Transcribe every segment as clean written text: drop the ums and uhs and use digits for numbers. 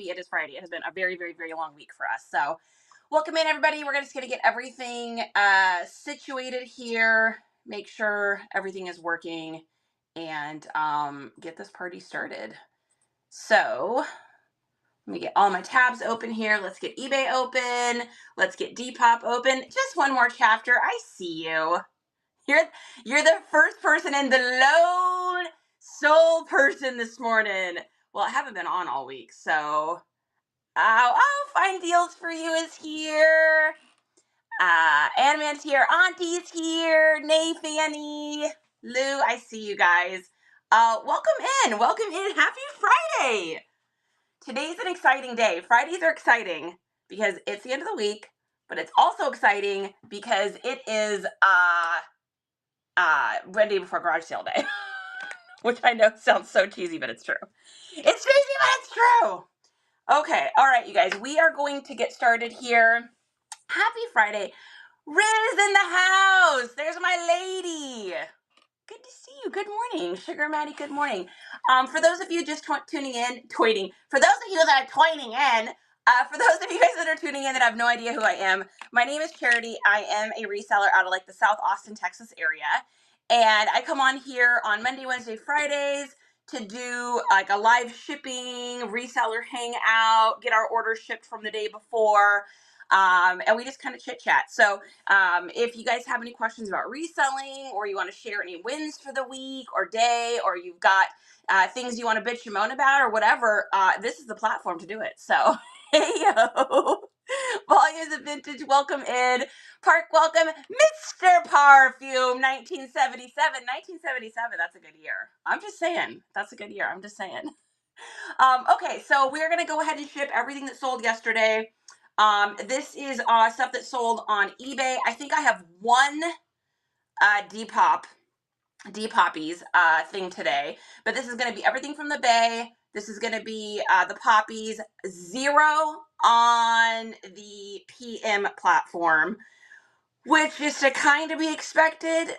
happy it is Friday. It has been a very, very, very long week for us. So welcome in, everybody. We're just going to get everything situated here, make sure everything is working, and get this party started. So let me get all my tabs open here. Let's get eBay open. Let's get Depop open. Just one more chapter. I see you. You're the first person and the lone sole person this morning. Well, I haven't been on all week, so Find Deals For You is here. Animan's here. Auntie's here. Nay, Fanny, Lou, I see you guys. Welcome in. Welcome in. Happy Friday. Today's an exciting day. Fridays are exciting because it's the end of the week, but it's also exciting because it is Monday before garage sale day, which I know sounds so cheesy, but it's true. It's cheesy, but it's true. Okay, all right, you guys, we are going to get started here. Happy Friday. Riz in the house. There's my lady. Good to see you. Good morning. Sugar Maddie, good morning. For those of you just tuning in, for those of you that are tuning in, for those of you guys that are tuning in that have no idea who I am, my name is Charity. I am a reseller out of the South Austin, Texas area. And I come on here on Monday, Wednesday, Fridays to do a live shipping, reseller hangout, get our orders shipped from the day before. And we just kind of chit chat. So if you guys have any questions about reselling, or you want to share any wins for the week or day, or you've got things you want to bitch and moan about or whatever, this is the platform to do it. So, hey, yo. Volumes of Vintage, welcome in. Park, welcome. Mr. Parfume, 1977. 1977, that's a good year. I'm just saying. That's a good year. I'm just saying. Okay, so we're going to go ahead and ship everything that sold yesterday. This is stuff that sold on eBay. I think I have one Depoppies thing today, but this is going to be everything from the Bay. This is going to be the Poppies, 0 on the PM platform, which is to kind of be expected,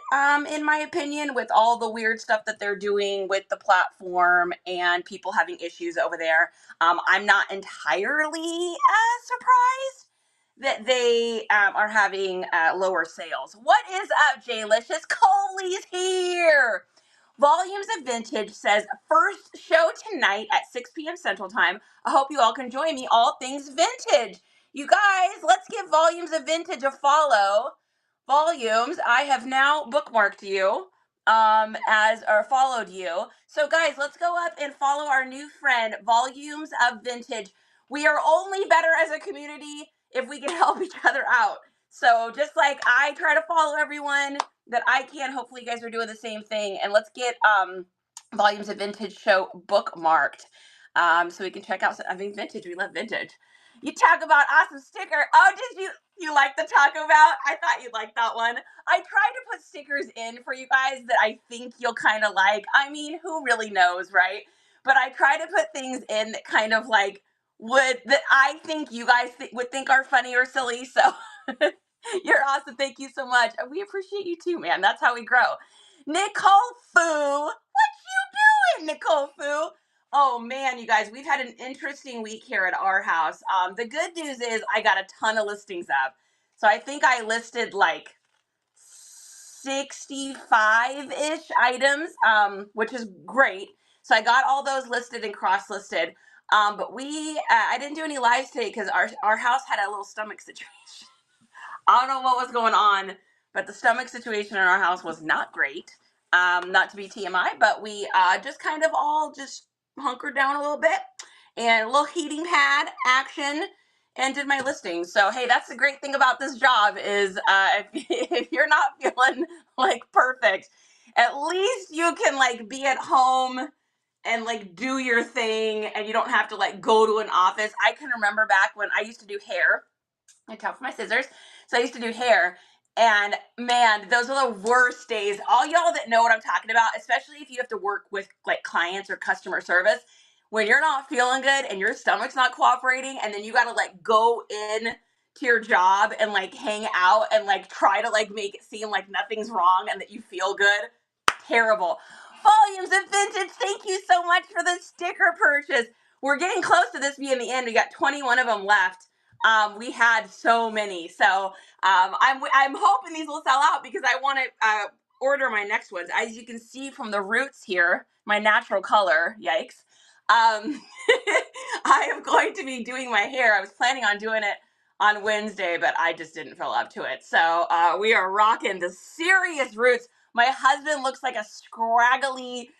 in my opinion, with all the weird stuff that they're doing with the platform and people having issues over there. I'm not entirely surprised that they are having lower sales. What is up, J-Licious? Coley's here. Volumes of Vintage says, first show tonight at 6 p.m. Central Time. I hope you all can join me. All things vintage. You guys, let's give Volumes of Vintage a follow. Volumes, I have now bookmarked you or followed you. So guys, let's go up and follow our new friend, Volumes of Vintage. We are only better as a community if we can help each other out. So just like I try to follow everyone that I can, hopefully you guys are doing the same thing. And let's get Volumes of Vintage show bookmarked so we can check out vintage. We love vintage. You talk about awesome sticker. Oh, did you like the Taco Bell? I thought you'd like that one. I tried to put stickers in for you guys that I think you'll kind of like. I mean, who really knows, right? But I try to put things in that kind of that I think you guys would think are funny or silly. So you're awesome. Thank you so much. We appreciate you too, man. That's how we grow. Nicole Fu. What you doing, Nicole Fu? Oh man, you guys, we've had an interesting week here at our house. The good news is I got a ton of listings up. So I think I listed 65-ish items, which is great. So I got all those listed and cross-listed. But I didn't do any lives today because our house had a little stomach situation. I don't know what was going on, but the stomach situation in our house was not great. Not to be TMI, but we just kind of all just hunkered down a little bit and a little heating pad action and did my listing. So, hey, that's the great thing about this job is if you're not feeling perfect, at least you can be at home and do your thing and you don't have to go to an office. I can remember back when I used to do hair. I talk for my scissors. So I used to do hair. And man, those are the worst days. All y'all that know what I'm talking about, especially if you have to work with clients or customer service, when you're not feeling good and your stomach's not cooperating, and then you got to go in to your job and hang out and try to make it seem like nothing's wrong and that you feel good. Terrible. Volumes of Vintage, thank you so much for the sticker purchase. we're getting close to this being the end. We got 21 of them left. We had so many. So I'm hoping these will sell out because I want to order my next ones. As you can see from the roots here, my natural color, yikes. I am going to be doing my hair. I was planning on doing it on Wednesday, but I just didn't feel up to it. So we are rocking the serious roots. My husband looks like a scraggly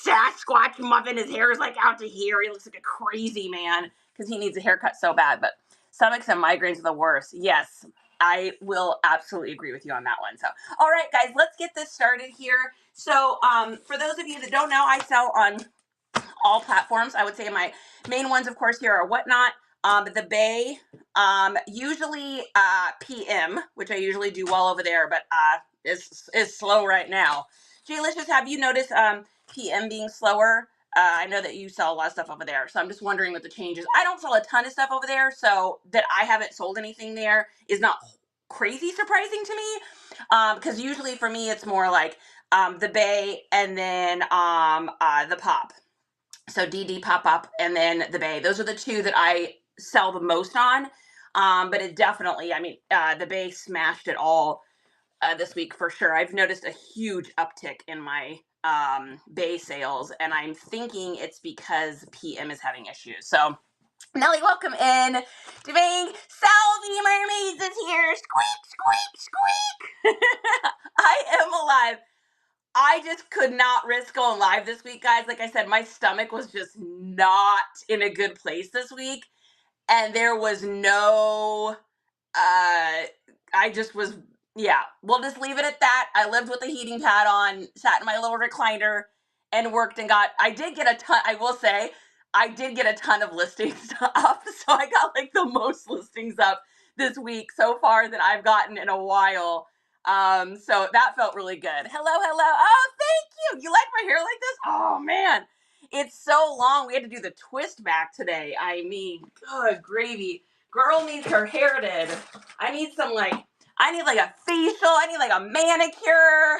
Sasquatch muffin. His hair is like out to here. He looks like a crazy man because he needs a haircut so bad. But stomachs and migraines are the worst. Yes, I will absolutely agree with you on that one. So, all right, guys, let's get this started here. So, for those of you that don't know, I sell on all platforms. I would say my main ones, of course, here are Whatnot, the Bay, usually PM, which I usually do well over there, but is slow right now. Jalicious, have you noticed PM being slower? I know that you sell a lot of stuff over there, so I'm just wondering what the change is. I don't sell a ton of stuff over there, so that I haven't sold anything there is not crazy surprising to me, because usually for me it's more like the Bay and then the Pop. So DD Pop Up and then the Bay. Those are the two that I sell the most on. But it definitely, I mean, the Bay smashed it all this week for sure. I've noticed a huge uptick in my Bay sales, and I'm thinking it's because PM is having issues. So Nelly, welcome in. Devane, Salvi Mermaids is here. Squeak, squeak, squeak. I am alive. I just could not risk going live this week, guys. Like I said, my stomach was just not in a good place this week. And there was no, I just was, yeah, we'll just leave it at that. I lived with the heating pad on, sat in my little recliner and worked and I did get a ton, I will say, I did get a ton of listings up. So I got like the most listings up this week so far that I've gotten in a while. So that felt really good. Hello, hello. Oh, thank you. You like my hair like this? Oh man, it's so long. We had to do the twist back today. I mean, good gravy. Girl needs her hair did. I need I need like a facial. I need like a manicure.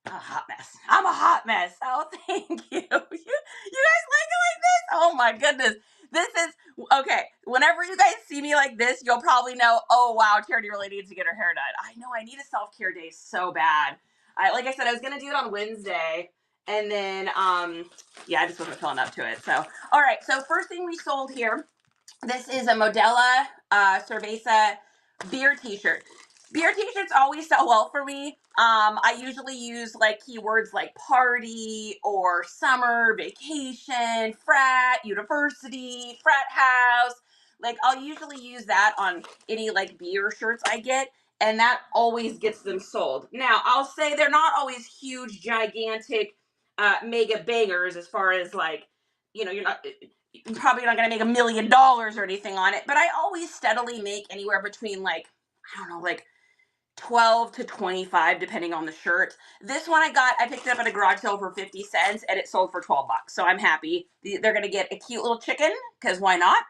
I'm a hot mess. I'm a hot mess. Oh, thank you. You guys like it like this? Oh my goodness. This is, okay, whenever you guys see me like this, you'll probably know, oh wow, Charity really needs to get her hair done. I know, I need a self-care day so bad. Like I said, I was going to do it on Wednesday, and then, yeah, I just wasn't feeling up to it. So, all right, so first thing we sold here, this is a Modella Cerveza beer t-shirt. Beer t-shirts always sell well for me. I usually use like keywords like party or summer, vacation, frat, university, frat house. Like I'll usually use that on any like beer shirts I get, and that always gets them sold. Now, I'll say they're not always huge, gigantic, mega bangers as far as like, you're probably not going to make $1 million or anything on it, but I always steadily make anywhere between like, I don't know, like 12 to 25 depending on the shirt. This one I picked it up at a garage sale for 50 cents and it sold for $12. So I'm happy. They're going to get a cute little chicken because why not?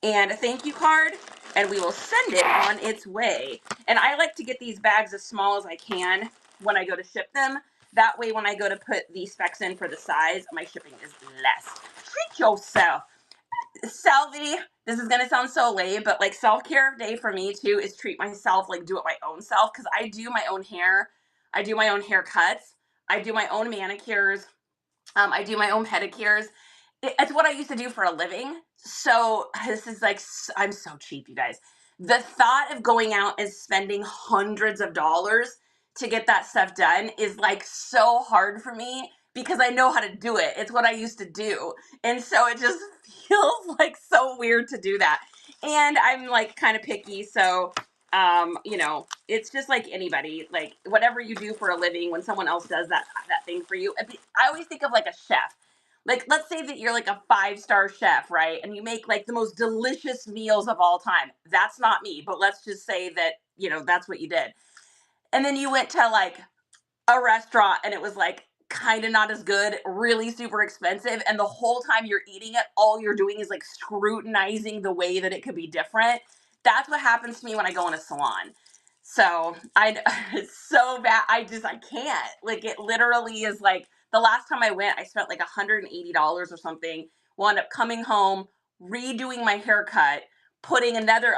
And a thank you card, and we will send it on its way. And I like to get these bags as small as I can when I go to ship them. That way when I go to put the specs in for the size, my shipping is less. Treat yourself. Salvi, this is going to sound so lame, but like self-care day for me too is treat myself, like do it my own self, because I do my own hair. I do my own haircuts. I do my own manicures. I do my own pedicures. It's what I used to do for a living. So this is like, I'm so cheap, you guys. The thought of going out and spending hundreds of dollars to get that stuff done is like so hard for me because I know how to do it. It's what I used to do. And so it just feels like so weird to do that. And I'm like kind of picky. So, it's just like anybody, like whatever you do for a living, when someone else does that thing for you, I always think of like a chef. Like, let's say that you're like a 5-star chef, right? And you make like the most delicious meals of all time. That's not me, but let's just say that, that's what you did. And then you went to like a restaurant and it was like kind of not as good, really super expensive. And the whole time you're eating it, all you're doing is like scrutinizing the way that it could be different. That's what happens to me when I go in a salon. So it's so bad. I can't. Like, it literally is like, the last time I went, I spent like $180 or something wound up coming home, redoing my haircut, putting another,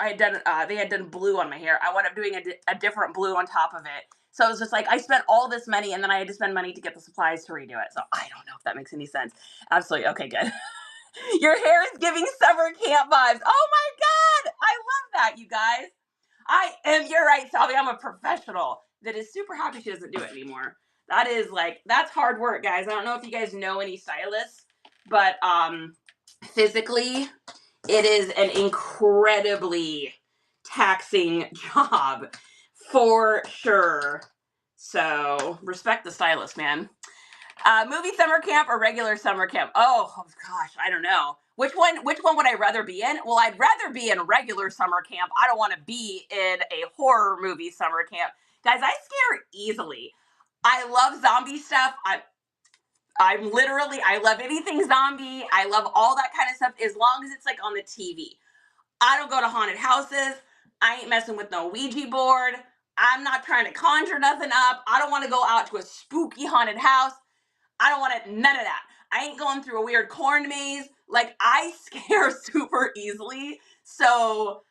they had done blue on my hair. I wound up doing a different blue on top of it. So it was just like, I spent all this money and then I had to spend money to get the supplies to redo it. So I don't know if that makes any sense. Absolutely. Okay, good. Your hair is giving summer camp vibes. Oh my God. I love that, you guys. You're right, Salvi. I'm a professional that is super happy she doesn't do it anymore. That is that's hard work, guys. I don't know if you guys know any stylists, but physically, it is an incredibly taxing job for sure. So respect the stylist, man. Movie summer camp or regular summer camp? Oh gosh, I don't know. Which one would I rather be in? Well, I'd rather be in regular summer camp. I don't want to be in a horror movie summer camp. Guys, I scare easily. I love zombie stuff. I love anything zombie. I love all that kind of stuff as long as it's like on the TV. I don't go to haunted houses. I ain't messing with no Ouija board. I'm not trying to conjure nothing up. I don't want to go out to a spooky haunted house. I don't want none of that. I ain't going through a weird corn maze. Like, I scare super easily. So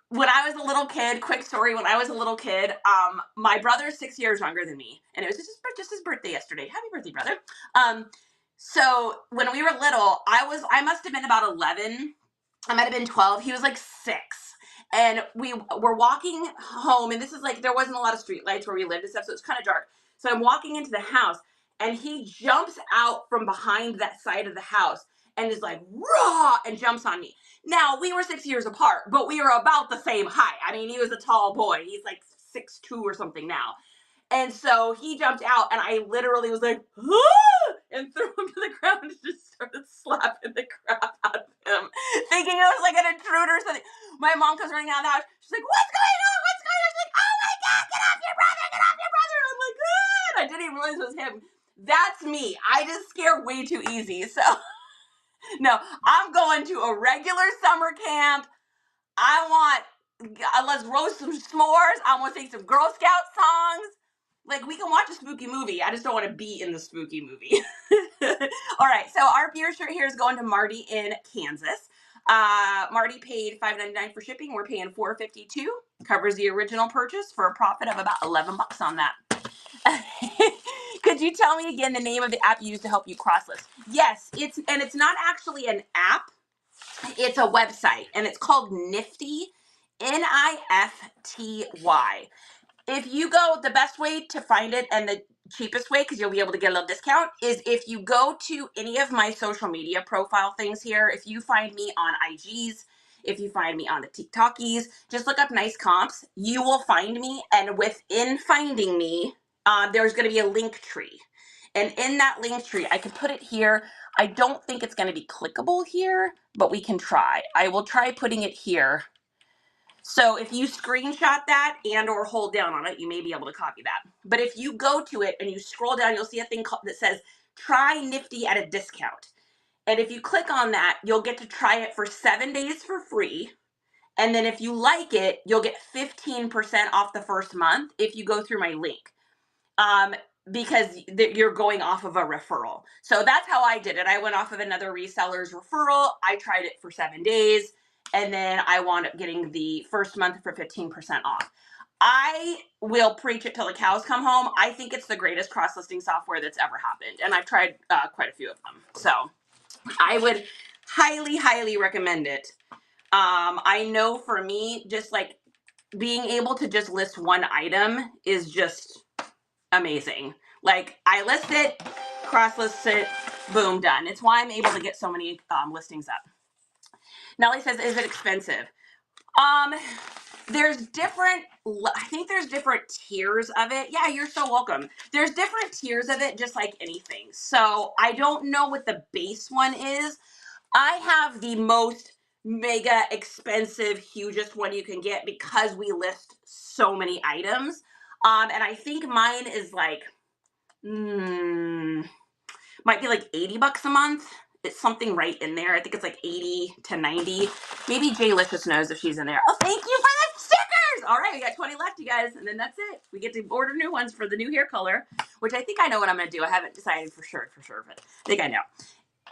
when I was a little kid, quick story, when I was a little kid, my brother's 6 years younger than me. And it was just his birthday yesterday. Happy birthday, brother. So when we were little, I must have been about 11. I might have been 12. He was like 6. And we were walking home, and this is like, there wasn't a lot of street lights where we lived and stuff, so it's kind of dark. So I'm walking into the house, and he jumps out from behind that side of the house and is like, raw, and jumps on me. Now, we were 6 years apart, but we were about the same height. I mean, he was a tall boy. He's like 6'2" or something now. And so he jumped out, and I literally was like, ah! And threw him to the ground and just started slapping the crap out of him, thinking it was like an intruder or something. My mom comes running out of the house. She's like, what's going on? What's going on? She's like, oh my God, get off your brother, get off your brother. And I'm like, ah! I didn't even realize it was him. That's me. I just scare way too easy. So no, I'm going to a regular summer camp. Let's roast some s'mores. I want to sing some Girl Scout songs. Like, we can watch a spooky movie. I just don't want to be in the spooky movie. All right, so our beer shirt here is going to Marty in Kansas. Marty paid $5.99 for shipping. We're paying $4.52. Covers the original purchase for a profit of about $11 on that. Could you tell me again the name of the app you use to help you cross list? Yes, it's not actually an app. It's a website, and it's called Nifty, Nifty. If you go, the best way to find it and the cheapest way, because you'll be able to get a little discount, is if you go to any of my social media profile things here. If you find me on IGs, if you find me on the TikTokies, just look up Nice Comps. You will find me, and within finding me, there's going to be a link tree. And in that link tree, I can put it here. I don't think it's going to be clickable here, but we can try. I will try putting it here. So if you screenshot that and or hold down on it, you may be able to copy that. But if you go to it and you scroll down, you'll see a thing that says try Nifty at a discount. And if you click on that, you'll get to try it for 7 days for free. And then if you like it, you'll get 15% off the first month if you go through my link. Because you're going off of a referral. So that's how I did it. I went off of another reseller's referral. I tried it for 7 days. And then I wound up getting the first month for 15% off. I will preach it till the cows come home. I think it's the greatest cross-listing software that's ever happened. And I've tried quite a few of them. So I would highly, highly recommend it. I know for me, just like being able to just list one item is just amazing. Like, I list it, cross-list it, boom, done. It's why I'm able to get so many listings up. Nellie says, is it expensive? There's different, I think there's different tiers of it. Yeah, you're so welcome. There's different tiers of it, just like anything. So I don't know what the base one is. I have the most mega expensive, hugest one you can get because we list so many items. And I think mine is like, might be like $80 a month. It's something right in there. I think it's like 80 to 90. Maybe J-Licious knows if she's in there. Oh, thank you for the stickers. All right, we got 20 left, you guys. And then that's it. We get to order new ones for the new hair color, which I think I know what I'm going to do. I haven't decided for sure, but I think I know.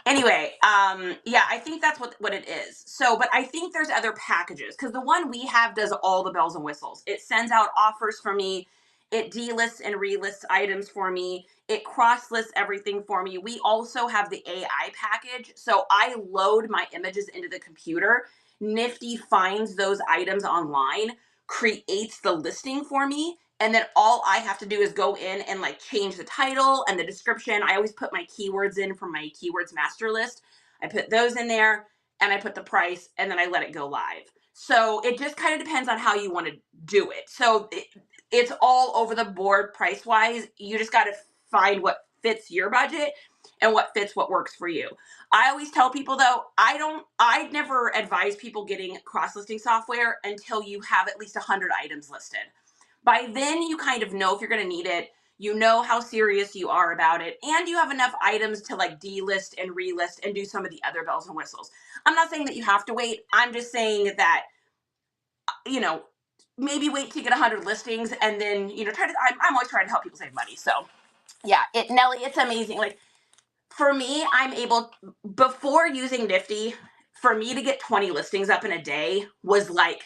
Anyway, yeah, I think that's what it is. So, but I think there's other packages because the one we have does all the bells and whistles. It sends out offers for me. It delists and relists items for me. It cross lists everything for me. We also have the AI package. So I load my images into the computer. Nifty finds those items online, creates the listing for me, and then all I have to do is go in and like change the title and the description. I always put my keywords in from my keywords master list. I put those in there and I put the price and then I let it go live. So it just kind of depends on how you want to do it. So it's all over the board price wise. You just got to find what fits your budget and what fits what works for you. I always tell people though, I never advise people getting cross listing software until you have at least 100 items listed. By then you kind of know if you're going to need it, you know how serious you are about it, and you have enough items to like delist and relist and do some of the other bells and whistles. I'm not saying that you have to wait. I'm just saying that, you know, maybe wait to get 100 listings and then, you know, I'm always trying to help people save money. So yeah, Nelly, it's amazing. Like for me, I'm able, before using Nifty, for me to get 20 listings up in a day was like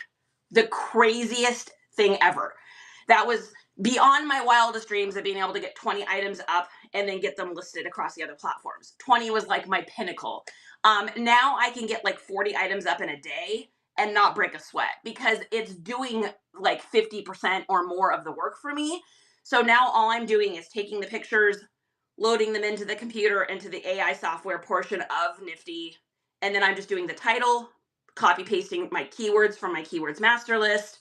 the craziest thing ever. That was beyond my wildest dreams of being able to get 20 items up and then get them listed across the other platforms. 20 was like my pinnacle. Now I can get like 40 items up in a day and not break a sweat because it's doing like 50% or more of the work for me. So now all I'm doing is taking the pictures, loading them into the computer, into the AI software portion of Nifty, and then I'm just doing the title, copy pasting my keywords from my keywords master list,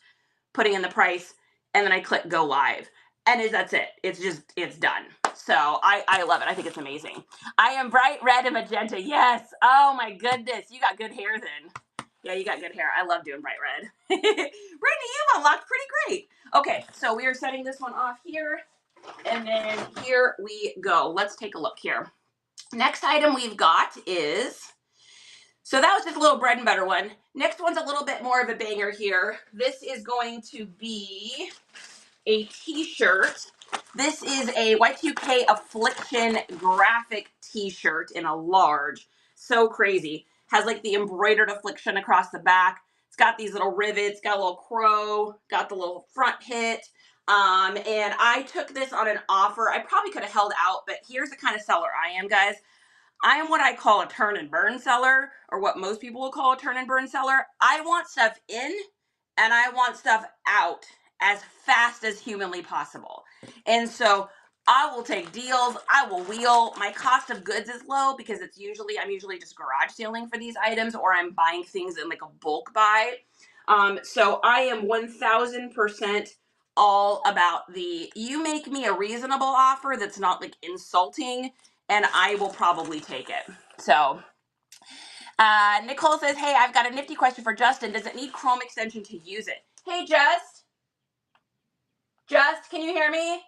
putting in the price, and then I click go live. And that's it. It's done. So I love it. I think it's amazing. I am bright red and magenta. Yes. Oh my goodness. You got good hair then. Yeah, you got good hair. I love doing bright red. Brittany, you unlocked pretty great. Okay, so we are setting this one off here. And then here we go. Let's take a look here. Next item we've got is, so that was just a little bread and butter one. Next one's a little bit more of a banger here. This is going to be a t-shirt. This is a Y2K Affliction graphic t-shirt in a large. So crazy. Has like the embroidered Affliction across the back. It's got these little rivets, got a little crow, got the little front hit. And I took this on an offer. I probably could have held out, but here's the kind of seller I am, guys. I am what I call a turn and burn seller, or what most people will call a turn and burn seller. I want stuff in and I want stuff out as fast as humanly possible. And so I will take deals. I will wheel. My cost of goods is low because I'm usually just garage sailing for these items, or I'm buying things in like a bulk buy. So I am 1000% all about you make me a reasonable offer that's not like insulting, and I will probably take it. So Nicole says, hey, I've got a nifty question for Justin. Does it need Chrome extension to use it? Hey, Just, can you hear me?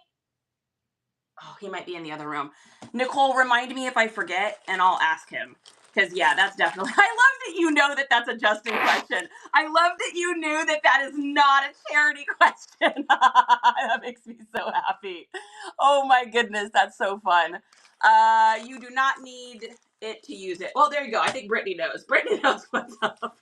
Oh, he might be in the other room. Nicole, remind me if I forget, and I'll ask him. Because, yeah, that's definitely, I love that you know that that's a Justin question. I love that you knew that that is not a charity question. That makes me so happy. Oh, my goodness, that's so fun. You do not need it to use it. Well, there you go. I think Brittany knows. Brittany knows what's up.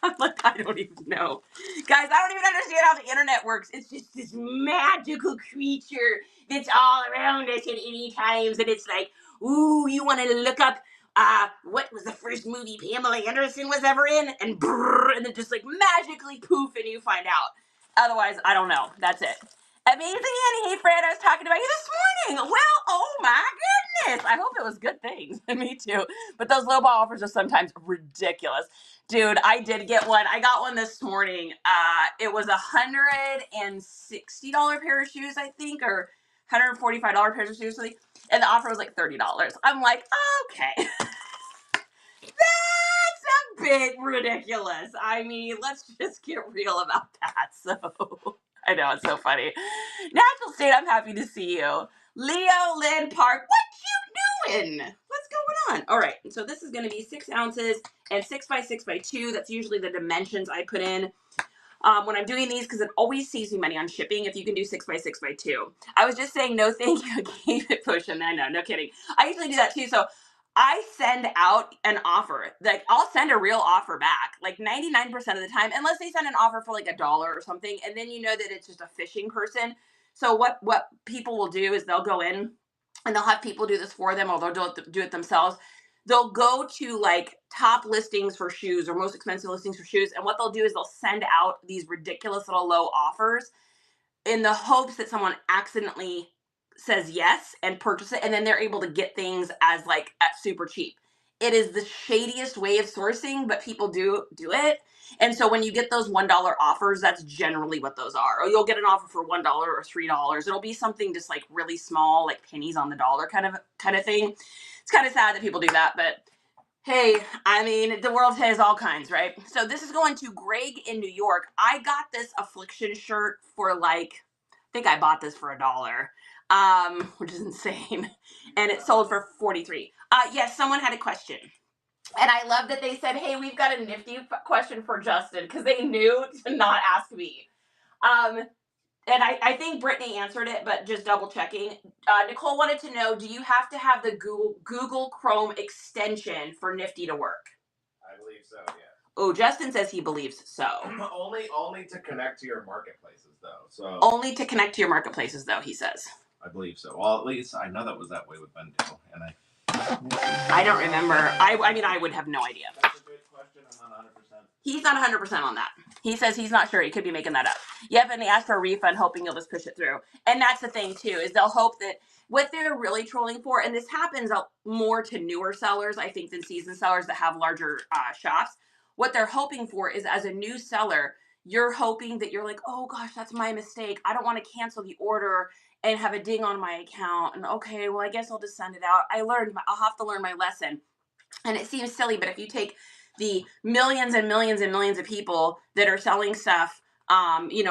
I'm like, I don't even know. Guys, I don't even understand how the internet works. It's just this magical creature that's all around us at any times. And it's like, ooh, you want to look up what was the first movie Pamela Anderson was ever in? And brrr, and then just like magically poof, and you find out. Otherwise, I don't know. That's it. Amazing Annie. Hey, Fred, I was talking about you this morning. Well, oh my goodness. I hope it was good things. Me too. But those lowball offers are sometimes ridiculous. Dude, I did get one. I got one this morning. It was $160 pair of shoes, I think, or $145 pair of shoes, and the offer was like $30. I'm like, okay. That's a bit ridiculous. I mean, let's just get real about that. So, I know, it's so funny. Natural State, I'm happy to see you. Leo Lynn Park, what you doing? What's going on? All right, so this is going to be 6 ounces and 6 by 6 by 2. That's usually the dimensions I put in when I'm doing these, because it always saves me money on shipping if you can do 6 by 6 by 2. I was just saying no thank you. Keep it pushing. I know, no kidding. I usually do that too. So I send out an offer. Like I'll send a real offer back, like 99% of the time, unless they send an offer for like $1 or something, and then you know that it's just a phishing person. So what people will do is they'll go in and they'll have people do this for them, or they'll do it themselves. They'll go to like top listings for shoes or most expensive listings for shoes, and what they'll do is they'll send out these ridiculous little low offers in the hopes that someone accidentally says yes and purchase it, and then they're able to get things as like at super cheap. It is the shadiest way of sourcing, but people do it. And so when you get those $1 offers, that's generally what those are. Or you'll get an offer for $1 or $3. It'll be something just like really small, like pennies on the dollar kind of thing. It's kind of sad that people do that, but hey, I mean, the world has all kinds, right? So this is going to Greg in New York. I got this affliction shirt for like, I think I bought this for $1, which is insane. And it sold for 43. Yes, someone had a question. And I love that they said, hey, we've got a nifty question for Justin, because they knew to not ask me. And I think Brittany answered it, but just double checking. Nicole wanted to know, do you have to have the Google Chrome extension for Nifty to work? I believe so, yeah. Oh, Justin says he believes so. Only to connect to your marketplaces, though. So only to connect to your marketplaces, though, he says. I believe so. Well, at least I know that was that way with Vendale, and I don't remember. I mean, I would have no idea. That's a good question. I'm not 100%. He's not 100% on that. He says he's not sure. He could be making that up. Yep, and he asked for a refund, hoping you'll just push it through. And that's the thing, too, is they'll hope that what they're really trolling for, and this happens more to newer sellers, I think, than seasoned sellers that have larger shops. What they're hoping for is, as a new seller, you're hoping that you're like, oh, gosh, that's my mistake. I don't want to cancel the order and have a ding on my account. And okay, well, I guess I'll just send it out. I'll have to learn my lesson. And it seems silly, but if you take the millions and millions and millions of people that are selling stuff,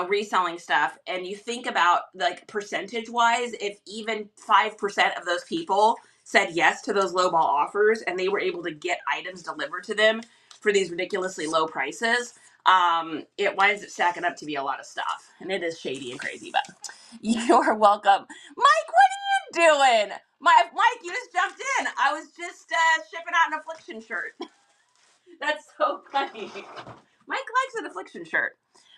reselling stuff, and you think about like percentage wise, if even 5% of those people said yes to those lowball offers and they were able to get items delivered to them for these ridiculously low prices, it winds up stacking up to be a lot of stuff. And it is shady and crazy, but you're welcome. Mike, what are you doing? Mike, you just jumped in. I was just shipping out an affliction shirt. That's so funny. Mike likes an affliction shirt.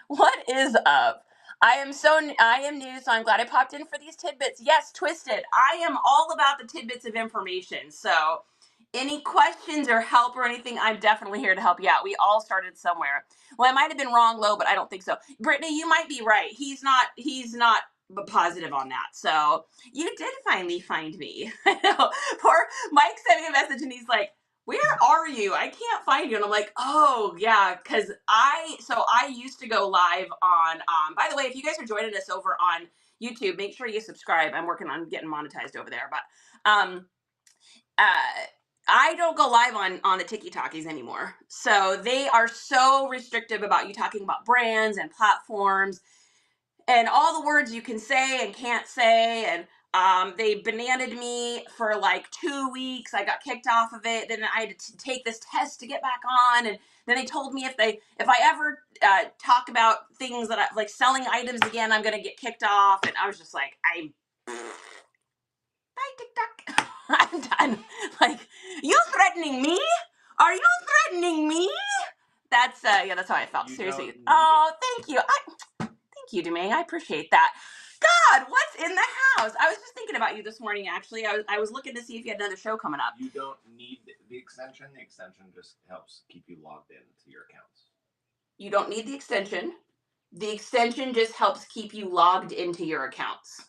What is up? I am new, so I'm glad I popped in for these tidbits. Yes, Twisted. I am all about the tidbits of information. So any questions or help or anything, I'm definitely here to help you out. We all started somewhere. Well, I might have been wrong, Lo, but I don't think so. Brittany, you might be right. He's not positive on that. So you did finally find me. I know. Poor Mike sent me a message and he's like, where are you? I can't find you. And I'm like, oh yeah, because I used to go live on, by the way, if you guys are joining us over on YouTube, make sure you subscribe. I'm working on getting monetized over there. But I don't go live on the TikTokies anymore. So they are so restrictive about you talking about brands and platforms and all the words you can say and can't say. And they bananaed me for like 2 weeks. I got kicked off of it. Then I had to take this test to get back on. And then they told me if I ever talk about things that I like selling items again, I'm going to get kicked off. And I was just like, bye TikTok. I'm done. Like, you threatening me? Are you threatening me? That's that's how I felt. Seriously. Oh, thank you. Thank you, Domingue. I appreciate that. God, what's in the house? I was just thinking about you this morning, actually. I was looking to see if you had another show coming up. You don't need the extension. The extension just helps keep you logged into your accounts. You don't need the extension. The extension just helps keep you logged into your accounts.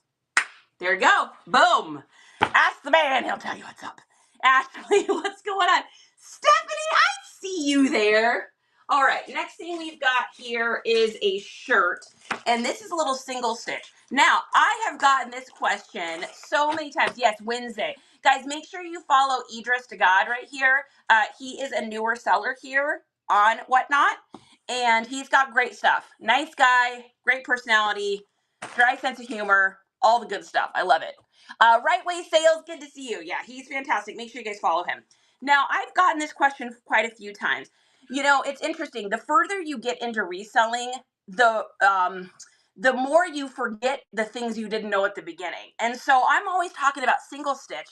There you go. Boom. Ask the man. He'll tell you what's up. Ashley, what's going on? Stephanie, I see you there. All right, next thing we've got here is a shirt, and this is a little single stitch. Now, I have gotten this question so many times. Yes, Wednesday. Guys, make sure you follow Idris to God right here. He is a newer seller here on Whatnot, and he's got great stuff. Nice guy, great personality, dry sense of humor, all the good stuff. I love it. Right Way Sales, good to see you. Yeah, he's fantastic. Make sure you guys follow him. Now, I've gotten this question quite a few times. You know, it's interesting. The further you get into reselling, the more you forget the things you didn't know at the beginning. And so I'm always talking about single stitch.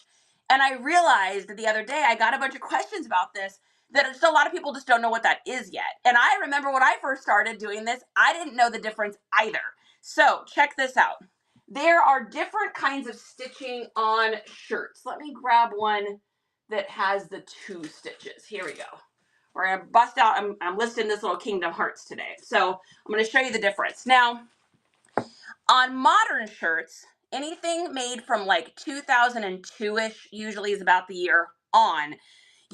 And I realized the other day I got a bunch of questions about this that just a lot of people just don't know what that is yet. And I remember when I first started doing this, I didn't know the difference either. So check this out. There are different kinds of stitching on shirts. Let me grab one that has the 2 stitches. Here we go. We're gonna bust out, I'm listing this little Kingdom Hearts today. So I'm gonna show you the difference. Now, on modern shirts, anything made from like 2002-ish, usually is about the year on,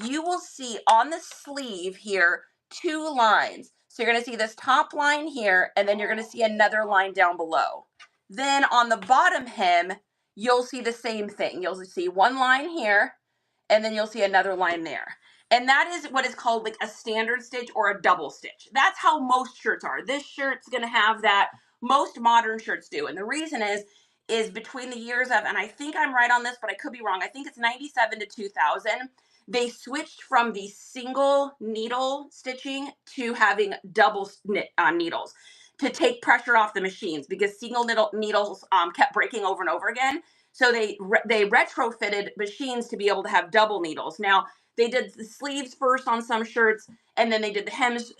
you will see on the sleeve here 2 lines. So you're going to see this top line here, and then you're going to see another line down below. Then on the bottom hem, you'll see the same thing. You'll see 1 line here, and then you'll see another line there. And that is what is called like a standard stitch or a double stitch. That's how most shirts are. This shirt's going to have that. Most modern shirts do. And the reason is between the years of, and I think I'm right on this, but I could be wrong. I think it's 97 to 2000. They switched from the single needle stitching to having double needles to take pressure off the machines, because single needles kept breaking over and over again. So they retrofitted machines to be able to have double needles. Now, they did the sleeves first on some shirts, and then they did the hems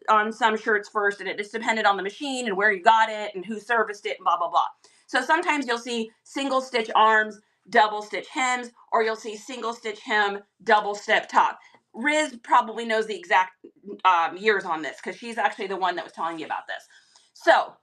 on some shirts first, and it just depended on the machine and where you got it and who serviced it and blah, blah, blah. So sometimes you'll see single stitch arms, double stitch hems, or you'll see single stitch hem, double step top. Riz probably knows the exact years on this, because she's actually the one that was telling me about this. So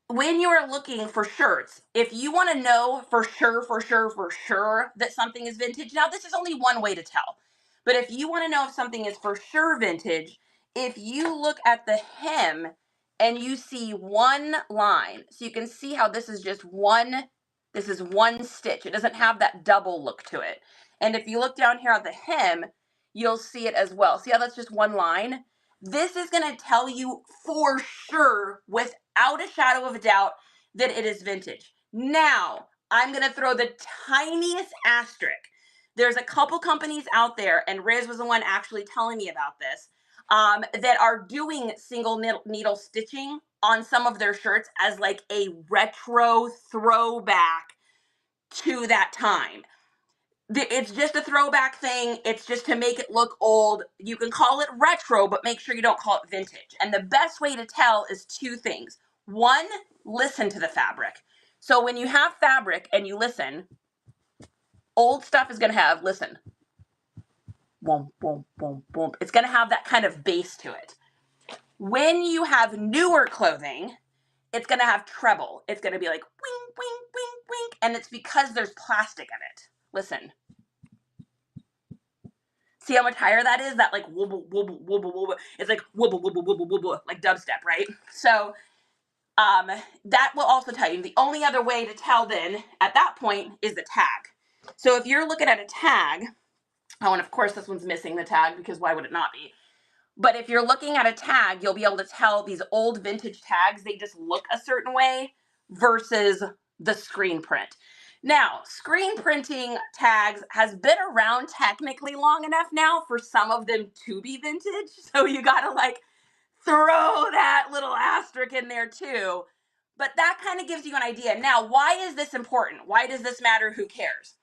when you are looking for shirts, if you want to know for sure that something is vintage, now this is only one way to tell, but if you want to know if something is for sure vintage, if you look at the hem and you see 1 line, so you can see how this is just one stitch. It doesn't have that double look to it. And if you look down here at the hem, you'll see it as well. See how that's just 1 line? This is going to tell you for sure, without a shadow of a doubt, that it is vintage. Now, I'm going to throw the tiniest asterisk. There's a couple companies out there, and Riz was the one actually telling me about this, that are doing single needle stitching on some of their shirts as like a retro throwback to that time. It's just a throwback thing. It's just to make it look old. You can call it retro, but make sure you don't call it vintage. And the best way to tell is 2 things. 1, listen to the fabric. So when you have fabric and you listen, old stuff is going to have, listen, boom, boom, boom, boom. It's going to have that kind of bass to it. When you have newer clothing, it's going to have treble. It's going to be like wink, wink, wink, wink. And it's because there's plastic in it. Listen. See how much higher that is? That like wobble, wobble, wobble, wobble. It's like wobble, wobble, wobble, wobble, like dubstep, right? So that will also tell you. The only other way to tell then at that point is the tag. So if you're looking at a tag, oh, and of course this one's missing the tag, because why would it not be? But if you're looking at a tag, you'll be able to tell these old vintage tags, they just look a certain way versus the screen print. Now, screen printing tags has been around technically long enough now for some of them to be vintage. So you got to like throw that little asterisk in there too. But that kind of gives you an idea. Now, why is this important? Why does this matter? Who cares?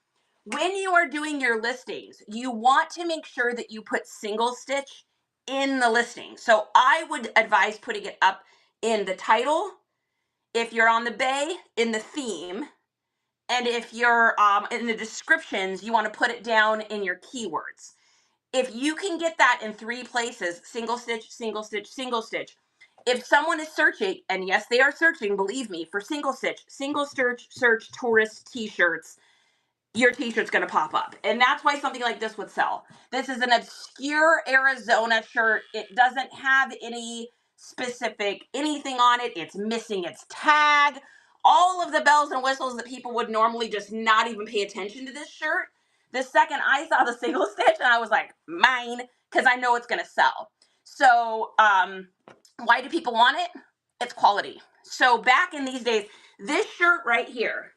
When you are doing your listings, you want to make sure that you put single stitch in the listing. So I would advise putting it up in the title, if you're on the bay, in the theme, and if you're in the descriptions, you want to put it down in your keywords. If you can get that in 3 places, single stitch, single stitch, single stitch, if someone is searching, and yes, they are searching, believe me, for single stitch, search tourist t-shirts, your t-shirt's going to pop up. And that's why something like this would sell. This is an obscure Arizona shirt. It doesn't have any specific anything on it. It's missing its tag. All of the bells and whistles that people would normally just not even pay attention to this shirt. The second I saw the single stitch, and I was like, mine, because I know it's going to sell. So why do people want it? It's quality. So back in these days, this shirt right here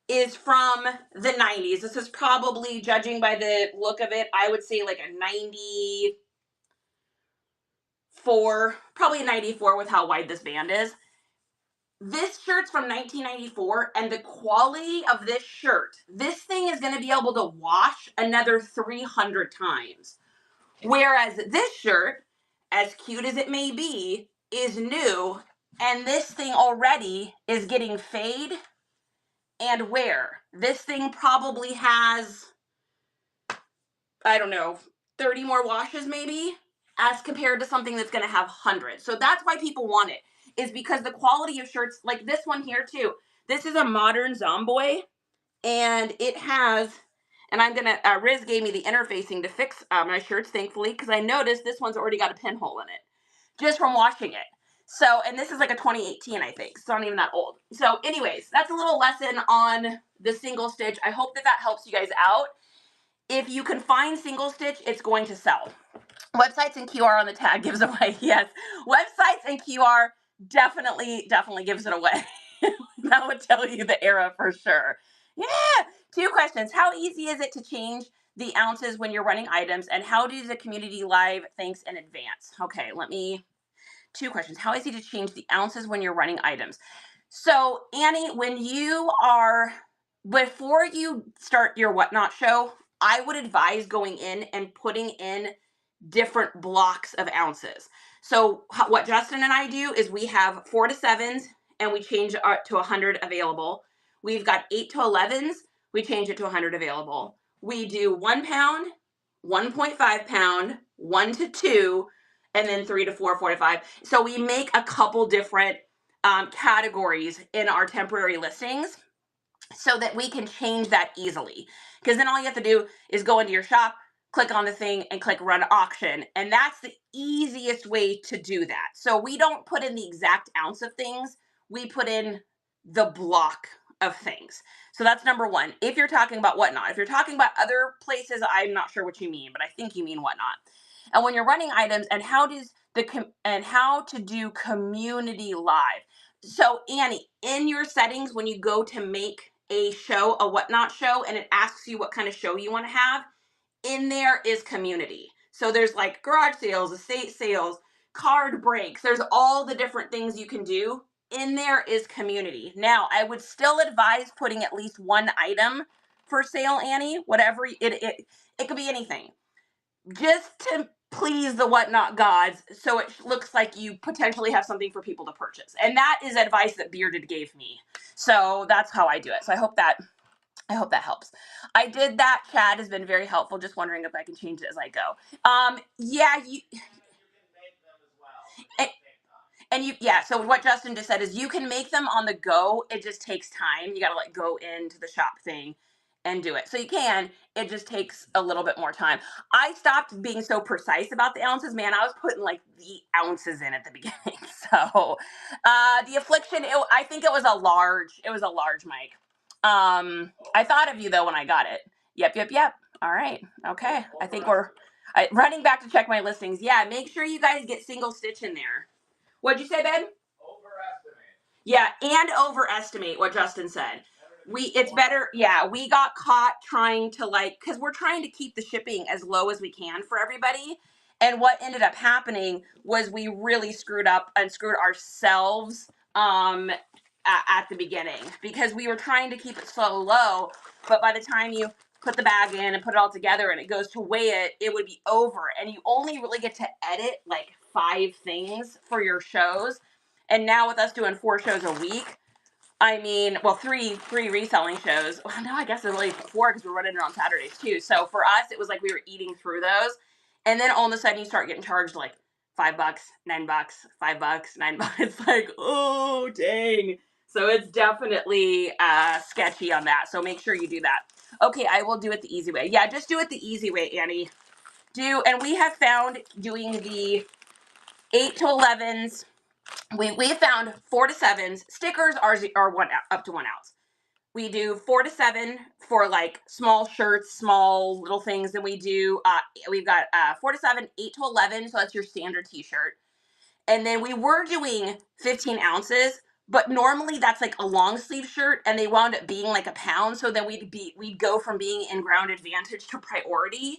is from the 90s. This is probably, judging by the look of it, I would say like a 94, probably a 94 with how wide this band is. This shirt's from 1994, and the quality of this shirt, this thing is going to be able to wash another 300 times. Whereas this shirt, as cute as it may be, is new, and this thing already is getting fade and wear. This thing probably has, I don't know, 30 more washes maybe, as compared to something that's going to have hundreds. So that's why people want it, is because the quality of shirts, like this one here too. This is a modern Zomboy, and it has, and I'm gonna, Riz gave me the interfacing to fix my shirts, thankfully, because I noticed this one's already got a pinhole in it, just from washing it. So, and this is like a 2018, I think, so it's not even that old. So anyways, that's a little lesson on the single stitch. I hope that that helps you guys out. If you can find single stitch, it's going to sell. Websites and QR on the tag gives away. Yes, websites and QR definitely gives it away. That would tell you the era for sure. Yeah. 2 questions. How easy is it to change the ounces when you're running items, and how does the community live thanks in advance? Okay, 2 questions. How easy to change the ounces when you're running items? So Annie, before you start your whatnot show, I would advise going in and putting in different blocks of ounces. So what Justin and I do is we have 4 to 7s, and we change it to 100 available. We've got 8 to 11s. We change it to 100 available. We do 1 pound, 1.5 pound, 1 to 2, and then 3 to 4, 4 to 5. So we make a couple different categories in our temporary listings, so that we can change that easily. Because then all you have to do is go into your shop, click on the thing, and click run auction. And that's the easiest way to do that. So we don't put in the exact ounce of things, we put in the block of things. So that's number 1. If you're talking about whatnot. If you're talking about other places, I'm not sure what you mean, but I think you mean whatnot. And when you're running items, and how to do community live. So Annie, in your settings, when you go to make a show, a whatnot show, and it asks you what kind of show you want to have, in there is community. So there's like garage sales, estate sales, card breaks. There's all the different things you can do. In there is community. Now, I would still advise putting at least 1 item for sale, Annie, whatever it could be anything, just to please the whatnot gods, so it looks like you potentially have something for people to purchase. And that is advice that Bearded gave me. So that's how I do it. So I hope that helps. I did that. Chad has been very helpful. Just wondering if I can change it as I go. Yeah, you can make them as well. So what Justin just said is you can make them on the go. It just takes time. You got to like go into the shop thing and do it. So you can, it just takes a little bit more time. I stopped being so precise about the ounces, man. I was putting like the ounces in at the beginning. So, the affliction, I think it was a large mic. I thought of you though when I got it. Yep. All right. Okay. I think we're running back to check my listings. Yeah. Make sure you guys get single stitch in there. What'd you say, Ben? Overestimate. Yeah, and overestimate what Justin said. It's better. Yeah, we got caught trying to because we're trying to keep the shipping as low as we can for everybody. And what ended up happening was we really screwed up and screwed ourselves at the beginning, because we were trying to keep it so low, but by the time you put the bag in and put it all together and it goes to weigh it, it would be over. And you only really get to edit like 5 things for your shows. And now with us doing 4 shows a week, I mean, well, three reselling shows. Well, no, I guess it's really 4 because we're running it on Saturdays too. So for us, it was like we were eating through those. And then all of a sudden you start getting charged like $5, $9, $5, $9. It's like, oh, dang. So it's definitely sketchy on that. So make sure you do that. Okay, I will do it the easy way. Yeah, just do it the easy way, Annie. And we have found doing the 8 to 11s. We have found 4 to 7s. Stickers are up to 1 ounce. We do 4 to 7 for like small shirts, small little things. And we've got 4 to 7, 8 to 11. So that's your standard t-shirt. And then we were doing 15 ounces, but normally that's like a long sleeve shirt, and they wound up being like a pound. So then we'd go from being in ground advantage to priority,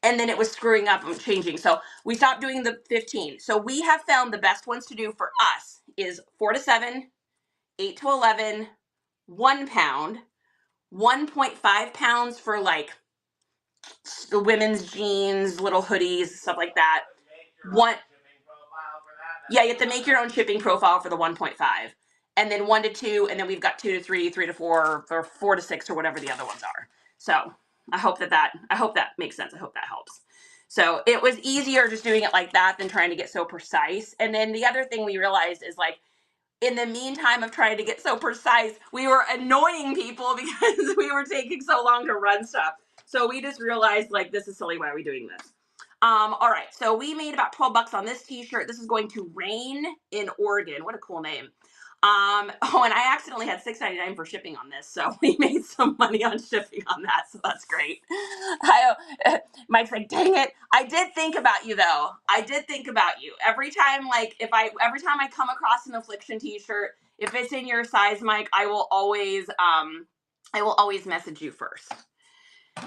and then it was screwing up and changing. So we stopped doing the 15. So we have found the best ones to do for us is 4 to 7, 8 to 11, 1 pound, 1.5 pounds for like the women's jeans, little hoodies, stuff like that. One, yeah, you have to make your own shipping profile for the 1.5, and then 1 to 2, and then we've got 2 to 3, 3 to 4, or 4 to 6, or whatever the other ones are. So I hope that makes sense. I hope that helps. So it was easier just doing it like that than trying to get so precise. And then the other thing we realized is, like, in the meantime of trying to get so precise, we were annoying people because we were taking so long to run stuff. So we just realized, like, this is silly. Why are we doing this? All right, so we made about 12 bucks on this t-shirt. This is going to Rain in Oregon. What a cool name. Oh, and I accidentally had $6.99 for shipping on this, so we made some money on shipping on that, so that's great. Mike's like, dang it. I did think about you, though. I did think about you. Every time I come across an Affliction t-shirt, if it's in your size, Mike, I will always message you first.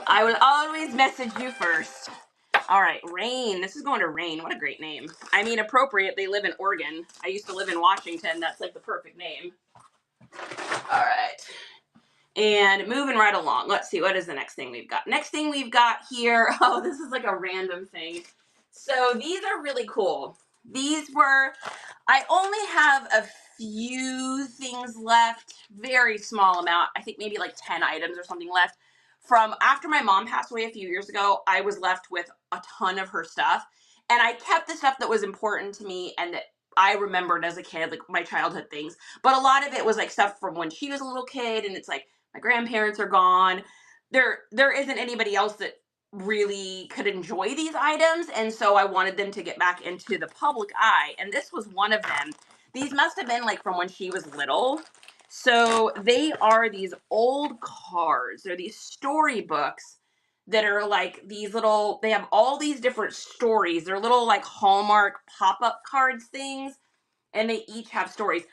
I would always message you first. All right, Rain. This is going to Rain. What a great name. I mean, appropriate. They live in Oregon. I used to live in Washington. That's like the perfect name. All right. And moving right along. Let's see. What is the next thing we've got? Next thing we've got here. Oh, this is like a random thing. So these are really cool. I only have a few things left. Very small amount. I think maybe like 10 items or something left. From after my mom passed away a few years ago, I was left with a ton of her stuff. And I kept the stuff that was important to me and that I remembered as a kid, like my childhood things. But a lot of it was like stuff from when she was a little kid, and it's like my grandparents are gone. There isn't anybody else that really could enjoy these items, and so I wanted them to get back into the public eye, and this was one of them. These must have been like from when she was little. So they are these old cards. They're these storybooks that are like these little, they have all these different stories. They're little like Hallmark pop-up cards things, and they each have stories.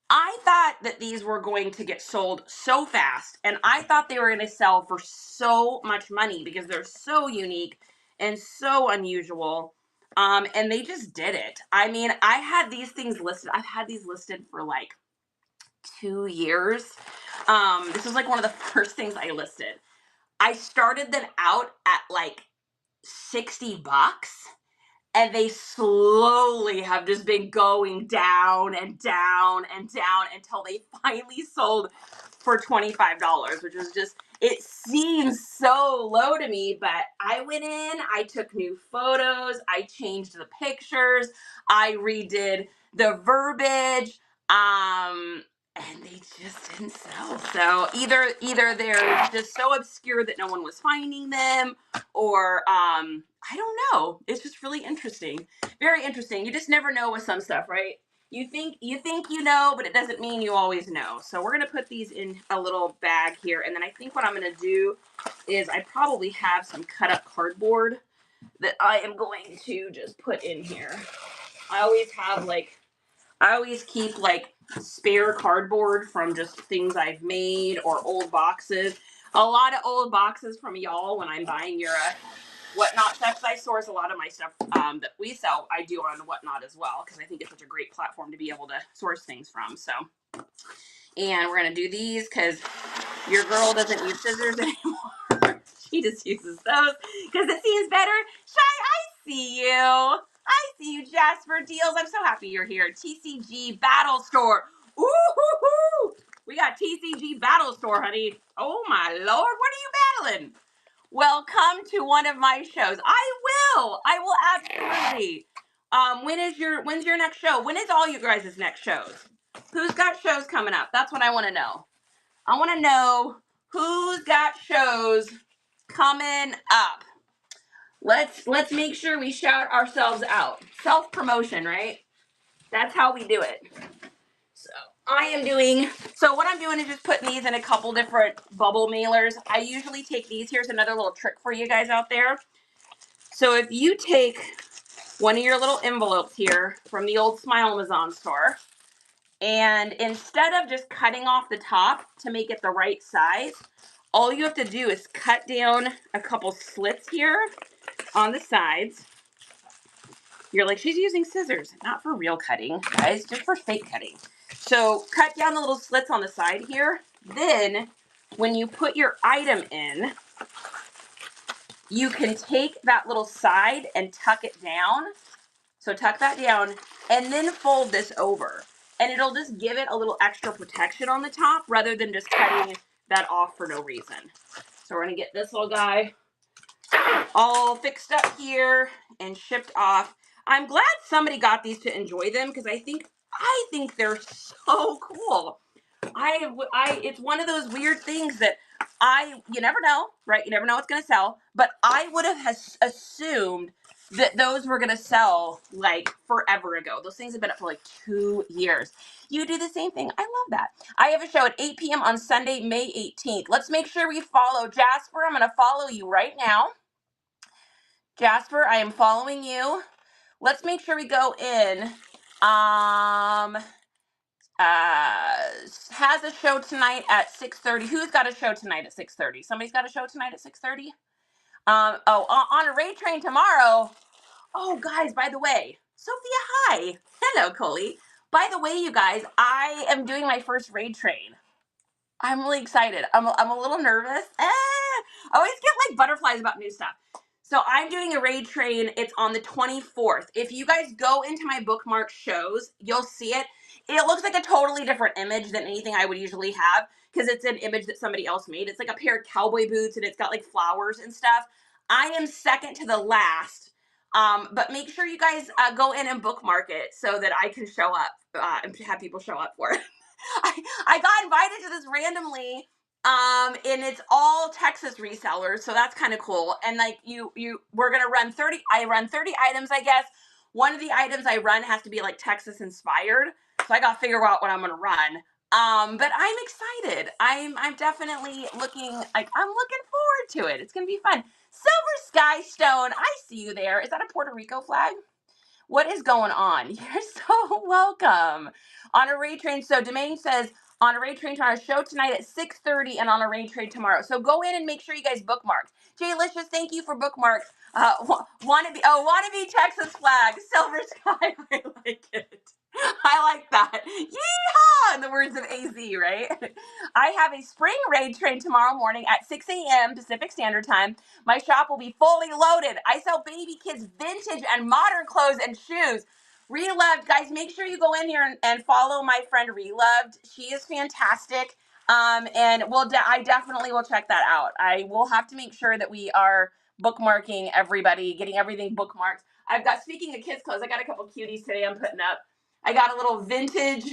I thought that these were going to get sold so fast, and I thought they were going to sell for so much money because they're so unique and so unusual. And they just did it. I mean, I had these things listed. I've had these listed for like 2 years. This was like one of the first things I listed. I started them out at like 60 bucks. And they slowly have just been going down and down and down until they finally sold for $25, which is just, it seems so low to me, but I went in, I took new photos, I changed the pictures, I redid the verbiage, and they just didn't sell. So either they're just so obscure that no one was finding them, or I don't know. It's just really interesting. Very interesting. You just never know with some stuff, right? You think you know, but it doesn't mean you always know. So we're going to put these in a little bag here, and then I think what I'm going to do is I probably have some cut up cardboard that I am going to just put in here. I always keep like spare cardboard from just things I've made or old boxes. A lot of old boxes from y'all when I'm buying your Whatnot stuff. I source a lot of my stuff that we sell. I do on Whatnot as well because I think it's such a great platform to be able to source things from. So, and we're gonna do these because your girl doesn't use scissors anymore. She just uses those because it seems better. Shy, I see you. I see you, Jasper Deals. I'm so happy you're here. TCG Battle Store. Ooh, we got TCG Battle Store, honey. Oh my Lord, what are you battling? Well, come to one of my shows. I will absolutely. When's your next show? When is all you guys' next shows? Who's got shows coming up? That's what I want to know. I want to know who's got shows coming up. Let's make sure we shout ourselves out. Self-promotion, right? That's how we do it. So what I'm doing is just putting these in a couple different bubble mailers. I usually take these. Here's another little trick for you guys out there. So if you take one of your little envelopes here from the old Smile Amazon store, and instead of just cutting off the top to make it the right size, all you have to do is cut down a couple slits here on the sides. You're like, she's using scissors. Not for real cutting, guys, just for fake cutting. So cut down the little slits on the side here. Then when you put your item in, you can take that little side and tuck it down. So tuck that down and then fold this over. And it'll just give it a little extra protection on the top rather than just cutting that off for no reason. So we're gonna get this little guy all fixed up here and shipped off. I'm glad somebody got these to enjoy them because I think they're so cool. It's one of those weird things that you never know, right? You never know what's going to sell, but I would have assumed that those were going to sell like forever ago. Those things have been up for like 2 years. You do the same thing. I love that. I have a show at 8 p.m. on Sunday, May 18th. Let's make sure we follow Jasper. I'm going to follow you right now. Jasper, I am following you. Let's make sure we go in. Has a show tonight at 6:30. Who's got a show tonight at 6:30? Somebody's got a show tonight at 6:30? On a raid train tomorrow. Oh, guys, by the way, Sophia, hi. Hello, Coley. By the way, you guys, I am doing my first raid train. I'm really excited. I'm a little nervous. I always get like butterflies about new stuff. So I'm doing a raid train. It's on the 24th. If you guys go into my bookmark shows, you'll see it. It looks like a totally different image than anything I would usually have because it's an image that somebody else made. It's like a pair of cowboy boots and it's got like flowers and stuff. I am second to the last. But make sure you guys go in and bookmark it so that I can show up and have people show up for it. I got invited to this randomly, and it's all Texas resellers, so that's kind of cool. And like we're gonna run 30. I run 30 items, I guess. One of the items I run has to be like Texas inspired, so I gotta figure out what I'm gonna run. But I'm excited. I'm definitely looking forward to it. It's gonna be fun. Silver Sky Stone, I see you there. Is that a Puerto Rico flag? What is going on? You're so welcome. On a raid train. So Domain says on a raid train on a show tonight at 6:30 and on a raid train tomorrow. So go in and make sure you guys bookmark. Jay Licious, thank you for bookmarks. Wannabe Texas flag, Silver Sky. I like it. I like that. Yeehaw! In the words of AZ, right? I have a spring raid train tomorrow morning at 6 a.m. Pacific Standard Time. My shop will be fully loaded. I sell baby kids vintage and modern clothes and shoes. Reloved, guys, make sure you go in here and follow my friend Reloved. She is fantastic. And I definitely will check that out. I will have to make sure that we are bookmarking everybody, getting everything bookmarked. Speaking of kids clothes, I got a couple cuties today I'm putting up. I got a little vintage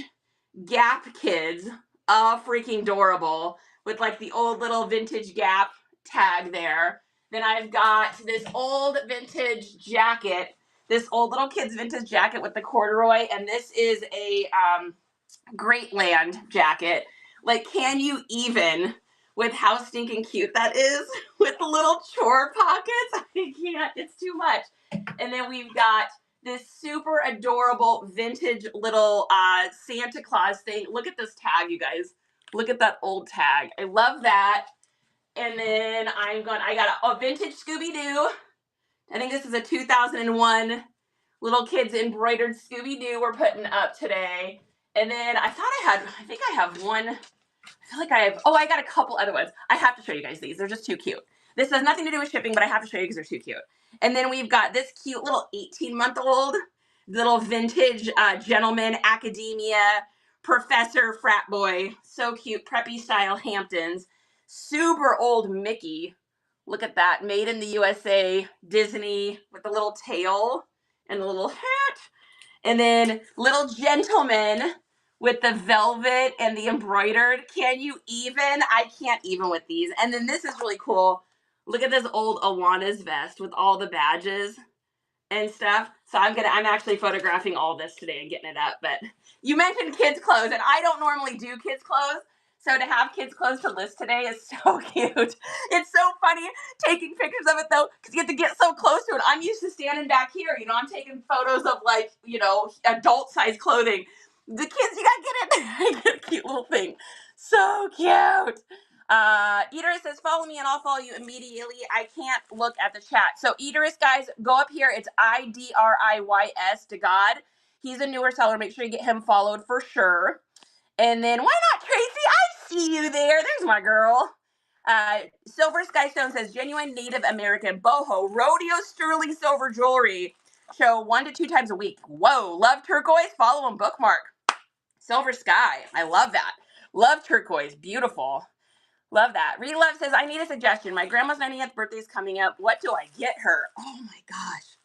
Gap kids, freaking adorable, with like the old little vintage Gap tag there. Then I've got this old vintage jacket, this old little kid's vintage jacket with the corduroy, and this is a Great Land jacket. Like, can you even, with how stinking cute that is, with the little chore pockets? I can't, it's too much. And then we've got this super adorable vintage little Santa Claus thing. Look at this tag, you guys. Look at that old tag. I love that. And then I got a vintage Scooby-Doo. I think this is a 2001 little kids embroidered Scooby-Doo we're putting up today. And then I have one. I feel like I got a couple other ones. I have to show you guys these. They're just too cute. This has nothing to do with shipping, but I have to show you because they're too cute. And then we've got this cute little 18-month-old little vintage gentleman, academia, professor, frat boy. So cute, preppy style Hamptons. Super old Mickey. Look at that. Made in the USA, Disney, with the little tail and the little hat. And then little gentleman with the velvet and the embroidered. Can you even? I can't even with these. And then this is really cool. Look at this old Awana's vest with all the badges and stuff. So I'm actually photographing all this today and getting it up. But you mentioned kids clothes, and I don't normally do kids clothes. So to have kids clothes to list today is so cute. It's so funny taking pictures of it though, because you have to get so close to it. I'm used to standing back here, I'm taking photos of like, adult size clothing. The kids, you gotta get it. Get a cute little thing. So cute. Edoris says, follow me and I'll follow you immediately. I can't look at the chat. So Edoris, guys, go up here. It's IDRIYS to God. He's a newer seller. Make sure you get him followed for sure. And then why not Tracy? I see you there. There's my girl. Silver Skystone says, genuine Native American boho rodeo sterling silver jewelry. Show 1 to 2 times a week. Whoa, love turquoise. Follow him, bookmark. Silver Sky. I love that. Love turquoise. Beautiful. Love that. Relove says, I need a suggestion. My grandma's 90th birthday is coming up. What do I get her? Oh my gosh.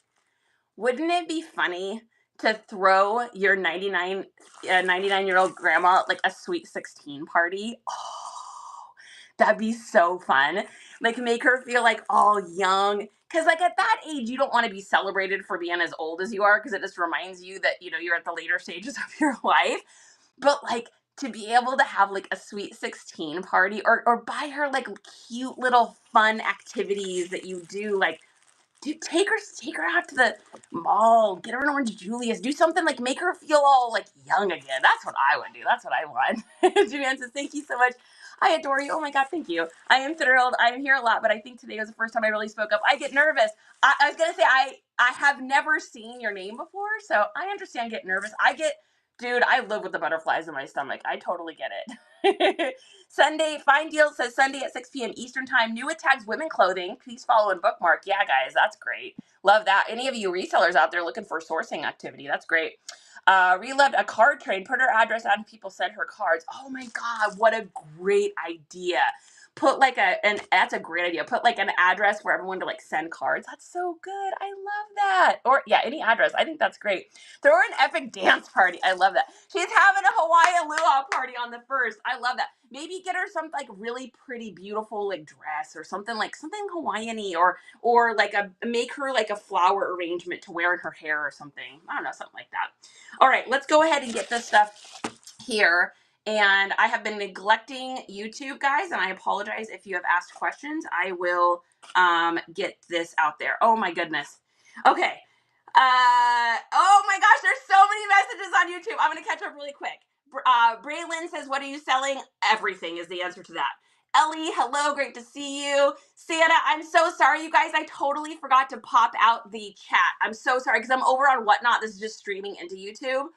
Wouldn't it be funny to throw your 99-year-old grandma like a sweet 16 party? Oh, that'd be so fun. Like make her feel like all young. Cause like at that age, you don't want to be celebrated for being as old as you are. Cause it just reminds you that, you know, you're at the later stages of your life. But like to be able to have like a sweet 16 party or buy her like cute little fun activities that you do, like dude, take her out to the mall, get her an Orange Julius, do something like make her feel all like young again. That's what I would do. That's what I want. Julianne says, thank you so much. I adore you. Oh my God, thank you. I am thrilled. I am here a lot, but I think today was the first time I really spoke up. I get nervous. I was gonna say I have never seen your name before, so I understand get nervous. Dude, I live with the butterflies in my stomach. I totally get it. Sunday, Fine Deal says Sunday at 6 p.m. Eastern Time. New with tags women clothing. Please follow and bookmark. Yeah, guys, that's great. Love that. Any of you resellers out there looking for sourcing activity, that's great. Reloved a card trade. Put her address on. People send her cards. Oh my God, what a great idea. Put like and that's a great idea. Put like an address for everyone to like send cards. That's so good. I love that. Or yeah, any address. I think that's great. Throw her an epic dance party. I love that. She's having a Hawaii luau party on the 1st. I love that. Maybe get her some like really pretty, beautiful like dress or something Hawaiian-y or like make her like a flower arrangement to wear in her hair or something. I don't know, something like that. All right, let's go ahead and get this stuff here. And I have been neglecting YouTube, guys, and I apologize if you have asked questions. I will get this out there. Oh my goodness. Okay. Oh my gosh, there's so many messages on YouTube. I'm gonna catch up really quick. Braylon says, what are you selling? Everything is the answer to that. Ellie, hello, great to see you. Santa, I'm so sorry, you guys. I totally forgot to pop out the chat. I'm so sorry because I'm over on Whatnot. This is just streaming into YouTube.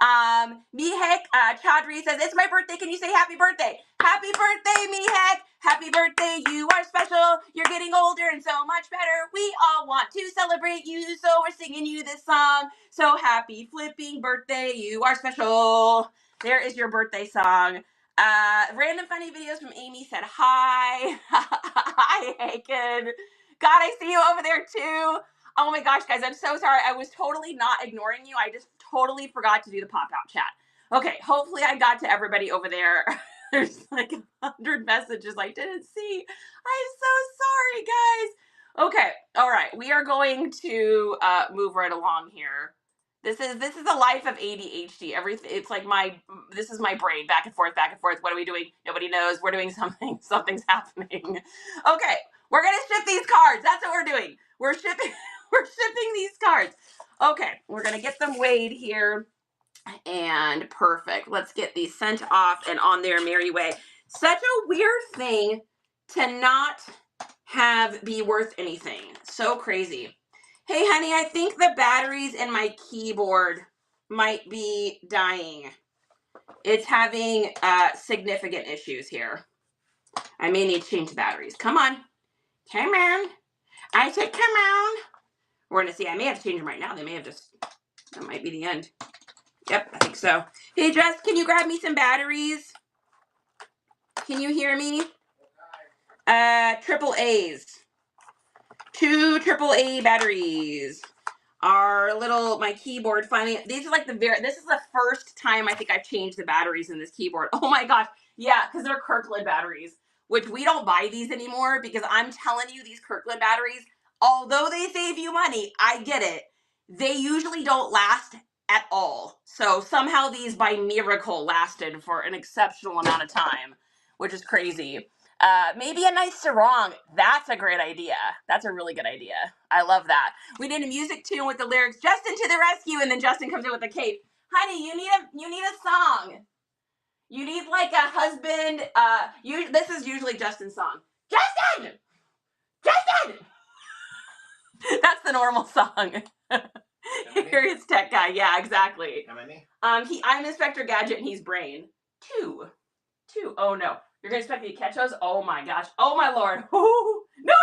Mihek Chaudhry says, it's my birthday. Can you say happy birthday? Happy birthday, Mihek. Happy birthday. You are special. You're getting older and so much better. We all want to celebrate you, so we're singing you this song. So happy flipping birthday. You are special. There is your birthday song. Random funny videos from Amy said hi. Hi, Haken. God, I see you over there too. Oh my gosh, guys, I'm so sorry. I was totally not ignoring you. I just totally forgot to do the pop-out chat. Okay, hopefully I got to everybody over there. There's like 100 messages I didn't see. I'm so sorry, guys. Okay, all right. We are going to move right along here. This is the life of ADHD. Everything, it's like this is my brain, back and forth, back and forth. What are we doing? Nobody knows. We're doing something. Something's happening. Okay, we're gonna ship these cards. That's what we're doing. We're shipping these cards. Okay, we're gonna get them weighed here. And perfect. Let's get these sent off and on their merry way. Such a weird thing to not have be worth anything. So crazy. Hey, honey, I think the batteries in my keyboard might be dying. It's having significant issues here. I may need to change the batteries. Come on. Come on. I said, come on. We're going to see. I may have to change them right now. They may have just, that might be the end. Yep, I think so. Hey, Jess, can you grab me some batteries? Can you hear me? Triple A's. 2 AAA batteries. My keyboard finally, these are like this is the first time I think I've changed the batteries in this keyboard. Oh my gosh. Yeah, because they're Kirkland batteries, which we don't buy these anymore because I'm telling you, these Kirkland batteries, although they save you money, I get it. They usually don't last at all. So somehow these by miracle lasted for an exceptional amount of time, which is crazy. Maybe a nice sarong. That's a great idea. That's a really good idea. I love that. We did a music tune with the lyrics, Justin to the rescue, and then Justin comes in with a cape. Honey, you need a song. You need like a husband. This is usually Justin's song. Justin! Justin! That's the normal song. Here is Tech Guy. Yeah, exactly. How many? I'm Inspector Gadget and he's Brain. Two. Oh no. You're gonna expect me to catch those? Oh my gosh. Oh my lord. Ooh. No,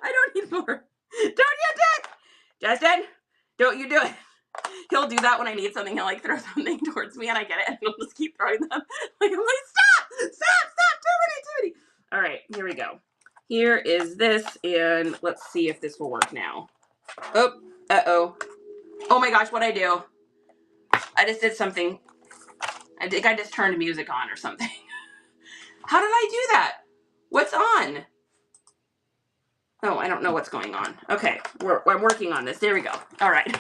I don't need more. Don't you do it! Justin, don't you do it. He'll do that when I need something. He'll like throw something towards me and I get it and he'll just keep throwing them. Like, I'm like, stop, too many. All right, here we go. Here is this, and let's see if this will work now. Oh, uh-oh. Oh my gosh, what'd I do? I just did something. I think I just turned music on or something. How did I do that? What's on? Oh, I don't know what's going on. Okay, I'm working on this. There we go. All right.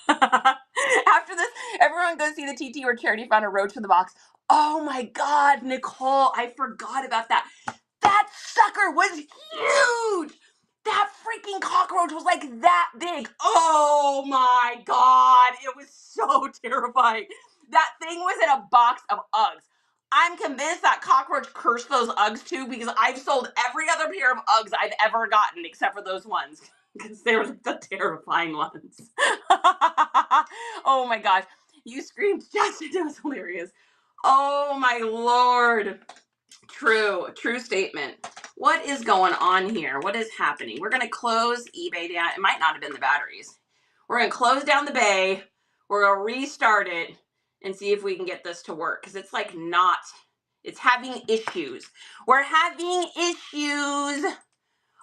After this, everyone go see the TT where Charity found a roach in the box. Oh my God, Nicole, I forgot about that. That sucker was huge. That freaking cockroach was like that big. Oh my God, it was so terrifying. That thing was in a box of Uggs. I'm convinced that cockroach cursed those Uggs too, because I've sold every other pair of Uggs I've ever gotten except for those ones, because they were the terrifying ones. Oh my gosh. You screamed, Justin, it was hilarious. Oh my Lord. True statement. What is going on here? What is happening? We're going to close eBay down. It might not have been the batteries. We're going to close down the bay. We're going to restart it and see if we can get this to work, because it's like not, it's having issues. We're having issues.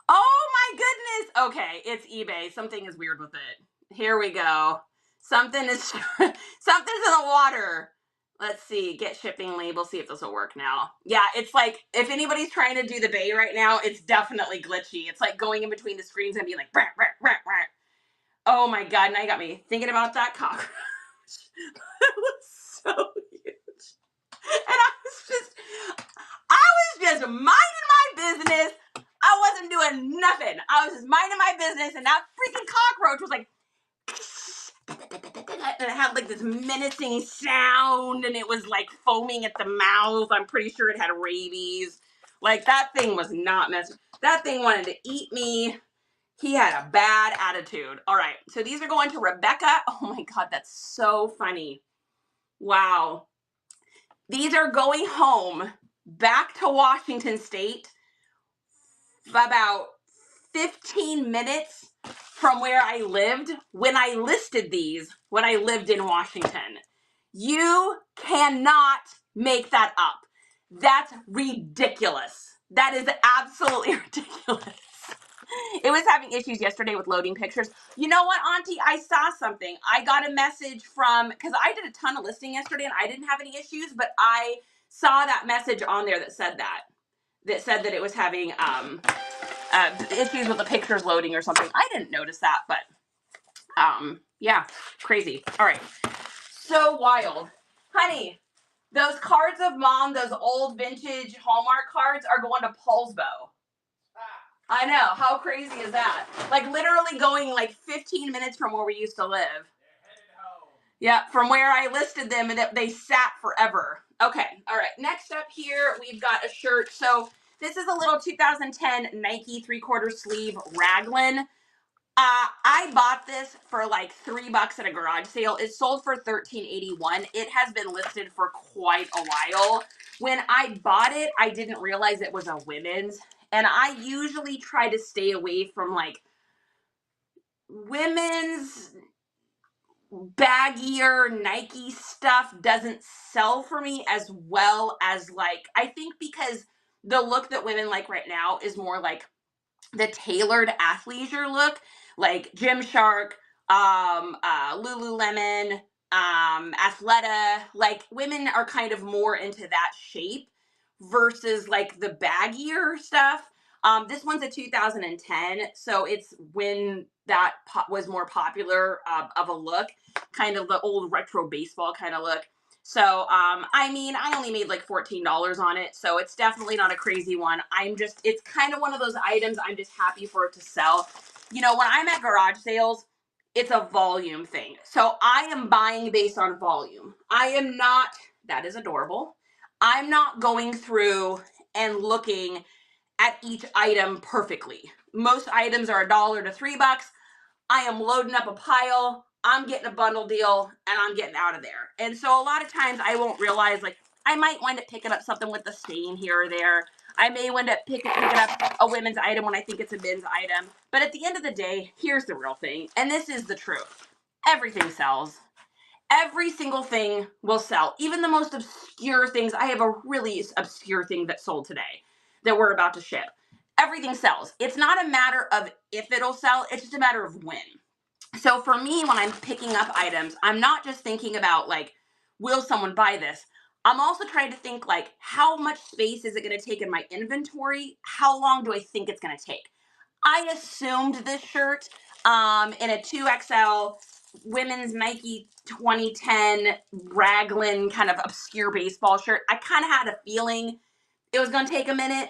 Oh my goodness. Okay, it's eBay. Something is weird with it. Here we go. Something's in the water. Let's see, get shipping label, see if this will work now. Yeah, it's like, if anybody's trying to do the bay right now, it's definitely glitchy. It's like going in between the screens and being like, brr, brr, brr, brr. Oh my God, now you got me thinking about that cockroach. It was so huge. And I was just minding my business. I wasn't doing nothing. I was just minding my business, and that freaking cockroach was like, and it had like this menacing sound, and it was like foaming at the mouth. I'm pretty sure it had rabies. Like, that thing was not messing. That thing wanted to eat me. He had a bad attitude. All right, so these are going to Rebecca. Oh my God, that's so funny. Wow. These are going home back to Washington State about 15 minutes from where I lived when I listed these when I lived in Washington. You cannot make that up. That's ridiculous. That is absolutely ridiculous. It was having issues yesterday with loading pictures. You know what, Auntie? I saw something. I got a message from, because I did a ton of listing yesterday and I didn't have any issues, but I saw that message on there that said that it was having issues with the pictures loading or something. I didn't notice that, but yeah, crazy. All right, so wild. Honey, those cards of Mom, those old vintage Hallmark cards are going to Paulsbo. I know. How crazy is that? Like, literally going like 15 minutes from where we used to live. They're headed home. Yeah, from where I listed them, and they sat forever. Okay, all right. Next up here, we've got a shirt. So this is a little 2010 Nike 3/4 sleeve raglan. I bought this for like $3 at a garage sale. It sold for $13.81. It has been listed for quite a while. When I bought it, I didn't realize it was a women's. And I usually try to stay away from like women's baggier Nike stuff. Doesn't sell for me as well as, like, I think because the look that women like right now is more like the tailored athleisure look, like Gymshark, Lululemon, Athleta. Like, women are kind of more into that shape versus like the baggier stuff. This one's a 2010, so it's when that was more popular of a look, kind of the old retro baseball kind of look. So, I mean, I only made like $14 on it, so it's definitely not a crazy one. It's kind of one of those items I'm just happy for it to sell. You know, when I'm at garage sales, it's a volume thing. So I am buying based on volume. I am not That is adorable. I'm not going through and looking at each item perfectly. Most items are $1 to $3. I am loading up a pile, I'm getting a bundle deal, and I'm getting out of there. And so a lot of times I won't realize, like, I might wind up picking up something with a stain here or there. I may wind up picking up a women's item when I think it's a men's item. But at the end of the day, here's the real thing, and this is the truth. Everything sells. Every single thing will sell. Even the most obscure things. I have a really obscure thing that sold today that we're about to ship. Everything sells. It's not a matter of if it'll sell, it's just a matter of when. So for me, when I'm picking up items, I'm not just thinking about, like, will someone buy this? I'm also trying to think, like, how much space is it going to take in my inventory? How long do I think it's going to take? I assumed this shirt in a 2XL women's Nike 2010 raglan kind of obscure baseball shirt. I kind of had a feeling it was going to take a minute,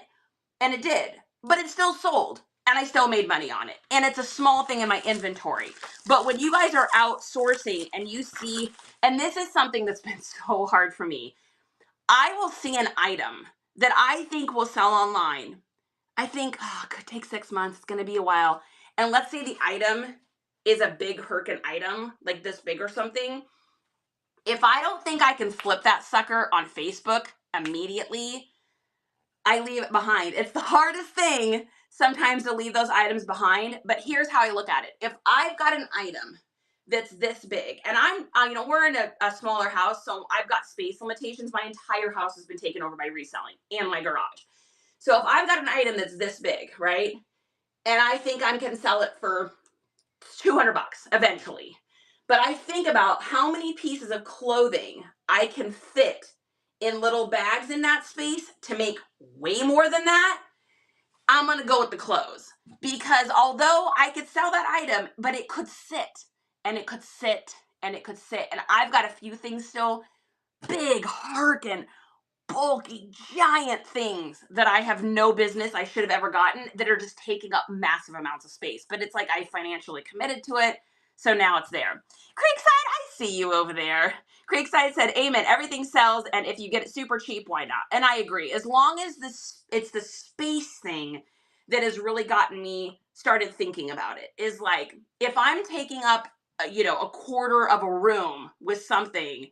and it did, but it still sold, and I still made money on it. And it's a small thing in my inventory. But when you guys are outsourcing and you see, and this is something that's been so hard for me, I will see an item that I think will sell online. I think, oh, it could take 6 months. It's going to be a while. And let's say the item is a big Herkin item, like this big or something. If I don't think I can flip that sucker on Facebook immediately, I leave it behind. It's the hardest thing sometimes to leave those items behind, but here's how I look at it. If I've got an item that's this big, and we're in a smaller house, so I've got space limitations. My entire house has been taken over by reselling and my garage. So if I've got an item that's this big, right, and I think I can sell it for $200 eventually, but I think about how many pieces of clothing I can fit in little bags in that space to make way more than that, I'm going to go with the clothes. Because although I could sell that item, but it could sit and it could sit and it could sit. And I've got a few things still, big, harkin, bulky, giant things that I have no business I should have ever gotten that are just taking up massive amounts of space. But it's like I financially committed to it, so now it's there. Creekside, I see you over there. Creekside said, amen, everything sells, and if you get it super cheap, why not? And I agree. As long as it's the space thing that has really gotten me started thinking about it, is like, if I'm taking up, a quarter of a room with something,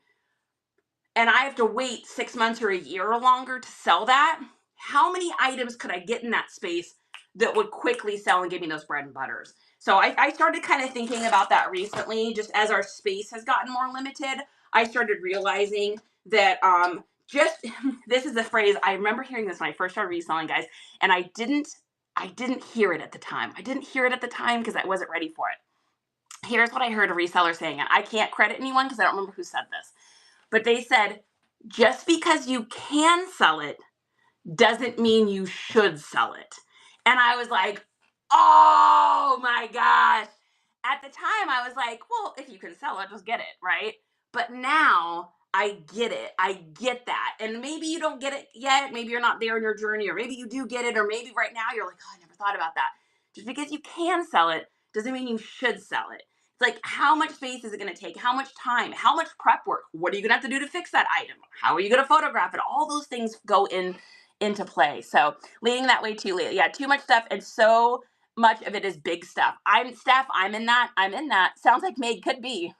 and I have to wait 6 months or a year or longer to sell that, how many items could I get in that space that would quickly sell and give me those bread and butters? So I started kind of thinking about that recently, just as our space has gotten more limited. I started realizing that just this is a phrase, I remember hearing this when I first started reselling, guys, and I didn't hear it at the time. I didn't hear it at the time because I wasn't ready for it. Here's what I heard a reseller saying, and I can't credit anyone because I don't remember who said this. But they said, just because you can sell it doesn't mean you should sell it. And I was like, oh my gosh. At the time, I was like, well, if you can sell it, just get it, right? But now I get it. I get that. And maybe you don't get it yet. Maybe you're not there in your journey, or maybe you do get it, or maybe right now you're like, oh, I never thought about that. Just because you can sell it doesn't mean you should sell it. It's like, how much space is it going to take? How much time? How much prep work? What are you going to have to do to fix that item? How are you going to photograph it? All those things go into play. So leaning that way too late. Yeah, too much stuff, and so much of it is big stuff. Steph, I'm in that. Sounds like Meg could be.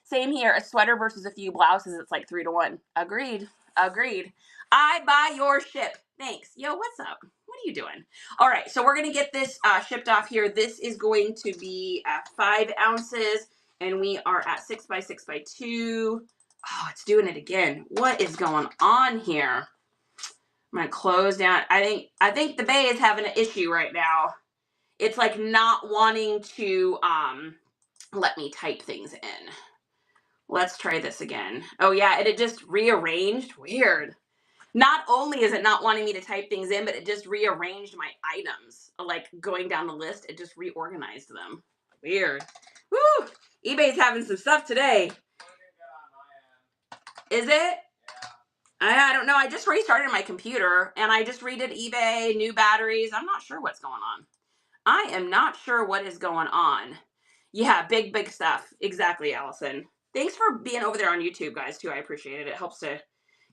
Same here. A sweater versus a few blouses, it's like 3 to 1. Agreed. I buy your ship. Thanks. Yo, what's up? What are you doing? All right, so we're gonna get this shipped off here. This is going to be 5 ounces, and we are at 6 by 6 by 2. Oh, it's doing it again. What is going on here? I'm gonna close down. I think the bay is having an issue right now. It's like not wanting to let me type things in. Let's try this again. Oh yeah, it just rearranged. Weird. Not only is it not wanting me to type things in, but it just rearranged my items. Like going down the list, it just reorganized them. Weird. Woo! eBay's having some stuff today. Is it? I don't know. I just restarted my computer and I just redid eBay, new batteries. I'm not sure what's going on. I am not sure what is going on. Yeah, big stuff. Exactly, Allison. Thanks for being over there on YouTube, guys, too. I appreciate it. It helps to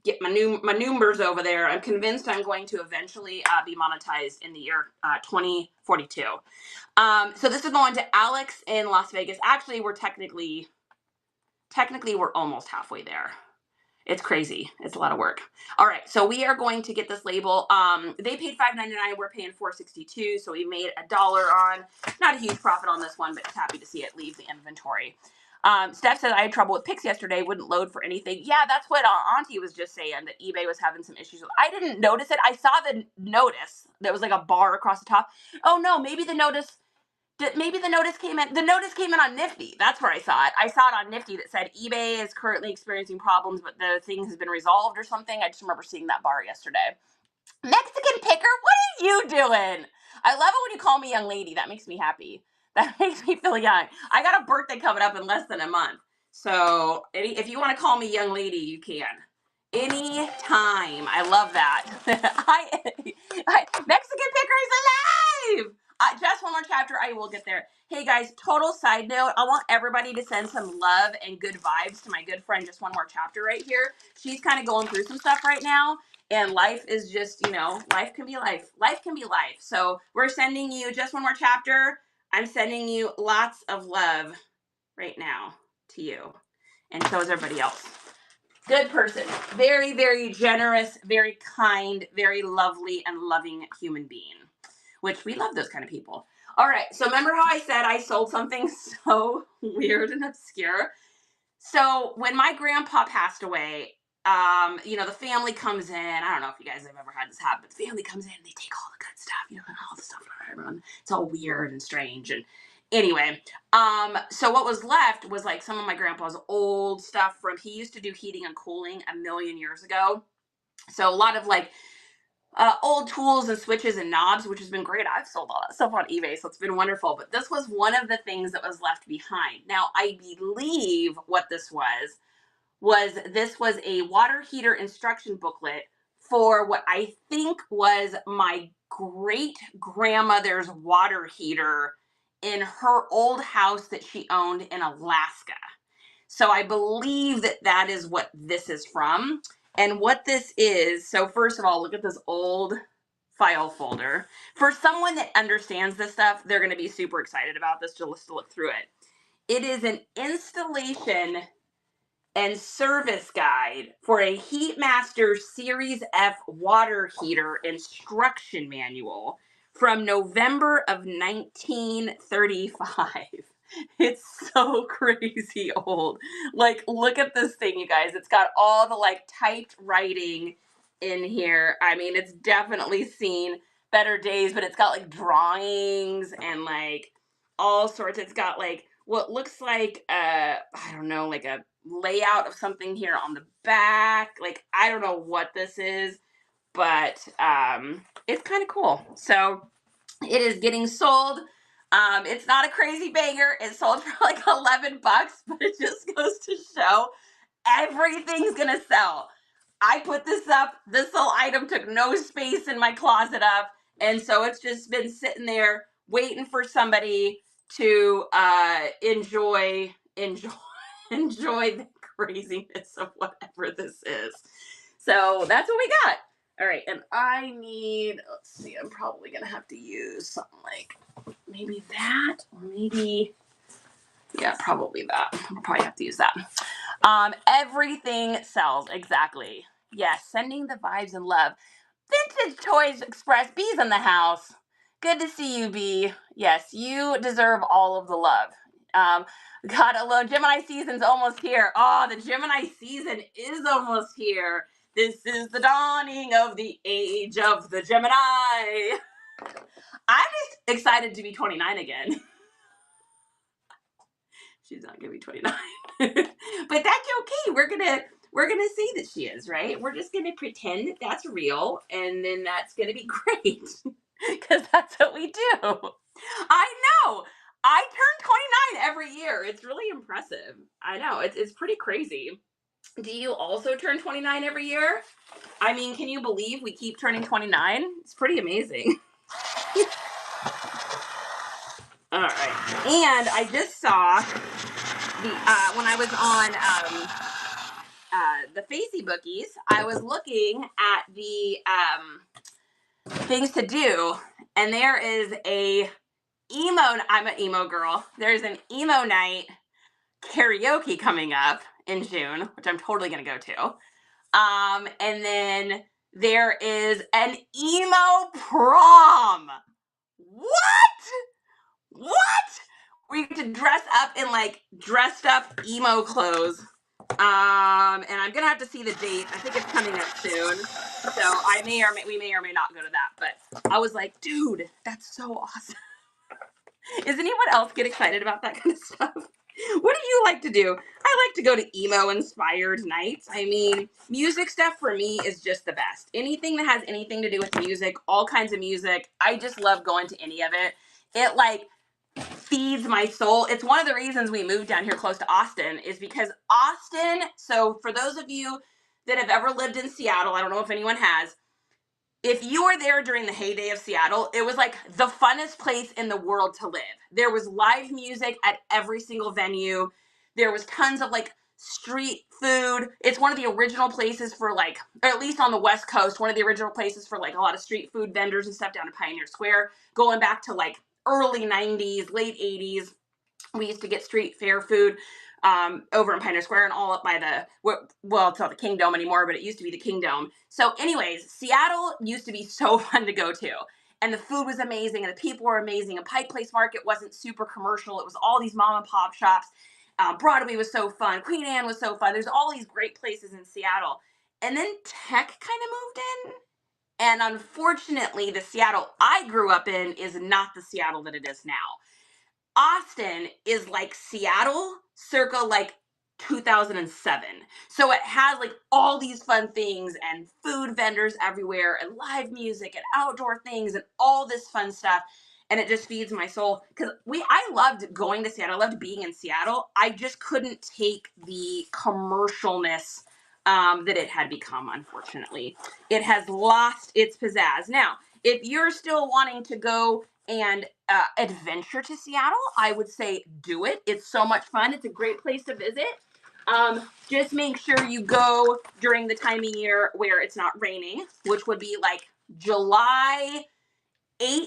get my numbers over there. I'm convinced I'm going to eventually be monetized in the year 2042. So this is going to Alex in Las Vegas. Actually, we're technically we're almost halfway there. It's crazy. It's a lot of work. All right, so we are going to get this label. They paid $5.99. We're paying $4.62, so we made $1 on. Not a huge profit on this one, but just happy to see it leave the inventory. Steph said I had trouble with Pix yesterday. Wouldn't load for anything. Yeah, that's what Auntie was just saying, that eBay was having some issues with. I didn't notice it. I saw the notice. There was like a bar across the top. Oh no, maybe the notice came in. The notice came in on Nifty. That's where I saw it. I saw it on Nifty that said eBay is currently experiencing problems, but the thing has been resolved or something. I just remember seeing that bar yesterday. Mexican picker, what are you doing? I love it when you call me young lady. That makes me happy. That makes me feel young. I got a birthday coming up in less than a month. So if you want to call me young lady, you can. Anytime. I love that. Mexican picker is alive! Just one more chapter. I will get there. Hey guys, total side note. I want everybody to send some love and good vibes to my good friend, Just One More Chapter right here. She's kind of going through some stuff right now. And life is just, life can be life. Life can be life. So we're sending you Just One More Chapter. I'm sending you lots of love right now to you. And so is everybody else. Good person. Very, very generous, very kind, very lovely and loving human being, which we love those kind of people. All right. So remember how I said I sold something so weird and obscure? So when my grandpa passed away, the family comes in. I don't know if you guys have ever had this happen, but the family comes in and they take all the good stuff, and all the stuff from everyone. It's all weird and strange. And anyway, so what was left was like some of my grandpa's old stuff he used to do heating and cooling a million years ago. So a lot of like old tools and switches and knobs, which has been great. I've sold all that stuff on eBay, so it's been wonderful. But this was one of the things that was left behind. Now, I believe what this was a water heater instruction booklet for what I think was my great grandmother's water heater in her old house that she owned in Alaska. So I believe that is what this is from. And what this is, so first of all, look at this old file folder. For someone that understands this stuff, they're going to be super excited about this just to look through it. It is an installation and service guide for a Heatmaster Series F water heater instruction manual from November of 1935. It's so crazy old. Like, look at this thing, you guys. It's got all the like typed writing in here. I mean, it's definitely seen better days, but it's got like drawings and like all sorts. It's got like what looks like I don't know, like a layout of something here on the back. Like, I don't know what this is, but it's kind of cool. So it is getting sold. It's not a crazy banger. It sold for like $11, but it just goes to show everything's gonna sell. I put this up. This little item took no space in my closet up, and so it's just been sitting there waiting for somebody to enjoy the craziness of whatever this is. So that's what we got. All right, and I need, let's see, I'm probably going to have to use something like maybe that, or maybe, yeah, probably that. I'll probably have to use that. Everything sells, exactly. Yes, sending the vibes and love. Vintage Toys Express, B's in the house. Good to see you, B. Yes, you deserve all of the love. God alone, Gemini season's almost here. Oh, the Gemini season is almost here. This is the dawning of the age of the Gemini. I'm just excited to be 29 again. She's not gonna be 29. But that's okay. We're gonna say that she is, right? We're just gonna pretend that that's real, and then that's gonna be great. Because that's what we do. I know. I turn 29 every year. It's really impressive. I know. It's pretty crazy. Do you also turn 29 every year? I mean, can you believe we keep turning 29? It's pretty amazing. All right. And I just saw when I was on the Facebookies, I was looking at the things to do, and there is I'm an emo girl. There's an emo night karaoke coming up in June, which I'm totally gonna go to. And then there is an emo prom. What? What? We get to dress up in like dressed up emo clothes. And I'm gonna have to see the date. I think it's coming up soon. So we may or may not go to that. But I was like, dude, that's so awesome. Is anyone else get excited about that kind of stuff? What do you like to do? I like to go to emo inspired nights. I mean, music stuff for me is just the best. Anything that has anything to do with music, all kinds of music. I just love going to any of it. It like feeds my soul. It's one of the reasons we moved down here close to Austin is because Austin, so for those of you that have ever lived in Seattle, I don't know if anyone has, if you were there during the heyday of Seattle, it was like the funnest place in the world to live. There was live music at every single venue. There was tons of like street food. It's one of the original places for like, or at least on the West Coast, one of the original places for like a lot of street food vendors and stuff down in Pioneer Square, going back to like early 90s, late 80s. We used to get street fair food over in Pioneer Square and all up by well, it's not the Kingdome anymore, but it used to be the Kingdome. So anyways, Seattle used to be so fun to go to. And the food was amazing and the people were amazing. And Pike Place Market wasn't super commercial. It was all these mom and pop shops. Broadway was so fun. Queen Anne was so fun. There's all these great places in Seattle. And then tech kind of moved in. And unfortunately, the Seattle I grew up in is not the Seattle that it is now. Austin is like Seattle circa like 2007. So it has like all these fun things and food vendors everywhere and live music and outdoor things and all this fun stuff. And it just feeds my soul because I loved going to Seattle. I loved being in Seattle. I just couldn't take the commercialness that it had become, unfortunately. It has lost its pizzazz. Now, if you're still wanting to go and adventure to Seattle, I would say do it. It's so much fun. It's a great place to visit. Just make sure you go during the time of year where it's not raining, which would be like July 8th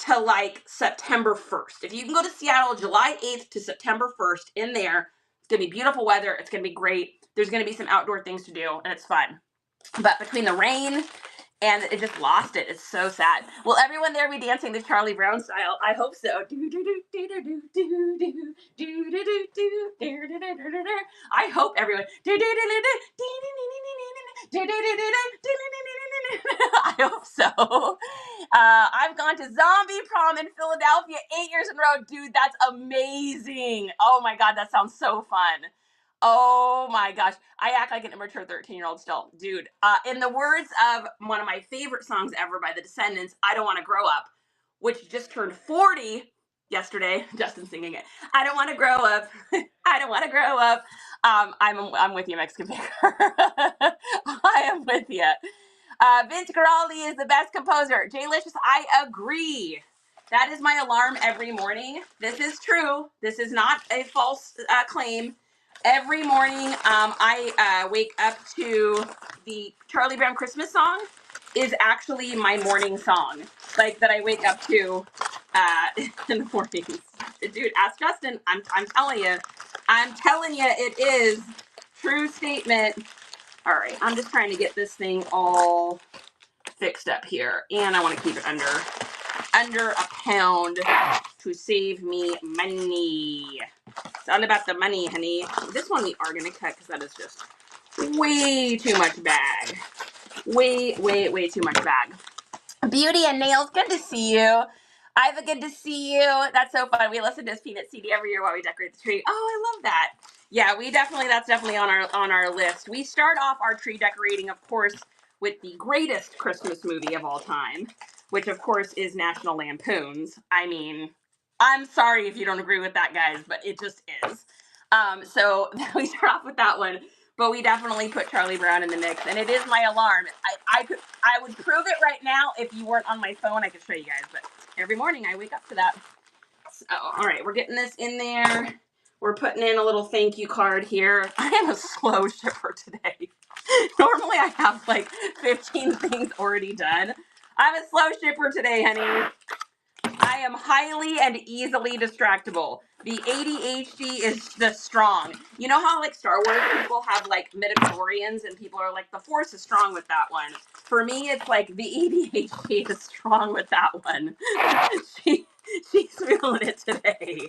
to like September 1st. If you can go to Seattle July 8th to September 1st in there, it's going to be beautiful weather. It's going to be great. There's going to be some outdoor things to do and it's fun. But between the rain and it just lost it. It's so sad. Will everyone there be dancing the Charlie Brown style? I hope so. I hope everyone. I hope so. I've gone to Zombie Prom in Philadelphia 8 years in a row. Dude, that's amazing. Oh my God, that sounds so fun. Oh my gosh. I act like an immature 13-year-old still. Dude, in the words of one of my favorite songs ever by The Descendants, I Don't Want to Grow Up, which just turned 40 yesterday. Justin singing it. I don't want to grow up. I don't want to grow up. I'm with you, Mexican Baker. I am with you. Vince Guaraldi is the best composer. Jay-Licious, I agree. That is my alarm every morning. This is true. This is not a false claim. Every morning, I wake up to the Charlie Brown Christmas song is actually my morning song, like that I wake up to in the mornings. Dude, ask Justin. I'm telling you. I'm telling you, it is true statement. All right, I'm just trying to get this thing all fixed up here, and I want to keep it under a pound to save me money. It's all about the money, honey. This one we are going to cut because that is just way too much bag. Way too much bag. Beauty and Nails, good to see you. Iva, good to see you. That's so fun. We listen to this Peanut CD every year while we decorate the tree. Oh, I love that. Yeah, that's definitely on our list. We start off our tree decorating, of course, with the greatest Christmas movie of all time, which of course is National Lampoon's. I mean, I'm sorry if you don't agree with that, guys, but it just is. So we start off with that one, but we definitely put Charlie Brown in the mix, and it is my alarm. I would prove it right now if you weren't on my phone. I could show you guys, but every morning I wake up to that. So, all right, we're getting this in there. We're putting in a little thank you card here. I am a slow shipper today. Normally I have like 15 things already done. I'm a slow shipper today, honey. I am highly and easily distractible. The ADHD is the strong. You know how like Star Wars people have like midichlorians and people are like, the Force is strong with that one. For me, it's like the ADHD is strong with that one. She's feeling it today.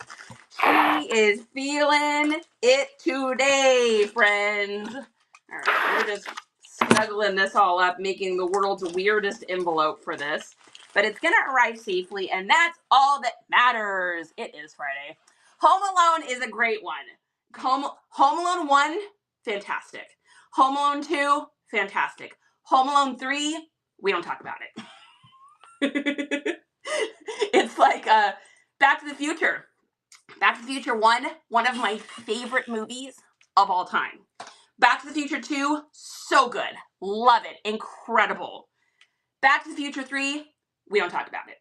She is feeling it today, friends. All right, we're just snuggling this all up, making the world's weirdest envelope for this. But it's going to arrive safely, and that's all that matters. It is Friday. Home Alone is a great one. Home Alone 1, fantastic. Home Alone 2, fantastic. Home Alone 3, we don't talk about it. It's like Back to the Future. Back to the Future 1, one of my favorite movies of all time. Back to the Future 2, so good. Love it. Incredible. Back to the Future 3, we don't talk about it.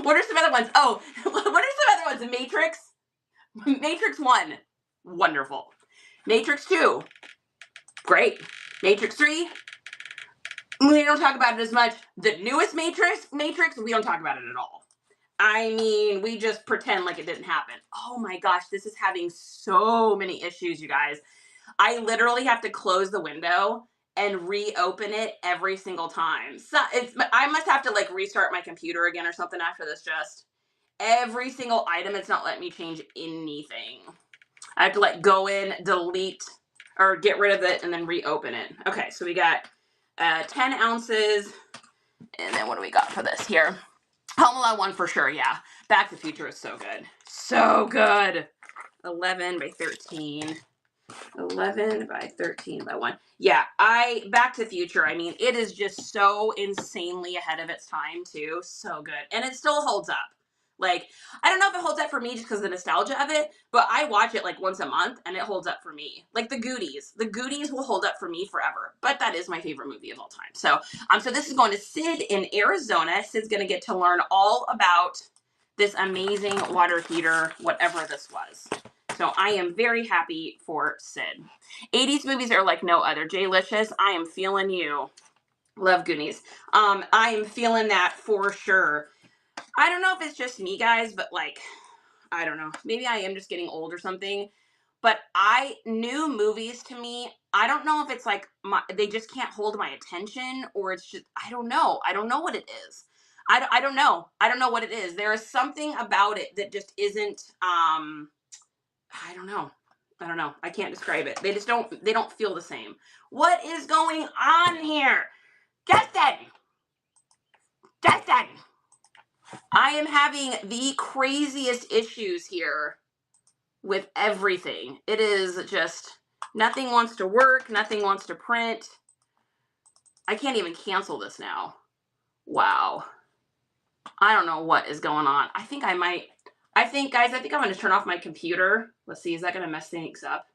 What are some other ones? Oh, what are some other ones? Matrix? Matrix 1, wonderful. Matrix 2, great. Matrix 3, we don't talk about it as much. The newest Matrix, we don't talk about it at all. I mean, we just pretend like it didn't happen. Oh my gosh, this is having so many issues, you guys. I literally have to close the window and reopen it every single time. So I must have to like restart my computer again or something after this. Just every single item, it's not letting me change anything. I have to like go in, delete, or get rid of it, and then reopen it. Okay, so we got 10 ounces, and then what do we got for this here? Home Alone 1 for sure, yeah. Back to the Future is so good. So good. 11 by 13. 11 by 13 by 1. Yeah, Back to the Future, I mean, it is just so insanely ahead of its time, too. So good. And it still holds up. Like, I don't know if it holds up for me just because of the nostalgia of it, but I watch it like once a month and it holds up for me. Like The Goodies. The Goodies will hold up for me forever. But that is my favorite movie of all time. So this is going to Sid in Arizona. Sid's going to get to learn all about this amazing water heater, whatever this was. So I am very happy for Sid. 80s movies are like no other. Jay-licious, I am feeling you. Love Goonies. I am feeling that for sure. I don't know if it's just me, guys, but like, I don't know. Maybe I am just getting old or something. But new movies to me, I don't know if it's like they just can't hold my attention, or it's just, I don't know. I don't know what it is. I don't know. I don't know what it is. There is something about it that just isn't, I don't know. I don't know. I can't describe it. They don't feel the same. What is going on here? Justin! I am having the craziest issues here with everything. It is just, nothing wants to work. Nothing wants to print. I can't even cancel this now. Wow. I don't know what is going on. I think, guys, I'm going to turn off my computer. Let's see. Is that going to mess things up?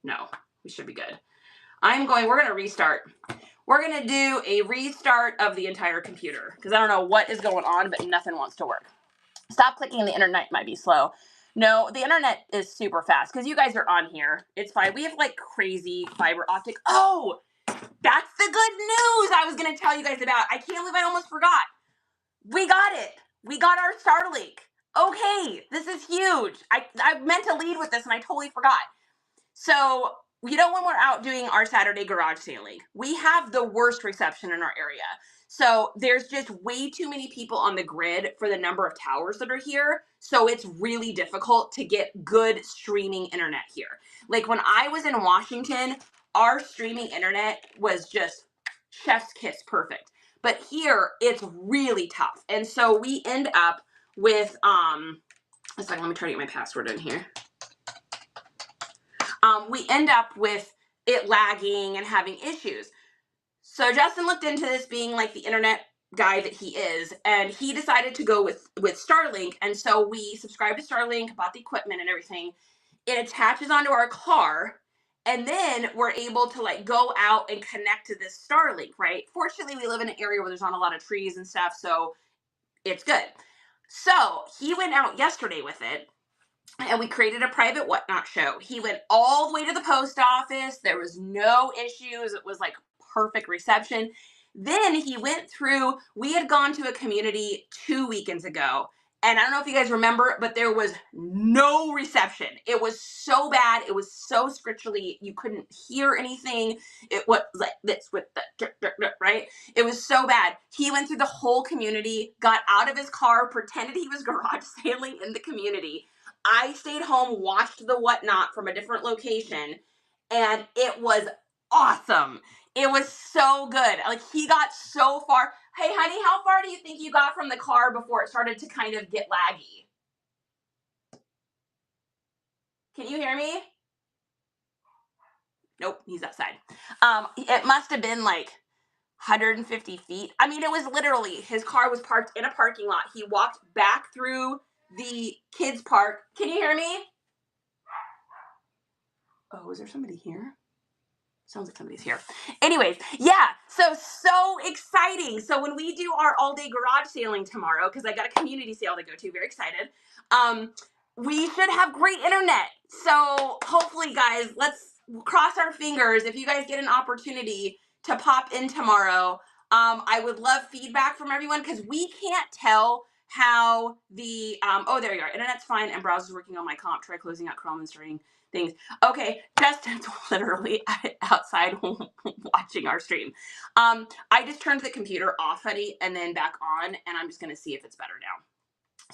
No, we should be good. we're going to restart. We're going to do a restart of the entire computer because I don't know what is going on, but nothing wants to work. Stop clicking. The internet might be slow. No, the internet is super fast because you guys are on here. It's fine. We have like crazy fiber optic. Oh, that's the good news I was going to tell you guys about. I can't believe I almost forgot. We got it. We got our Starlink. Okay, this is huge. I meant to lead with this and I totally forgot. So, when we're out doing our Saturday garage sailing, we have the worst reception in our area. So there's just way too many people on the grid for the number of towers that are here. So it's really difficult to get good streaming internet here. Like when I was in Washington, our streaming internet was just chef's kiss perfect. But here it's really tough. And so we end up with, a second, let me try to get my password in here. We end up with it lagging and having issues. So Justin looked into this, being like the internet guy that he is, and he decided to go with Starlink. And so we subscribed to Starlink, bought the equipment and everything. It attaches onto our car, and then we're able to like go out and connect to this Starlink, right? Fortunately, we live in an area where there's not a lot of trees and stuff, so it's good. So he went out yesterday with it, and we created a private whatnot show. He went all the way to the post office. There was no issues. It was like perfect reception. Then he went through, we had gone to a community 2 weekends ago. And I don't know if you guys remember, but there was no reception. It was so bad. It was so scripturally. You couldn't hear anything. It was like this with the, right? It was so bad. He went through the whole community, got out of his car, pretended he was garage sailing in the community. I stayed home, watched the whatnot from a different location, and it was awesome. It was so good. Like, he got so far. Hey, honey, how far do you think you got from the car before it started to kind of get laggy? Can you hear me? Nope, he's outside. It must have been like 150 feet. I mean, it was literally, his car was parked in a parking lot. He walked back through the kids' park. Can you hear me? Oh, is there somebody here? Sounds like somebody's here. Anyways, yeah, so exciting. So when we do our all-day garage sailing tomorrow, because I got a community sale to go to, very excited, we should have great internet. So hopefully, guys, let's cross our fingers. If you guys get an opportunity to pop in tomorrow, I would love feedback from everyone, because we can't tell how the, oh, there you are. Internet's fine and browser's working on my comp. Try closing out Chrome and starting things. Okay, Justin's literally outside watching our stream. I just turned the computer off, honey, and then back on, and I'm just going to see if it's better now.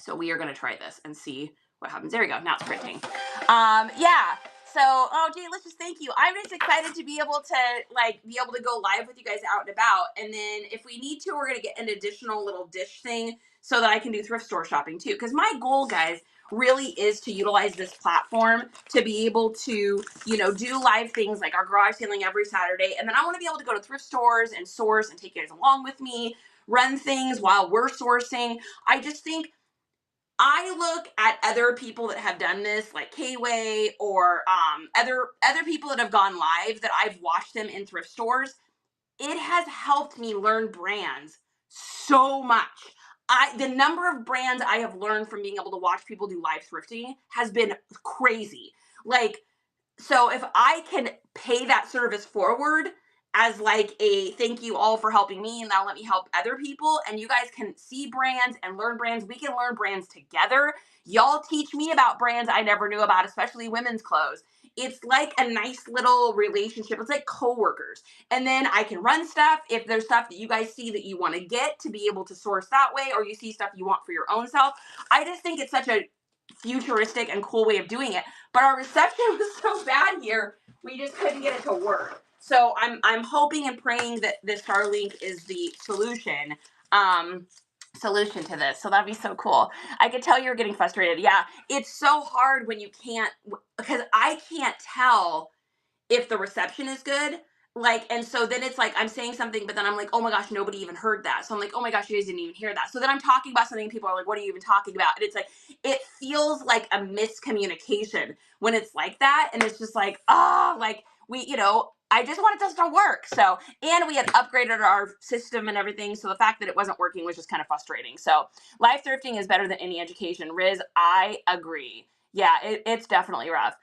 So we are going to try this and see what happens. There we go. Now it's printing. Yeah. So, oh, Jay, let's just thank you. I'm just excited to be able to go live with you guys out and about. And then if we need to, we're going to get an additional little dish thing so that I can do thrift store shopping too. Because my goal, guys, really is to utilize this platform to be able to, do live things like our garage sailing every Saturday. And then I want to be able to go to thrift stores and source and take you guys along with me, run things while we're sourcing. I just think I look at other people that have done this, like K-Way or other people that have gone live that I've watched them in thrift stores. It has helped me learn brands so much. The number of brands I have learned from being able to watch people do live thrifting has been crazy. Like, so if I can pay that service forward as like a thank you all for helping me, and that'll let me help other people, and you guys can see brands and learn brands, we can learn brands together. Y'all teach me about brands I never knew about, especially women's clothes. It's like a nice little relationship. It's like coworkers. And then I can run stuff if there's stuff that you guys see that you want to get to be able to source that way, or you see stuff you want for your own self. I just think it's such a futuristic and cool way of doing it. But our reception was so bad here, we just couldn't get it to work. So I'm hoping and praying that this Starlink is the solution to this. So that'd be so cool. I could tell you're getting frustrated. Yeah, it's so hard when you can't, because I can't tell if the reception is good. Like, and so then it's like I'm saying something, but then I'm like, oh my gosh, nobody even heard that. So I'm like, oh my gosh, you guys didn't even hear that. So then I'm talking about something, and people are like, what are you even talking about? And it's like, it feels like a miscommunication when it's like that. And it's just like, like I just wanted this to work. So, and we had upgraded our system and everything. So the fact that it wasn't working was just kind of frustrating. So live thrifting is better than any education. Riz, I agree. Yeah, it's definitely rough.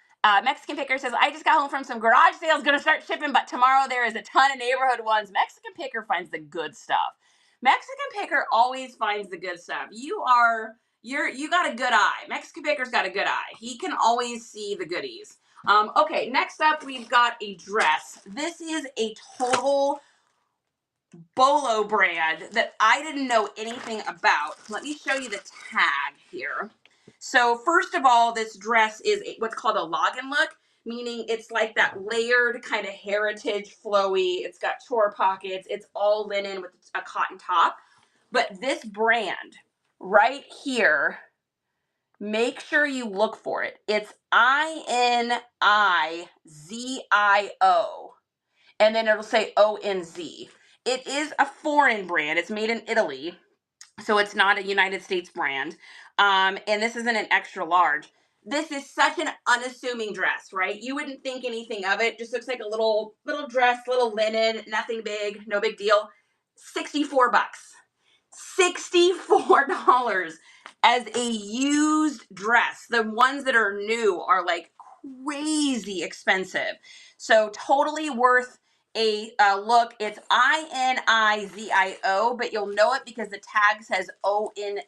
Mexican Picker says, I just got home from some garage sales, gonna start shipping, but tomorrow there is a ton of neighborhood ones. Mexican Picker finds the good stuff. Mexican Picker always finds the good stuff. You got a good eye. Mexican Picker's got a good eye. He can always see the goodies. Okay, next up we've got a dress. This is a total Bolo brand that I didn't know anything about. Let me show you the tag here. So first of all, this dress is what's called a login look, meaning it's like that layered kind of heritage flowy. It's got chore pockets. It's all linen with a cotton top. But this brand right here, make sure you look for it. It's INIZIO. And then it'll say ONZ. It is a foreign brand. It's made in Italy. So it's not a United States brand. And this isn't an extra large. This is such an unassuming dress, right? You wouldn't think anything of it. Just looks like a little dress, little linen, nothing big, no big deal. $64. $64 as a used dress. The ones that are new are like crazy expensive. So totally worth a look. It's INIZIO, but you'll know it because the tag says ONZ.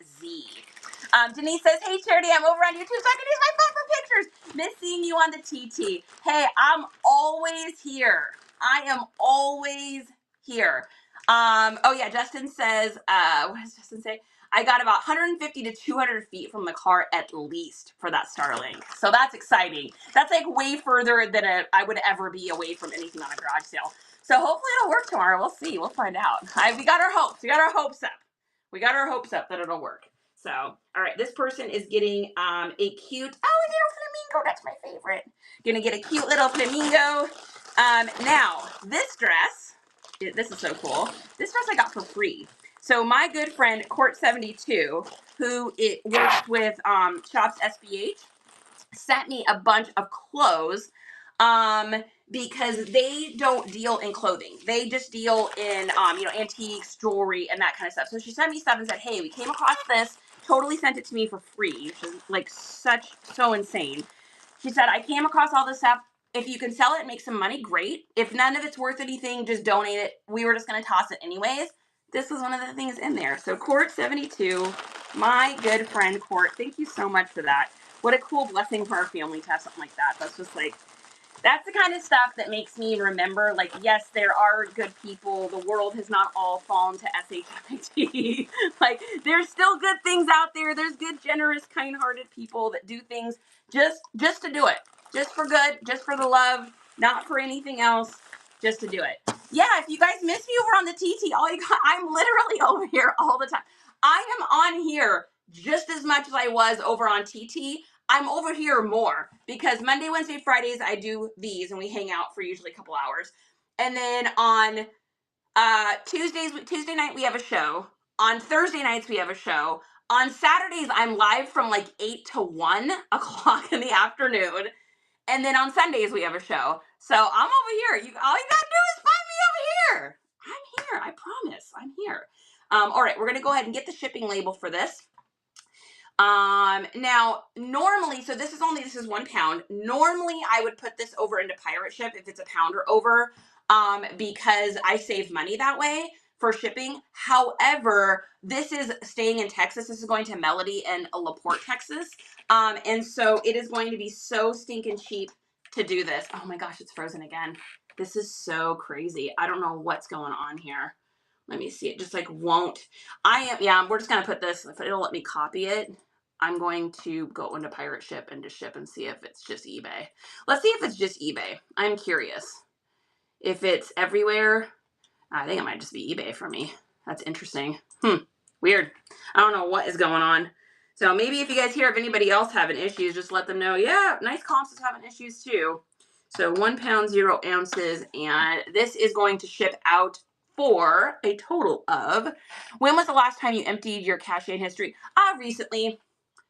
Denise says, hey, Charity, I'm over on YouTube so I can use my phone for pictures. Miss seeing you on the TT. Hey, I'm always here. I am always here. Oh yeah, Justin says, what does Justin say? I got about 150 to 200 feet from the car at least for that Starlink. So that's exciting. That's like way further than I would ever be away from anything on a garage sale. So hopefully it'll work tomorrow. We'll see. We'll find out. We got our hopes. We got our hopes up. We got our hopes up that it'll work. So, all right, this person is getting a cute, oh, a little flamingo. That's my favorite. Gonna get a cute little flamingo. Now, this dress, this is so cool. This dress I got for free. So my good friend Court72, who it works with Shops SBH, sent me a bunch of clothes because they don't deal in clothing. They just deal in antiques, jewelry, and that kind of stuff. So she sent me stuff and said, hey, we came across this, totally sent it to me for free, which is like so insane. She said, I came across all this stuff. If you can sell it and make some money, great. If none of it's worth anything, just donate it. We were just going to toss it anyways. This was one of the things in there. So Court72, my good friend Court, thank you so much for that. What a cool blessing for our family to have something like that. That's just like, that's the kind of stuff that makes me remember, like, yes, there are good people. The world has not all fallen to SHIT. Like, there's still good things out there. There's good, generous, kind-hearted people that do things just to do it. Just for good, just for the love, not for anything else, just to do it. Yeah, if you guys miss me over on the TT, I'm literally over here all the time. I am on here just as much as I was over on TT. I'm over here more because Monday, Wednesday, Fridays, I do these and we hang out for usually a couple hours. And then on Tuesday night, we have a show. On Thursday nights, we have a show. On Saturdays, I'm live from like 8 to 1 o'clock in the afternoon. And then on Sundays, we have a show. So I'm over here. All you gotta do is find me over here. I'm here. I promise. I'm here. All right, we're going to go ahead and get the shipping label for this. Now normally, so this is 1 pound. Normally I would put this over into pirate ship if it's a pound or over, because I save money that way for shipping. However, this is staying in Texas. This is going to Melody in LaPorte, Texas. And so it is going to be so stinking cheap to do this. Oh my gosh, it's frozen again. This is so crazy. I don't know what's going on here. Let me see. It just like won't. We're just going to put this, if it'll let me copy it. I'm going to go into pirate ship and just ship and see if it's just eBay. Let's see if it's just eBay. I'm curious. If it's everywhere, I think it might just be eBay for me. That's interesting. Weird. I don't know what is going on. So maybe if you guys hear of anybody else having issues, just let them know. Yeah, Nice Comps is having issues too. So 1 pound, 0 ounces. And this is going to ship out for a total of, when was the last time you emptied your cash-in history? Recently.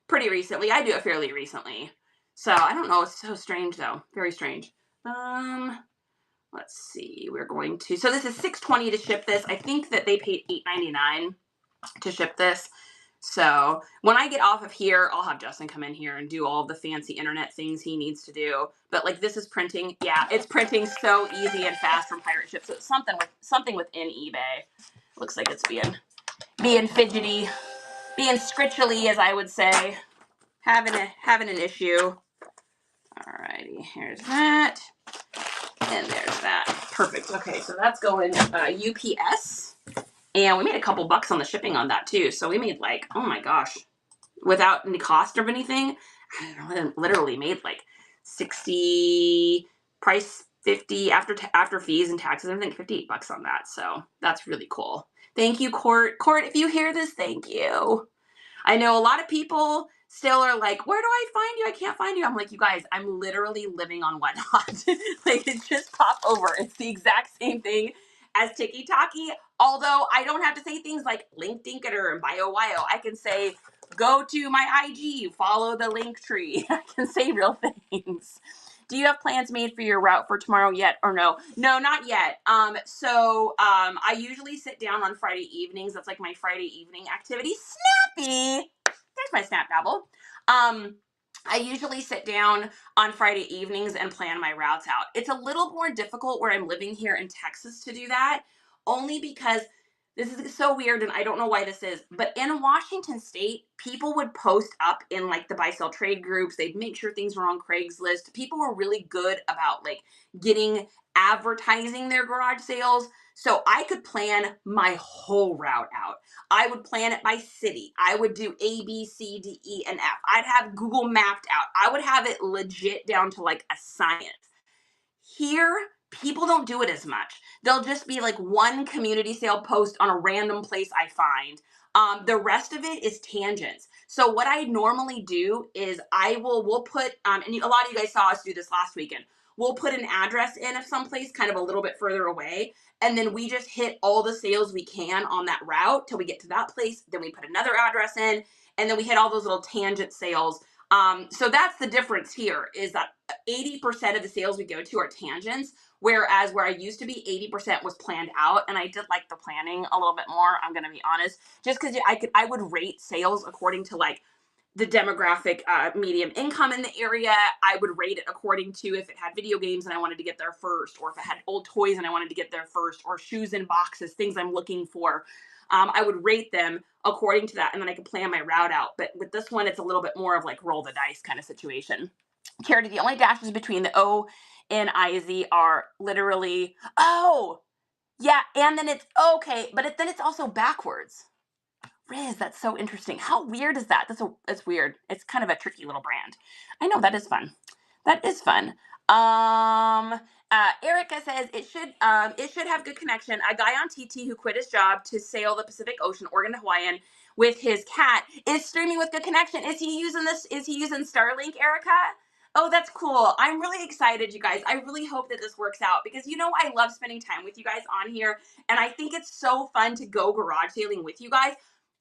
Pretty recently. I do it fairly recently. So I don't know. It's so strange though. Very strange. Let's see. We're going to, so this is $6.20 to ship this. I think that they paid $8.99 to ship this. So when I get off of here, I'll have Justin come in here and do all the fancy internet things he needs to do. But like this is printing. Yeah, it's printing so easy and fast from pirate ship. So it's something within eBay. Looks like it's being fidgety, being scritchily, as I would say. Having an issue. Alrighty, here's that. And there's that. Perfect. Okay, so that's going UPS. And we made a couple bucks on the shipping on that too. So we made like, oh my gosh, without any cost of anything, I literally made like 60, price 50 after fees and taxes, I think 58 bucks on that. So that's really cool. Thank you, Court. Court, if you hear this, thank you. I know a lot of people still are like, where do I find you? I can't find you. I'm like, you guys, I'm literally living on Whatnot. Like, it just pop over. It's the exact same thing as TikTok. Although I don't have to say things like link dinketer and bio wio. I can say, go to my IG, follow the link tree. I can say real things. Do you have plans made for your route for tomorrow yet or no? No, not yet. I usually sit down on Friday evenings. That's like my Friday evening activity. Snappy. There's my snap dabble. Um, I usually sit down on Friday evenings and plan my routes out. It's a little more difficult where I'm living here in Texas to do that, only because this is so weird and I don't know why this is, but in Washington state, people would post up in like the buy sell trade groups. They'd make sure things were on Craigslist. People were really good about like getting advertising their garage sales. So I could plan my whole route out. I would plan it by city. I would do A, B, C, D, E, and F. I'd have Google mapped out. I would have it legit down to like a science. Here, people don't do it as much. They'll just be like one community sale post on a random place I find. The rest of it is tangents. So what I normally do is we'll put a lot of you guys saw us do this last weekend. We'll put an address in of someplace kind of a little bit further away, and then we just hit all the sales we can on that route till we get to that place. Then we put another address in, and then we hit all those little tangent sales. So that's the difference here is that 80% of the sales we go to are tangents, whereas where I used to be 80% was planned out, and I did like the planning a little bit more, I'm going to be honest, just because I would rate sales according to like the demographic medium income in the area. I would rate it according to if it had video games and I wanted to get there first, or if it had old toys and I wanted to get there first, or shoes in boxes, things I'm looking for. I would rate them according to that, and then I could plan my route out. But with this one, it's a little bit more of like roll the dice kind of situation. Charity, the only dashes between the O and IZ are literally, oh, yeah, and then it's okay, but then it's also backwards. Riz, that's so interesting. How weird is that? That's weird. It's kind of a tricky little brand. I know, that is fun. That is fun. Erica says it should have good connection. A guy on TT who quit his job to sail the Pacific Ocean, Oregon to Hawaiian, with his cat is streaming with good connection. Is he using this? Is he using Starlink, Erica? Oh, that's cool. I'm really excited, you guys. I really hope that this works out because I love spending time with you guys on here, and I think it's so fun to go garage sailing with you guys.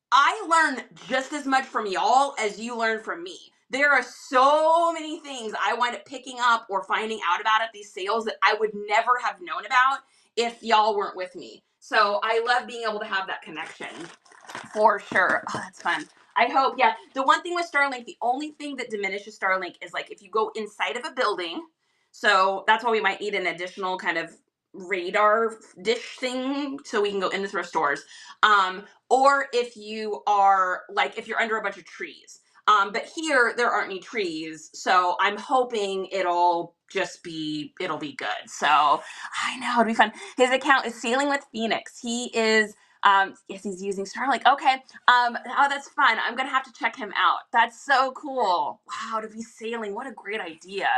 I learn just as much from y'all as you learn from me. There are so many things I wind up picking up or finding out about at these sales that I would never have known about if y'all weren't with me. So I love being able to have that connection for sure. Oh, that's fun. I hope, yeah. The one thing with Starlink, the only thing that diminishes Starlink is like if you go inside of a building. So that's why we might need an additional kind of radar dish thing so we can go in the thrift stores. Or if you are like, if you're under a bunch of trees. But here there aren't any trees, so I'm hoping it'll be good. So I know it'll be fun. His account is Sailing with Phoenix. He is yes, he's using Starlink. Okay. Oh, that's fun. I'm gonna have to check him out. That's so cool. Wow, to be sailing. What a great idea.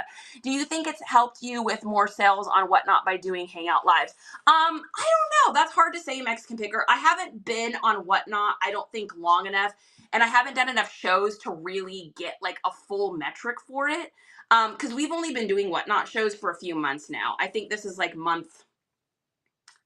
Do you think it's helped you with more sales on Whatnot by doing Hangout Lives? I don't know. That's hard to say, Mexican Picker. I haven't been on Whatnot, I don't think, long enough, and I haven't done enough shows to really get like a full metric for it. Because we've only been doing Whatnot shows for a few months now. I think this is like month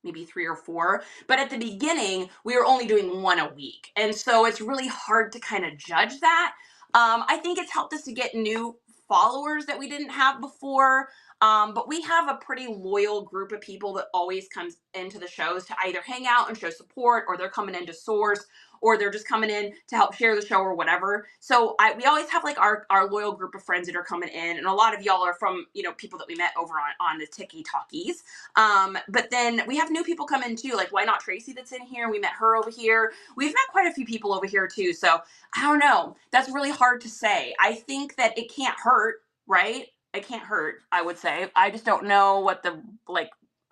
maybe 3 or 4. But at the beginning, we were only doing one a week. And so it's really hard to kind of judge that. I think it's helped us to get new followers that we didn't have before. But we have a pretty loyal group of people that always comes into the shows to either hang out and show support, or they're coming in to source, or they're just coming in to help share the show or whatever. So we always have like our loyal group of friends that are coming in. And a lot of y'all are from, people that we met over on the Tiki Talkies. But then we have new people come in too, like Why Not Tracy that's in here. We met her over here. We've met quite a few people over here too. So I don't know. That's really hard to say. I think that it can't hurt, right? It can't hurt, I would say. I just don't know what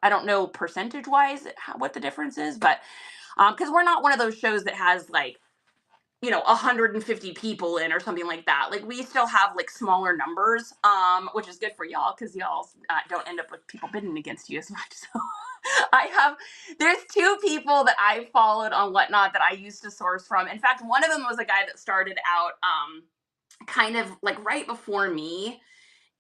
I don't know percentage wise what the difference is, but because we're not one of those shows that has like 150 people in or something like that. Like we still have like smaller numbers, which is good for y'all because y'all don't end up with people bidding against you as much. So there's 2 people that I followed on Whatnot that I used to source from. In fact, one of them was a guy that started out kind of like right before me,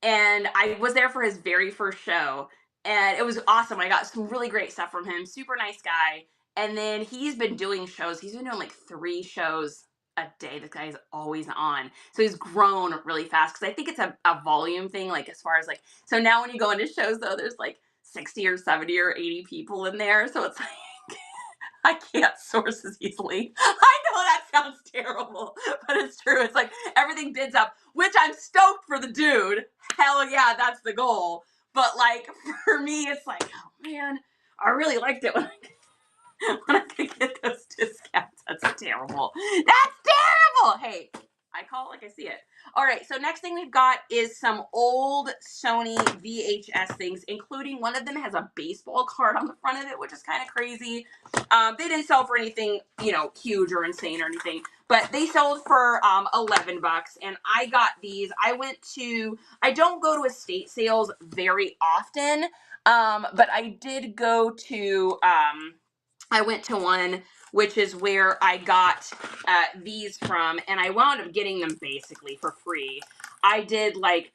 and I was there for his very first show, and it was awesome. I got some really great stuff from him. Super nice guy. And then he's been doing shows. He's been doing like 3 shows a day. This guy is always on. So he's grown really fast because I think it's a volume thing, like as far as like, so now when you go into shows though, there's like 60 or 70 or 80 people in there. So it's like, I can't source as easily. I know that sounds terrible, but it's true. It's like everything bids up, which I'm stoked for the dude. Hell yeah, that's the goal. But like for me, it's like, oh man, I really liked it when I could get those discounts. That's terrible. That's terrible. Hey, I call it like I see it. All right, so next thing we've got is some old Sony VHS things, including one of them has a baseball card on the front of it, which is kind of crazy. They didn't sell for anything, you know, huge or insane or anything, but they sold for $11, and I got these. I don't go to estate sales very often, but I did go to, I went to one, which is where I got these from, and I wound up getting them basically for free. I did like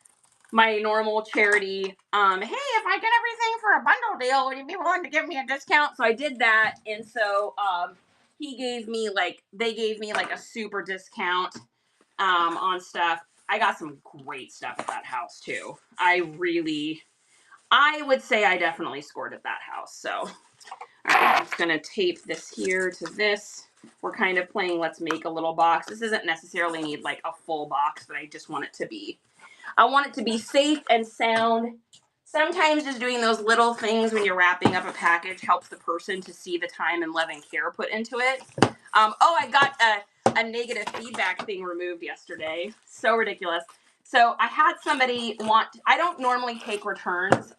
my normal charity, hey, if I get everything for a bundle deal, would you be willing to give me a discount? So I did that, and so they gave me like a super discount on stuff. I got some great stuff at that house too. I would say I definitely scored at that house. So I'm just going to tape this here to this. We're kind of playing let's make a little box. This doesn't necessarily need like a full box, but I just want it to be, I want it to be safe and sound. Sometimes just doing those little things when you're wrapping up a package helps the person to see the time and love and care put into it. I got a negative feedback thing removed yesterday. So ridiculous. So I had somebody I don't normally take returns,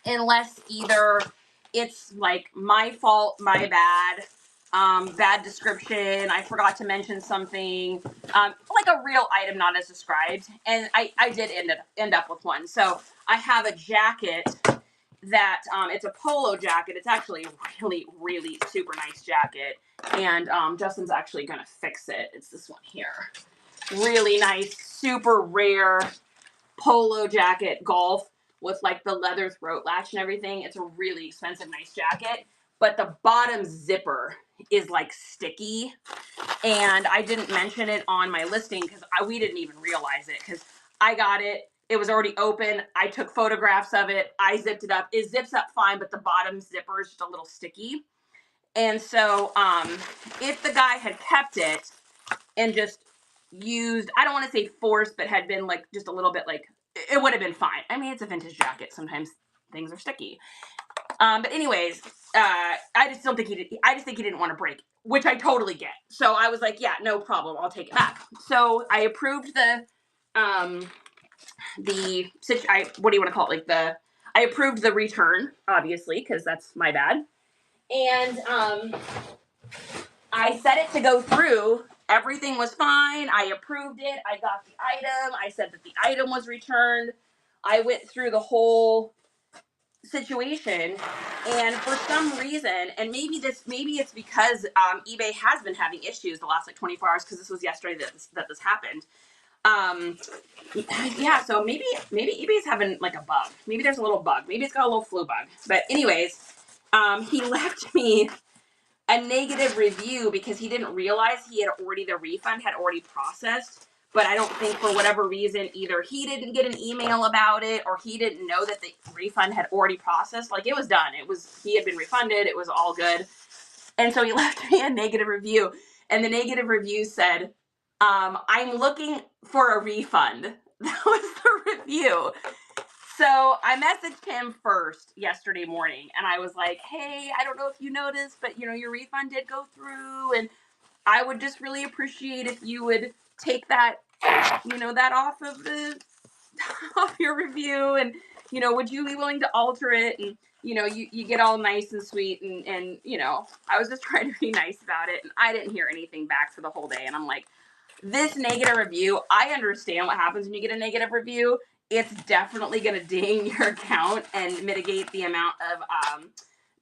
unless either it's like my fault, my bad, bad description, I forgot to mention something, like a real item not as described, and I did end up with one. So I have a jacket that, it's a polo jacket. It's actually a really, really super nice jacket, and Justin's actually gonna fix it. It's this one here. Really nice, super rare polo jacket, golf, with like the leather throat latch and everything. It's a really expensive, nice jacket, but the bottom zipper is like sticky, and I didn't mention it on my listing because we didn't even realize it because I got it. It was already open. I took photographs of it. I zipped it up. It zips up fine, but the bottom zipper is just a little sticky. And so if the guy had kept it and just used, I don't want to say force, but had been like just a little bit like, it would have been fine. I mean, it's a vintage jacket. Sometimes things are sticky. But anyways, I just think he didn't want to break, which I totally get. So I was like, yeah, no problem. I'll take it back. So I approved what do you want to call it? I approved the return, obviously, because that's my bad. And I set it to go through. Everything was fine. I approved it. I got the item. I said that the item was returned. I went through the whole situation, and for some reason, and maybe it's because eBay has been having issues the last like 24 hours, because this was yesterday that this happened. Yeah, so maybe eBay's having like a bug. Maybe there's a little bug. Maybe it's got a little flu bug. But anyways, he left me a negative review because he didn't realize the refund had already processed. But I don't think, for whatever reason, either he didn't get an email about it or he didn't know that the refund had already processed. Like, it was done. He had been refunded. It was all good. And so he left me a negative review. And the negative review said, I'm looking for a refund. That was the review. So I messaged him first yesterday morning, and I was like, hey, I don't know if you noticed, but your refund did go through, and I would just really appreciate if you would take that, that off of off your review, and would you be willing to alter it? And you get all nice and sweet, and I was just trying to be nice about it, and I didn't hear anything back for the whole day, and I'm like, this negative review, I understand what happens when you get a negative review. It's definitely going to ding your account and mitigate the amount of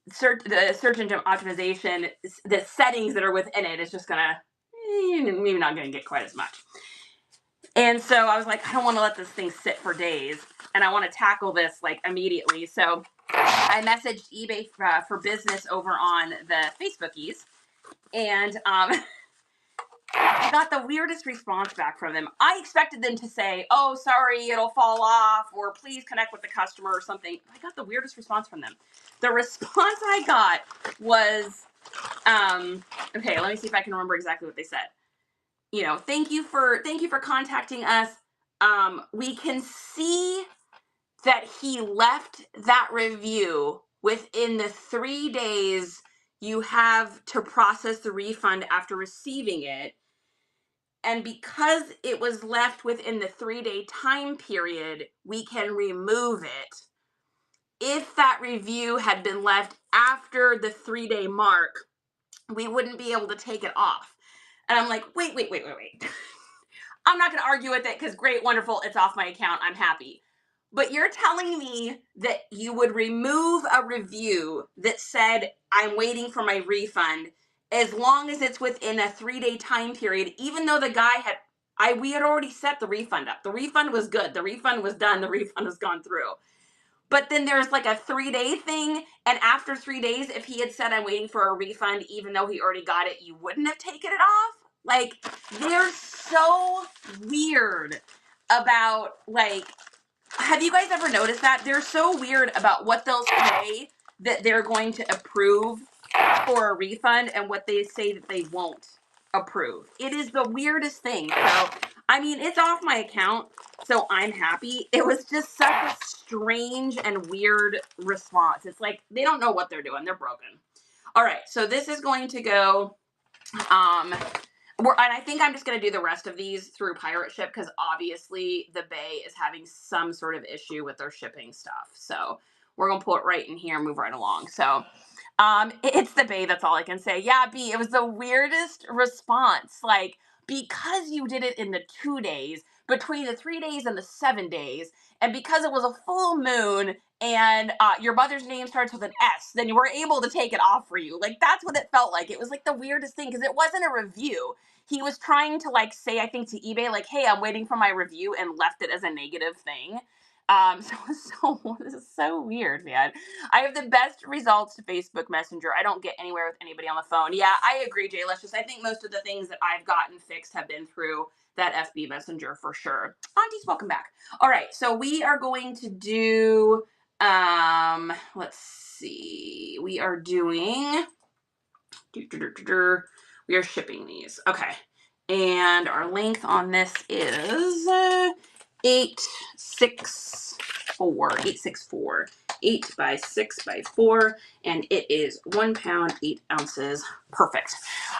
the search engine optimization, the settings that are within it is just going to, maybe not going to get quite as much. And so I was like, I don't want to let this thing sit for days, and I want to tackle this like immediately. So I messaged eBay for business over on the Facebookies, and got the weirdest response back from them. I expected them to say, oh, sorry, it'll fall off, or please connect with the customer or something. I got the weirdest response from them. The response I got was, okay, let me see if I can remember exactly what they said. You know, thank you for contacting us. We can see that he left that review within the 3 days you have to process the refund after receiving it. And because it was left within the 3-day time period, we can remove it. If that review had been left after the 3-day mark, we wouldn't be able to take it off. And I'm like, wait. I'm not going to argue with it because great, wonderful, it's off my account. I'm happy. But you're telling me that you would remove a review that said, I'm waiting for my refund, as long as it's within a 3-day time period, even though the guy we had already set the refund up. The refund was good. The refund was done. The refund has gone through. But then there's like a 3-day thing. And after 3 days, if he had said, I'm waiting for a refund, even though he already got it, you wouldn't have taken it off. Like, they're so weird about, like, have you guys ever noticed that? They're so weird about what they'll say that they're going to approve for a refund and what they say that they won't approve. It is the weirdest thing. So, I mean, it's off my account, so I'm happy. It was just such a strange and weird response. It's like, they don't know what they're doing. They're broken. All right, so this is going to go, and I think I'm just going to do the rest of these through Pirate Ship because obviously the Bay is having some sort of issue with their shipping stuff. So we're going to pull it right in here and move right along. So it's the Bay. That's all I can say. Yeah, B, it was the weirdest response. Like, because you did it in the 2 days, between the 3 days and the 7 days, and because it was a full moon and your mother's name starts with an S, then you were able to take it off for you. Like, that's what it felt like. It was like the weirdest thing because it wasn't a review. He was trying to like say, I think to eBay, like, hey, I'm waiting for my review, and left it as a negative thing. This is so weird, man. I have the best results to Facebook Messenger. I don't get anywhere with anybody on the phone. Yeah, I agree, Jay. I think most of the things that I've gotten fixed have been through that FB Messenger for sure. Aunties, welcome back. All right, so we are going to do, let's see. We are doing, we are shipping these. Okay. And our length on this is 864, 8 by 6 by 4, and it is 1 pound, 8 ounces. Perfect.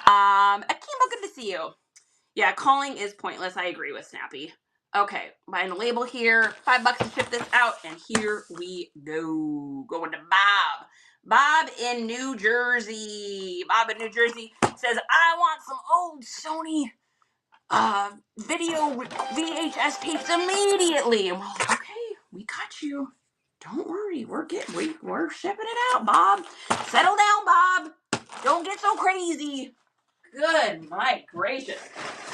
Akimo, good to see you. Yeah, calling is pointless. I agree with Snappy. Okay, buying the label here. $5 to ship this out, and here we go. Going to Bob. Bob in New Jersey. Bob in New Jersey says, I want some old Sony video VHS tapes immediately. And we're like, okay, we got you. Don't worry, we're shipping it out, Bob. Settle down, Bob. Don't get so crazy. Good, my gracious.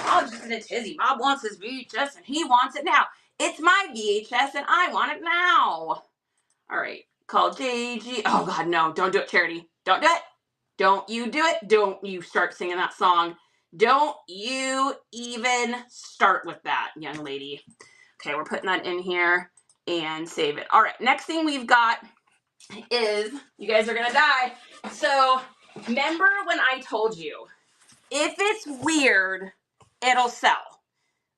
Bob's just in a tizzy. Bob wants his VHS and he wants it now. It's my VHS and I want it now. All right, call JG. Oh God, no, don't do it, Charity. Don't do it. Don't you do it. Don't you start singing that song. Don't you even start with that, young lady. Okay, we're putting that in here and save it. All right, next thing we've got is, you guys are gonna die. So, remember when I told you, if it's weird, it'll sell.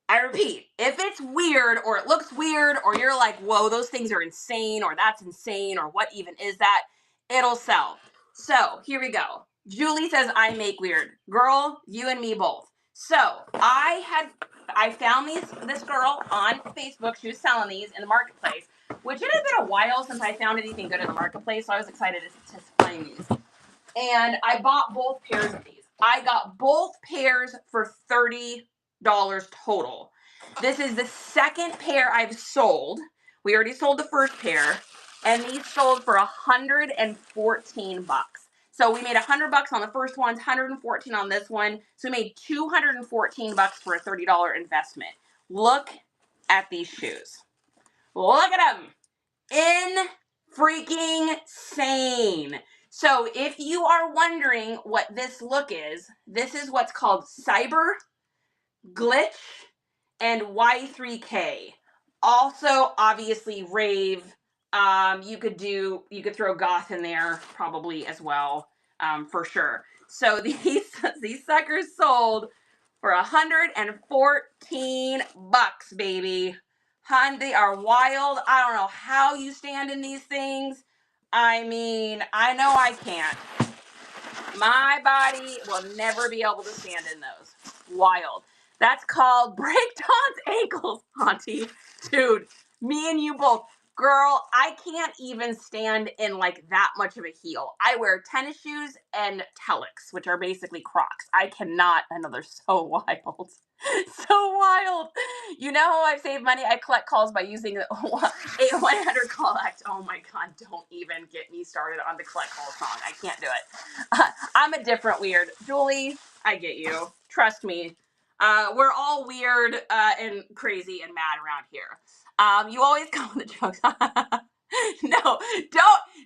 I repeat, if it's weird or it looks weird or you're like, whoa, those things are insane or that's insane or what even is that, it'll sell. So here we go. Julie says, I make weird. Girl, you and me both. So I found this girl on Facebook. She was selling these in the marketplace, which it had been a while since I found anything good in the marketplace. So I was excited to find these. And I bought both pairs of these. I got both pairs for $30 total. This is the second pair I've sold. We already sold the first pair, and these sold for $114. So we made $100 on the first one, $114 on this one. So we made $214 for a $30 investment. Look at these shoes. Look at them. In freaking sane. So if you are wondering what this look is, this is what's called cyber Glitch, and Y3K. Also, obviously, rave. You could throw goth in there probably as well, for sure. So these suckers sold for $114, baby. Hun, they are wild. I don't know how you stand in these things. I mean, I know I can't. My body will never be able to stand in those. Wild. That's called break Dawn's ankles, Auntie. Dude, me and you both. Girl, I can't even stand in like that much of a heel. I wear tennis shoes and Telex, which are basically Crocs. I cannot. I know they're so wild. So wild. You know how I've saved money? I collect calls by using 1-800 collect. Oh my God, don't even get me started on the collect call song. I can't do it. I'm a different weird. Julie, I get you. Trust me. We're all weird and crazy and mad around here. You always come with the jokes. No,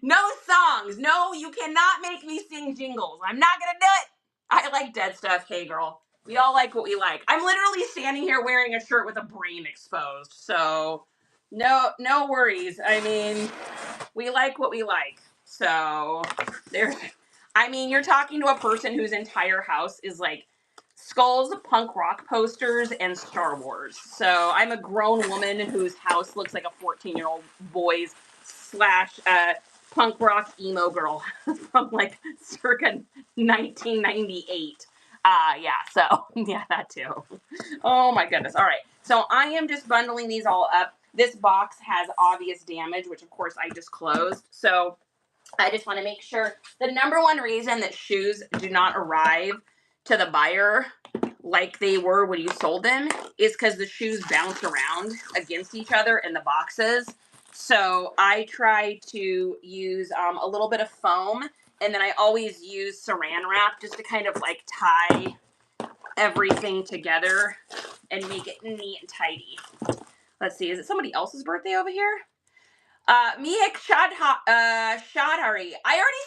no songs. No, you cannot make me sing jingles. I'm not gonna do it. I like dead stuff. Hey, girl. We all like what we like. I'm literally standing here wearing a shirt with a brain exposed. So, no worries. I mean, we like what we like. So, there's, I mean, you're talking to a person whose entire house is like skulls, punk rock posters, and Star Wars. So, I'm a grown woman whose house looks like a 14-year-old boy's slash punk rock emo girl from like circa 1998. Yeah, so, yeah, that too. Oh my goodness. All right. So I am just bundling these all up. This box has obvious damage, which of course I just closed. So I just want to make sure. The number one reason that shoes do not arrive to the buyer like they were when you sold them is because the shoes bounce around against each other in the boxes. So I try to use a little bit of foam, and then I always use saran wrap just to kind of like tie everything together and make it neat and tidy. Let's see, is it somebody else's birthday over here? Mihik Shadhari. I already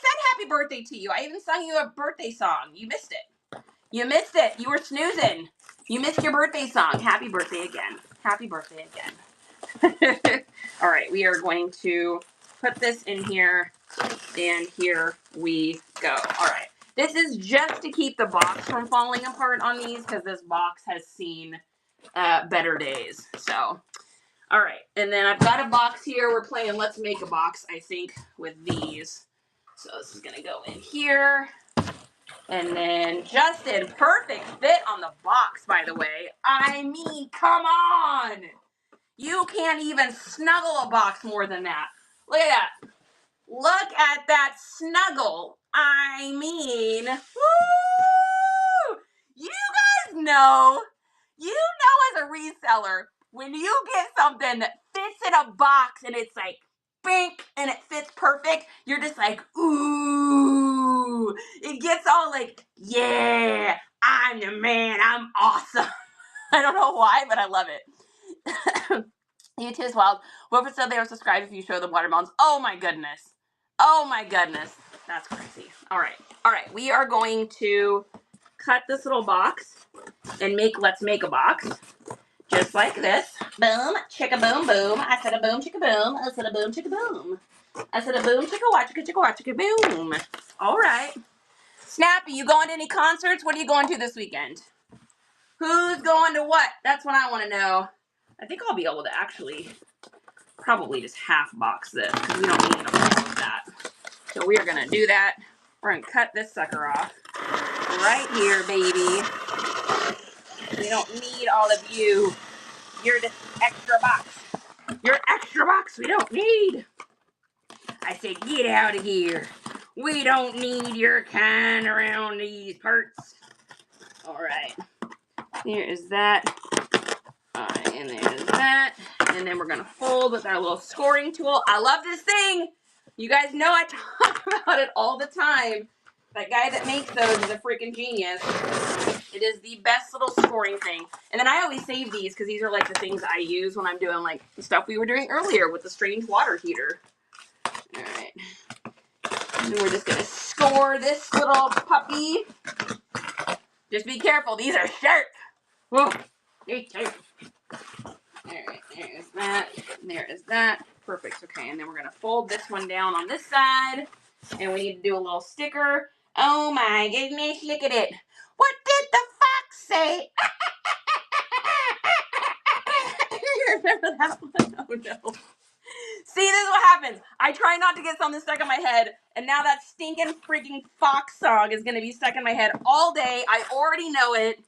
said happy birthday to you. I even sung you a birthday song. You missed it. You missed it. You were snoozing. You missed your birthday song. Happy birthday again. Happy birthday again. All right, we are going to put this in here, and here we go. All right. This is just to keep the box from falling apart on these because this box has seen better days. So, all right. And then I've got a box here. We're playing Let's Make a Box, I think, with these. So this is going to go in here. And then just in perfect fit on the box, by the way. I mean, come on. You can't even snuggle a box more than that. Look at that. Look at that snuggle. I mean, woo! You guys know, as a reseller, when you get something that fits in a box and it's like, bink, and it fits perfect, you're just like, ooh. It gets all like, yeah, I'm the man, I'm awesome. I don't know why, but I love it. You too is wild. Whoever said they were subscribed if you show them watermelons. Oh my goodness. Oh my goodness. That's crazy. All right. All right. We are going to cut this little box and let's make a box. Just like this. Boom, chicka boom boom. I said a boom, chicka boom. I said a boom, chicka boom. I said a boom, chicka chicka boom. All right. Snappy, you going to any concerts? What are you going to this weekend? Who's going to what? That's what I want to know. I think I'll be able to actually probably just half box this because we don't need all of that. So we are going to do that. We're going to cut this sucker off right here, baby. We don't need all of you. You're just extra box. You're extra box we don't need. I said, get out of here. We don't need your kind around these parts. All right. Here is that. And there's that. And then we're going to fold with our little scoring tool. I love this thing. You guys know I talk about it all the time. That guy that makes those is a freaking genius. It is the best little scoring thing. And then I always save these because these are like the things I use when I'm doing like the stuff we were doing earlier with the strange water heater. All right. And we're just going to score this little puppy. Just be careful. These are sharp. Whoa. All right, there is that. There is that. Perfect. Okay, and then we're gonna fold this one down on this side, and we need to do a little sticker. Oh my goodness! Look at it. What did the fox say? Remember that one? Oh no. See, this is what happens. I try not to get something stuck in my head, and now that stinking freaking fox song is gonna be stuck in my head all day. I already know it.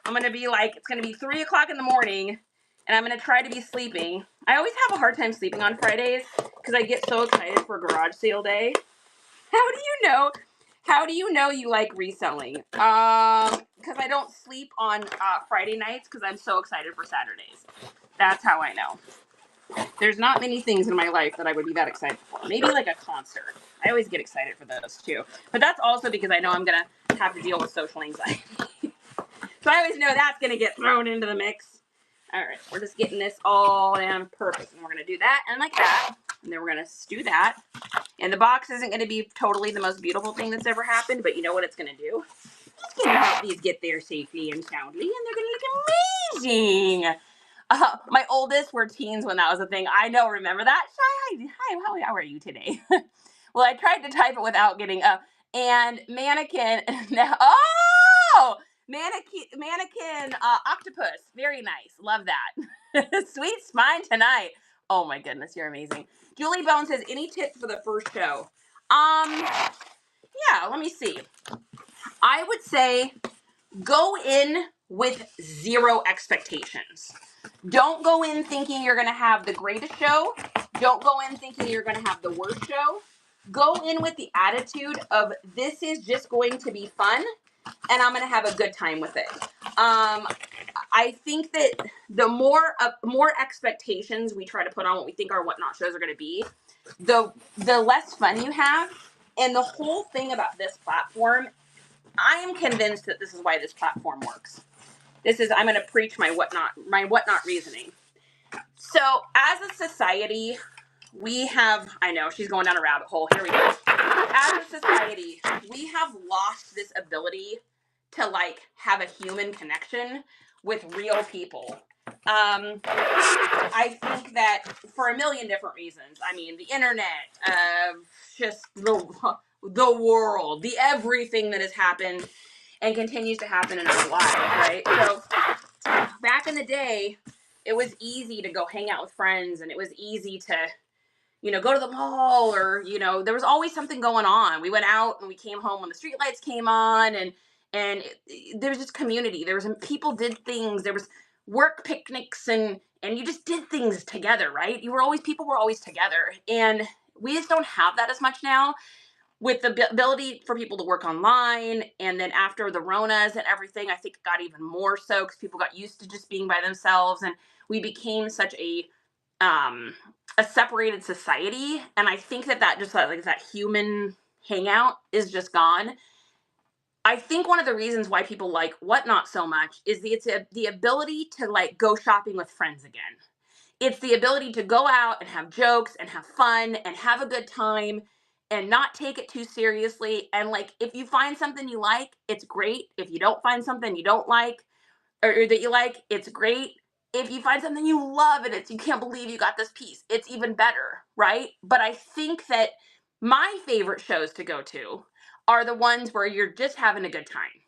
I'm gonna be like, it's gonna be 3 o'clock in the morning, and I'm gonna try to be sleeping. I always have a hard time sleeping on Fridays because I get so excited for garage sale day. How do you know? How do you know you like reselling? Because I don't sleep on Friday nights because I'm so excited for Saturdays. That's how I know. There's not many things in my life that I would be that excited for. Maybe like a concert. I always get excited for those too. But that's also because I know I'm going to have to deal with social anxiety. So I always know that's going to get thrown into the mix. All right, we're just getting this all down perfect. And we're going to do that and like that. And then we're going to do that. And the box isn't going to be totally the most beautiful thing that's ever happened, but you know what it's going to do? It's going to help these get there safely and soundly, and they're going to look amazing. My oldest were teens when that was a thing. I know, remember that? Hi, how are you today? Well, I tried to type it without getting up. And mannequin, mannequin octopus. Very nice. Love that. Sweet spine tonight. Oh my goodness, you're amazing. Julie Bone says, any tips for the first show? Yeah, let me see. I would say go in with zero expectations. Don't go in thinking you're going to have the greatest show. Don't go in thinking you're going to have the worst show. Go in with the attitude of this is just going to be fun and I'm going to have a good time with it. I think that the more expectations we try to put on what we think our whatnot shows are going to be, the less fun you have. And the whole thing about this platform, I am convinced that this is why this platform works. I'm going to preach my whatnot reasoning. So as a society, we have, I know she's going down a rabbit hole. Here we go. As a society, we have lost this ability to like have a human connection with real people. I think that for a million different reasons. I mean, the internet, just the world, the everything that has happened and continues to happen in our lives, right? So back in the day, it was easy to go hang out with friends, and it was easy to, go to the mall, or, there was always something going on. We went out and we came home when the street lights came on, and there was just community. There was people did things. There was work picnics, and you just did things together, right? People were always together, and we just don't have that as much now. With the ability for people to work online, and then after the Ronas and everything, I think it got even more so because people got used to just being by themselves, and we became such a separated society. And I think that just like that human hangout is just gone. I think one of the reasons why people like Whatnot so much is the ability to like go shopping with friends again. It's the ability to go out and have jokes and have fun and have a good time and not take it too seriously. And like, if you find something you like, it's great. If you don't find something you don't like or that you like, it's great. If you find something you love and you can't believe you got this piece, it's even better, right? But I think that my favorite shows to go to are the ones where you're just having a good time.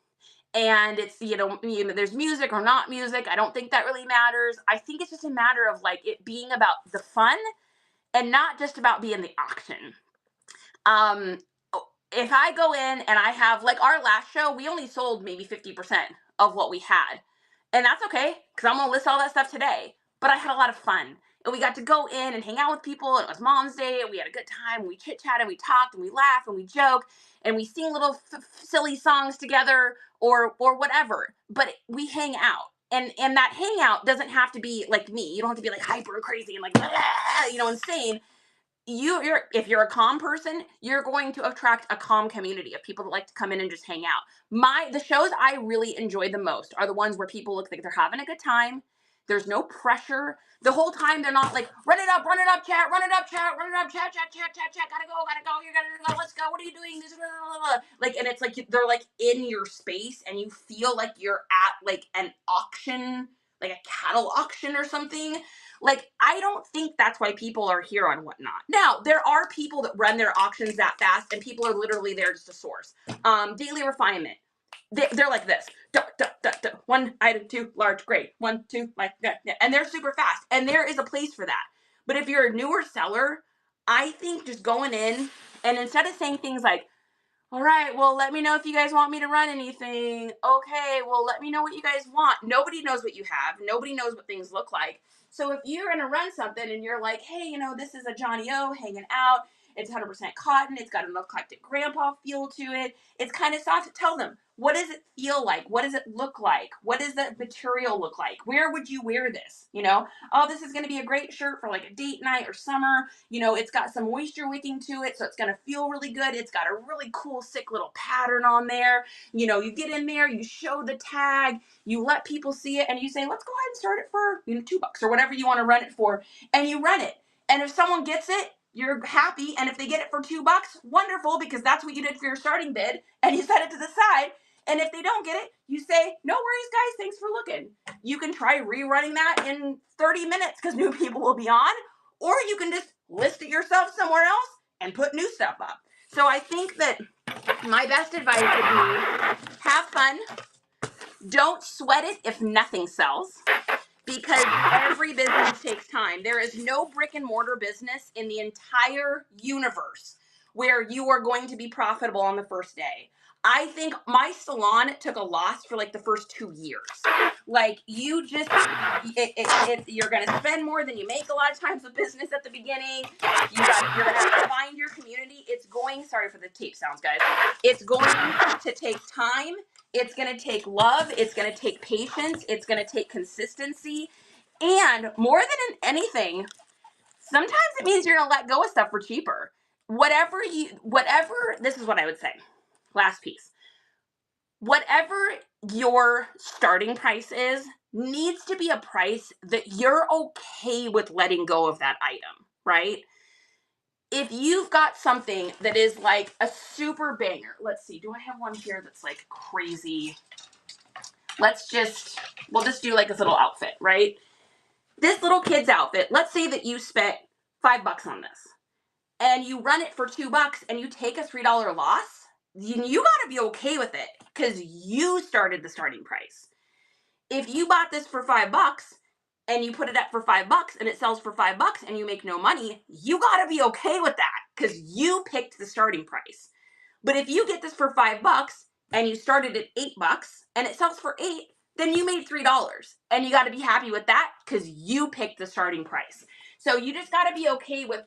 And it's, there's music or not music. I don't think that really matters. I think it's just a matter of like it being about the fun and not just about being the auction. If I go in and I have, like our last show, we only sold maybe 50% of what we had. And that's okay, because I'm going to list all that stuff today. But I had a lot of fun. And we got to go in and hang out with people. And it was Mom's Day. And we had a good time. And we chit-chatted. We talked. And we laughed. And we joked. And we sing little silly songs together or whatever. But we hang out. And that hangout doesn't have to be like me. You don't have to be like hyper crazy and like, insane. If you're a calm person, you're going to attract a calm community of people that like to come in and just hang out. The shows I really enjoy the most are the ones where people look like they're having a good time. There's no pressure. The whole time they're not like, run it up, chat, run it up, chat, chat, gotta go, you gotta go, let's go, what are you doing? Like, and it's like they're like in your space, and you feel like you're at like an auction, like a cattle auction or something. Like, I don't think that's why people are here on Whatnot. Now, there are people that run their auctions that fast, and people are literally there just to source. Daily Refinement. They're like this. Duh, duh, duh, duh. One item, two, large, great. One, two, like that. And they're super fast. And there is a place for that. But if you're a newer seller, I think just going in and instead of saying things like, all right, well, let me know if you guys want me to run anything. Okay, well, let me know what you guys want. Nobody knows what you have. Nobody knows what things look like. So if you're going to run something and you're like, hey, this is a Johnny O hanging out. It's 100% cotton. It's got an eclectic grandpa feel to it. It's kind of soft. Tell them, what does it feel like? What does it look like? What does the material look like? Where would you wear this? Oh, this is going to be a great shirt for like a date night or summer. It's got some moisture wicking to it, so it's going to feel really good. It's got a really cool, sick little pattern on there. You get in there, you show the tag, you let people see it, and you say, let's go ahead and start it for, $2 or whatever you want to run it for, and you run it. And if someone gets it, you're happy. And if they get it for $2, wonderful, because that's what you did for your starting bid, and you set it to the side. And if they don't get it, you say, no worries, guys, thanks for looking. You can try rerunning that in 30 minutes because new people will be on, or you can just list it yourself somewhere else and put new stuff up. So I think that my best advice would be have fun. Don't sweat it if nothing sells, because every business takes time. There is no brick and mortar business in the entire universe where you are going to be profitable on the first day. I think my salon took a loss for like the first 2 years. Like, you just, you're going to spend more than you make a lot of times with business at the beginning. You're going to have to find your community. Sorry for the tape sounds, guys. It's going to take time. It's going to take love. It's going to take patience. It's going to take consistency. And more than anything, sometimes it means you're going to let go of stuff for cheaper. This is what I would say. Last piece. Whatever your starting price is, needs to be a price that you're okay with letting go of that item, right? If you've got something that is like a super banger, let's see, do I have one here that's like crazy? We'll just do like this little outfit, right? This little kid's outfit, let's say that you spent $5 on this and you run it for $2 and you take a $3 loss, you got to be okay with it because you started the starting price. If you bought this for $5 and you put it up for $5 and it sells for $5 and you make no money, you got to be okay with that because you picked the starting price. But if you get this for $5 and you started at $8 and it sells for $8, then you made $3 and you got to be happy with that because you picked the starting price. So you just got to be okay with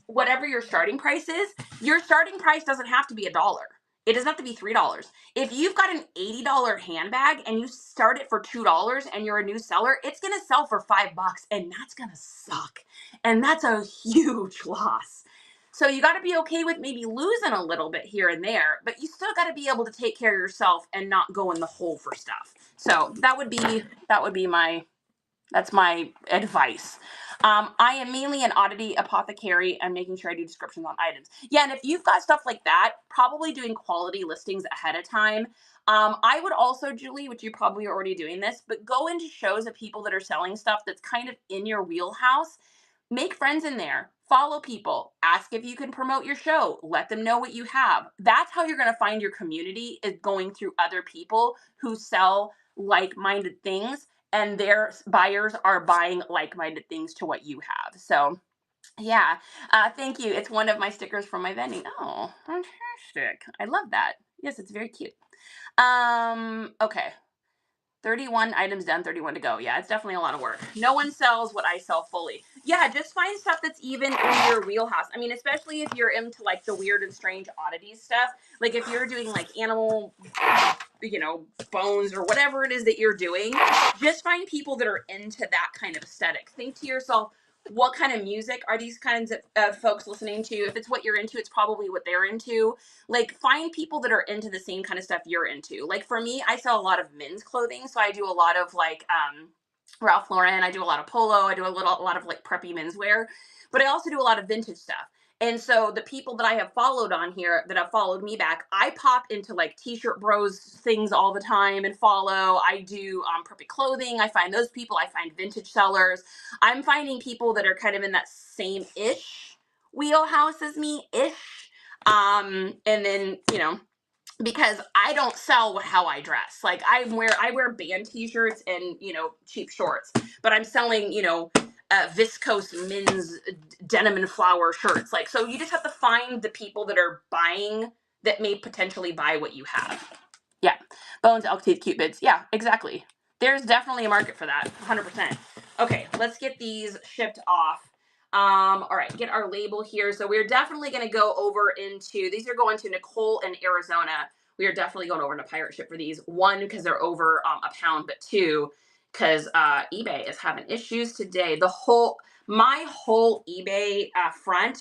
whatever your starting price is. Your starting price doesn't have to be $1. It doesn't have to be $3. If you've got an $80 handbag and you start it for $2 and you're a new seller, it's going to sell for $5 and that's going to suck. And that's a huge loss. So you got to be okay with maybe losing a little bit here and there, but you still got to be able to take care of yourself and not go in the hole for stuff. So that's my advice. I am mainly an oddity apothecary and making sure I do descriptions on items. Yeah, and if you've got stuff like that, probably doing quality listings ahead of time. I would also, Julie, which you probably are already doing this, but go into shows of people that are selling stuff that's kind of in your wheelhouse. Make friends in there. Follow people. Ask if you can promote your show. Let them know what you have. That's how you're going to find your community, is going through other people who sell like-minded things, and their buyers are buying like-minded things to what you have. So yeah, thank you. It's one of my stickers from my vending. Oh, fantastic. I love that. Yes, it's very cute. Okay. 31 items done, 31 to go. Yeah, it's definitely a lot of work. No one sells what I sell fully. Yeah, just find stuff that's even in your wheelhouse. I mean, especially if you're into like the weird and strange oddities stuff. Like if you're doing like animal, bones or whatever it is that you're doing, just find people that are into that kind of aesthetic. Think to yourself, what kind of music are these kinds of folks listening to? If it's what you're into, it's probably what they're into. Like, find people that are into the same kind of stuff you're into. Like, for me, I sell a lot of men's clothing, so I do a lot of like Ralph Lauren. I do a lot of polo. I do a lot of like preppy menswear, but I also do a lot of vintage stuff. And so the people that I have followed on here that have followed me back, I pop into like t-shirt bros things all the time and follow. I do perfect clothing. I find those people. I find vintage sellers. I'm finding people that are kind of in that same ish wheelhouse as me ish. And then, because I don't sell how I dress. Like I wear band t-shirts and, cheap shorts, but I'm selling, viscose men's denim and flower shirts. Like, so you just have to find the people that are buying that may potentially buy what you have. Yeah. Bones, elk teeth, cupids. Yeah, exactly. There's definitely a market for that. 100%. Okay, let's get these shipped off. All right, get our label here. So we're definitely going to go over into, these are going to Nicole in Arizona. We are definitely going over to pirate ship for these. One, because they're over a pound, but two, because eBay is having issues today. My whole eBay front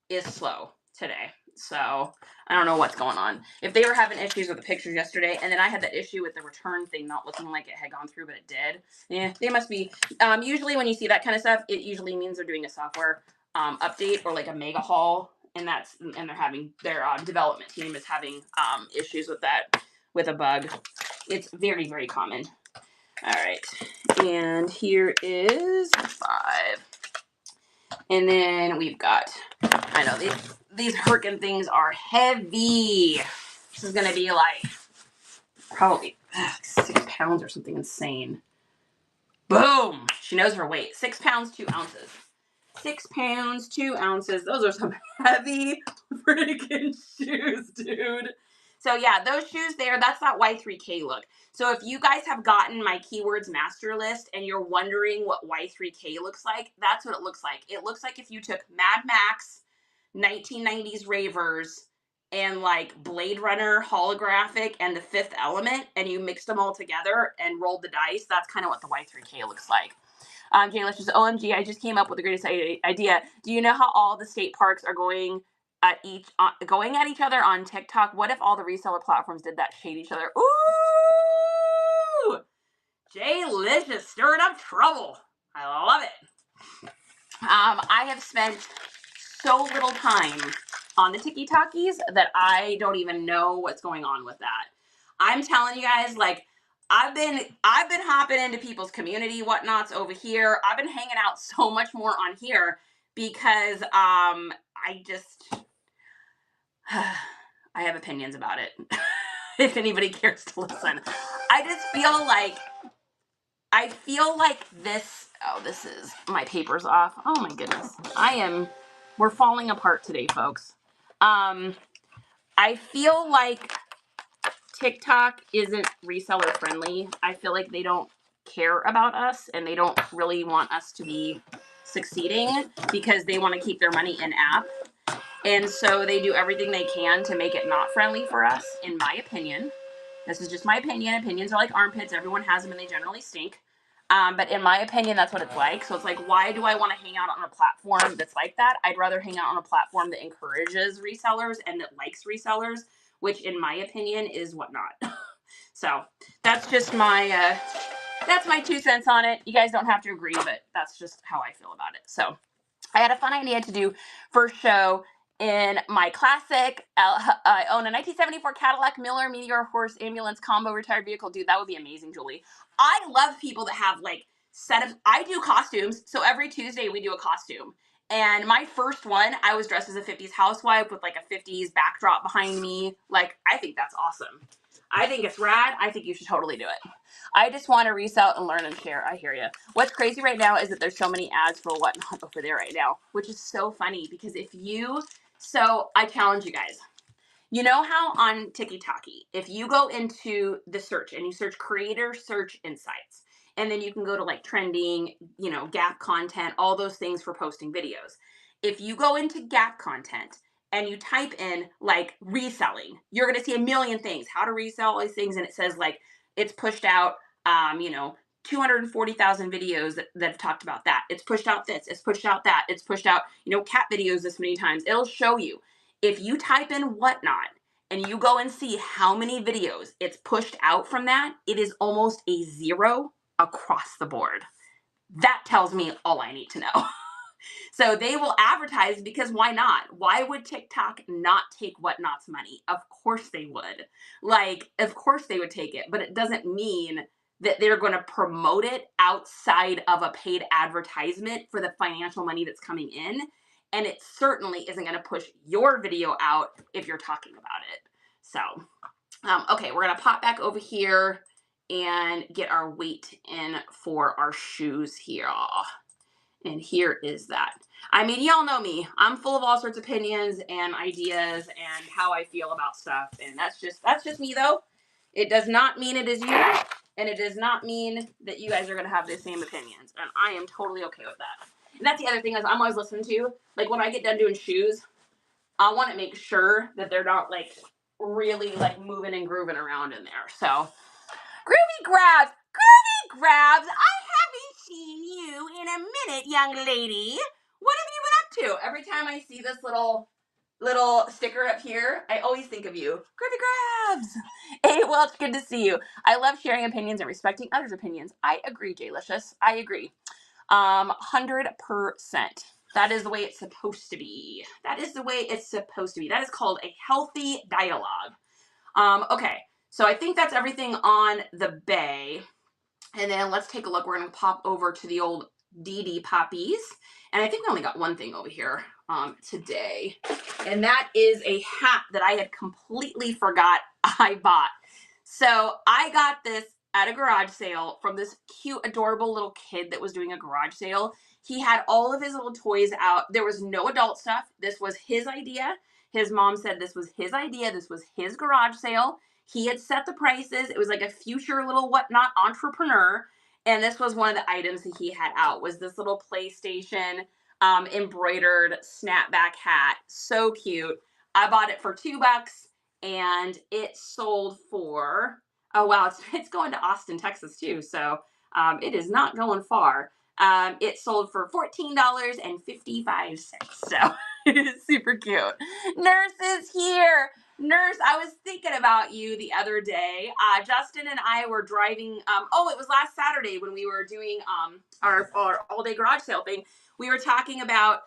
is slow today. So I don't know what's going on. If they were having issues with the pictures yesterday, and then I had that issue with the return thing not looking like it had gone through, but it did. Yeah, they must be. Usually when you see that kind of stuff, it usually means they're doing a software update or like a mega haul, and they're having their development team is having issues with that, with a bug. It's very, very common. All right, and here is 5. And then we've got, I know these Herkin things are heavy. This is gonna be like probably 6 pounds or something insane. Boom! She knows her weight. 6 pounds, 2 ounces. 6 pounds, 2 ounces. Those are some heavy freaking shoes, dude. So yeah, those shoes there, that's that Y3K look. So if you guys have gotten my keywords master list and you're wondering what Y3K looks like, that's what it looks like. It looks like if you took Mad Max, 1990s ravers, and like Blade Runner holographic and the Fifth Element, and you mixed them all together and rolled the dice. That's kind of what the Y3K looks like. Jayla says, OMG, I just came up with the greatest idea. Do you know how all the state parks are going at each other on TikTok? What if all the reseller platforms did that, shade each other? Ooh! Jaylicious stirring up trouble. I love it. I have spent so little time on the TikTokies that I don't even know what's going on with that. I'm telling you guys, like, I've been hopping into people's community whatnots over here. I've been hanging out so much more on here because I have opinions about it. If anybody cares to listen, I just feel like this. Oh, this is my paper's off. Oh my goodness, we're falling apart today, folks. I feel like TikTok isn't reseller friendly. I feel like they don't care about us and they don't really want us to be succeeding because they want to keep their money in app. And so they do everything they can to make it not friendly for us, in my opinion. This is just my opinion. Opinions are like armpits. Everyone has them and they generally stink. But in my opinion, that's what it's like. So it's like, why do I want to hang out on a platform that's like that? I'd rather hang out on a platform that encourages resellers and that likes resellers, which in my opinion is whatnot. So that's just that's my 2 cents on it. You guys don't have to agree, but that's just how I feel about it. So I had a fun idea to do first show in my classic. I own a 1974 Cadillac Miller Meteor Horse Ambulance Combo retired vehicle. Dude, that would be amazing, Julie. I love people that have like I do costumes. So every Tuesday we do a costume. And my first one, I was dressed as a 50s housewife with like a 50s backdrop behind me. Like, I think that's awesome. I think it's rad. I think you should totally do it. I just want to resell and learn and share. I hear you. What's crazy right now is that there's so many ads for whatnot over there right now, which is so funny because so I challenge you guys. You know how on TikTok, if you go into the search and you search creator search insights, and then you can go to like trending, gap content, all those things for posting videos. If you go into gap content and you type in like reselling, you're going to see a million things, how to resell all these things. And it says like, it's pushed out, 240,000 videos that have talked about that. It's pushed out this, it's pushed out that, it's pushed out, cat videos this many times. It'll show you. If you type in whatnot and you go and see how many videos it's pushed out from that, it is almost a 0 across the board. That tells me all I need to know. So they will advertise because why not? Why would TikTok not take Whatnot's money? Of course they would. Like, of course they would take it, but it doesn't mean that they're going to promote it outside of a paid advertisement for the financial money that's coming in. And it certainly isn't going to push your video out if you're talking about it. So, okay, we're going to pop back over here and get our weight in for our shoes here. And here is that. I mean, y'all know me. I'm full of all sorts of opinions and ideas and how I feel about stuff. And that's just me though. It does not mean it is you. And it does not mean that you guys are going to have the same opinions. And I am totally okay with that. And that's the other thing is I'm always listening to, like when I get done doing shoes, I want to make sure that they're not like really like moving and grooving around in there. So groovy grabs. I haven't seen you in a minute, young lady. What have you been up to? Every time I see this little sticker up here, I always think of you. Groovy grabs. Hey, Welch, good to see you. I love sharing opinions and respecting others' opinions. I agree, Jalicious. I agree. 100%. That is the way it's supposed to be. That is the way it's supposed to be. That is called a healthy dialogue. Okay, so I think that's everything on the bay. And then let's take a look. We're going to pop over to the old DD poppies. And I think we only got one thing over here today. And that is a hat that I had completely forgot I bought. So I got this at a garage sale from this cute, adorable little kid that was doing a garage sale. He had all of his little toys out. There was no adult stuff. This was his idea. His mom said this was his idea. This was his garage sale. He had set the prices. It was like a future little Whatnot entrepreneur. And this was one of the items that he had out was this little PlayStation embroidered snapback hat. So cute. I bought it for $2 and it sold for, oh wow, it's going to Austin, Texas too. So it is not going far. It sold for $14.55. So it's super cute. Nurse is here. Nurse, I was thinking about you the other day. Justin and I were driving. It was last Saturday when we were doing our all-day garage sale thing. We were talking about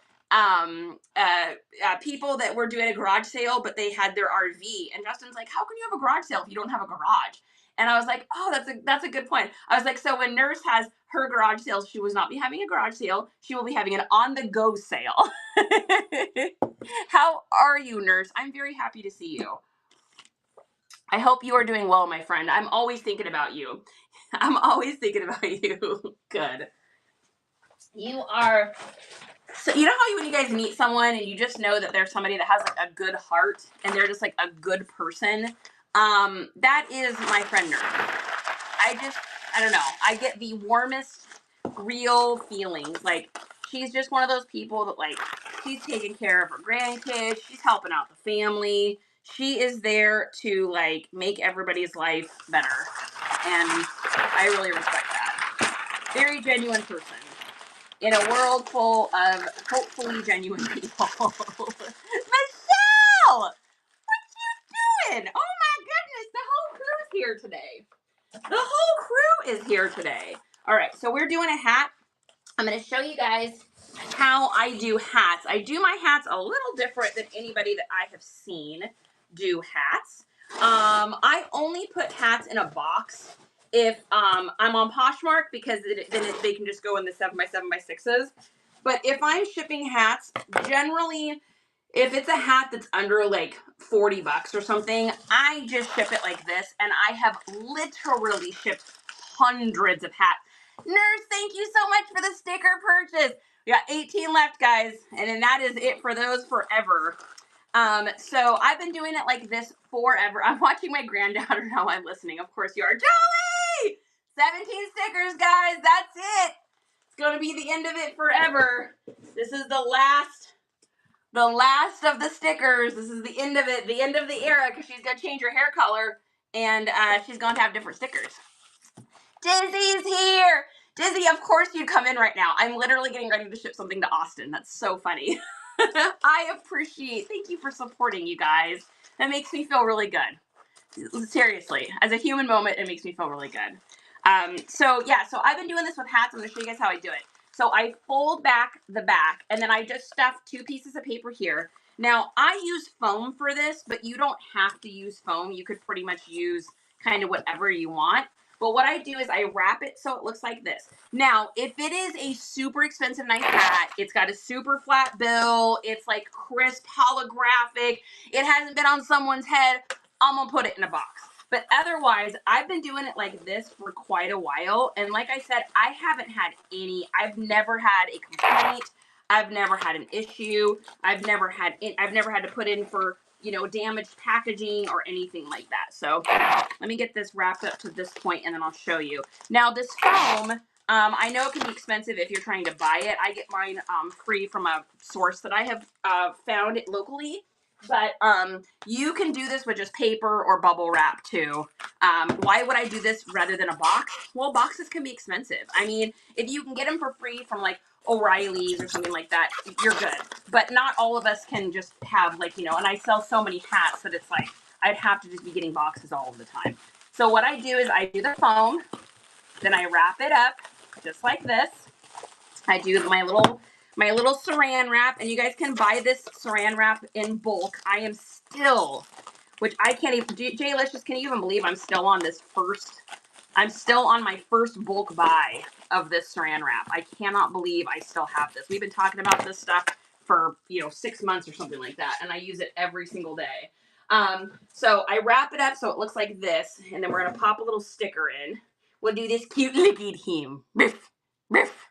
people that were doing a garage sale, but they had their RV. And Justin's like, "How can you have a garage sale if you don't have a garage?" And I was like, "Oh, that's a good point." I was like, "So when Nurse has her garage sales, she will not be having a garage sale. She will be having an on-the-go sale." How are you, Nurse? I'm very happy to see you. I hope you are doing well, my friend. I'm always thinking about you. I'm always thinking about you. Good. You are... So you know how when you guys meet someone and you just know that there's somebody that has like a good heart and they're just like a good person? That is my friend Nurse. I don't know. I get the warmest, real feelings. Like, she's just one of those people that, like, she's taking care of her grandkids. She's helping out the family. She is there to, like, make everybody's life better. And I really respect that. Very genuine person. In a world full of hopefully genuine people. Michelle! What you doing? Oh my goodness, the whole crew's here today. The whole crew is here today. All right, so we're doing a hat. I'm going to show you guys how I do hats. I do my hats a little different than anybody that I have seen do hats. I only put hats in a box if I'm on Poshmark because then they can just go in the 7x7x6s. But if I'm shipping hats, generally, if it's a hat that's under like $40 or something, I just ship it like this. And I have literally shipped hundreds of hats. Nurse, thank you so much for the sticker purchase. We got 18 left, guys. And then that is it for those forever. So I've been doing it like this forever. I'm watching my granddaughter now. I'm listening. Of course you are. Jolie! 17 stickers, guys. That's it. It's going to be the end of it forever. This is the last of the stickers. This is the end of it, the end of the era, because she's going to change her hair color, and she's going to have different stickers. Dizzy's here. Dizzy, of course you'd come in right now. I'm literally getting ready to ship something to Austin. That's so funny. I appreciate, thank you for supporting, you guys. That makes me feel really good. Seriously, as a human moment, it makes me feel really good. So I've been doing this with hats. I'm going to show you guys how I do it. So I fold back the back, and then I just stuff 2 pieces of paper here. Now, I use foam for this, but you don't have to use foam. You could pretty much use kind of whatever you want. But what I do is I wrap it so it looks like this. Now, if it is a super expensive nice hat, it's got a super flat bill, it's like crisp holographic, it hasn't been on someone's head, I'm gonna put it in a box. But otherwise, I've been doing it like this for quite a while. And like I said, I haven't had I've never had a complaint. I've never had an issue. I've never had to put in for, damaged packaging or anything like that. So let me get this wrapped up to this point and then I'll show you. Now this foam, I know it can be expensive if you're trying to buy it. I get mine free from a source that I have found it locally. But you can do this with just paper or bubble wrap too. Why would I do this rather than a box? Well, boxes can be expensive. I mean, if you can get them for free from like O'Reilly's or something like that, you're good. But not all of us can just have and I sell so many hats that it's like I'd have to just be getting boxes all of the time. So what I do is I do the foam, then I wrap it up just like this. I do my little saran wrap, and you guys can buy this saran wrap in bulk. I am still, which I can't even, Jay-licious, can you even believe I'm still on my first bulk buy of this saran wrap. I cannot believe I still have this. We've been talking about this stuff for, 6 months or something like that, and I use it every single day. So I wrap it up so it looks like this, and then we're going to pop a little sticker in. We'll do this cute look at him. Biff, biff.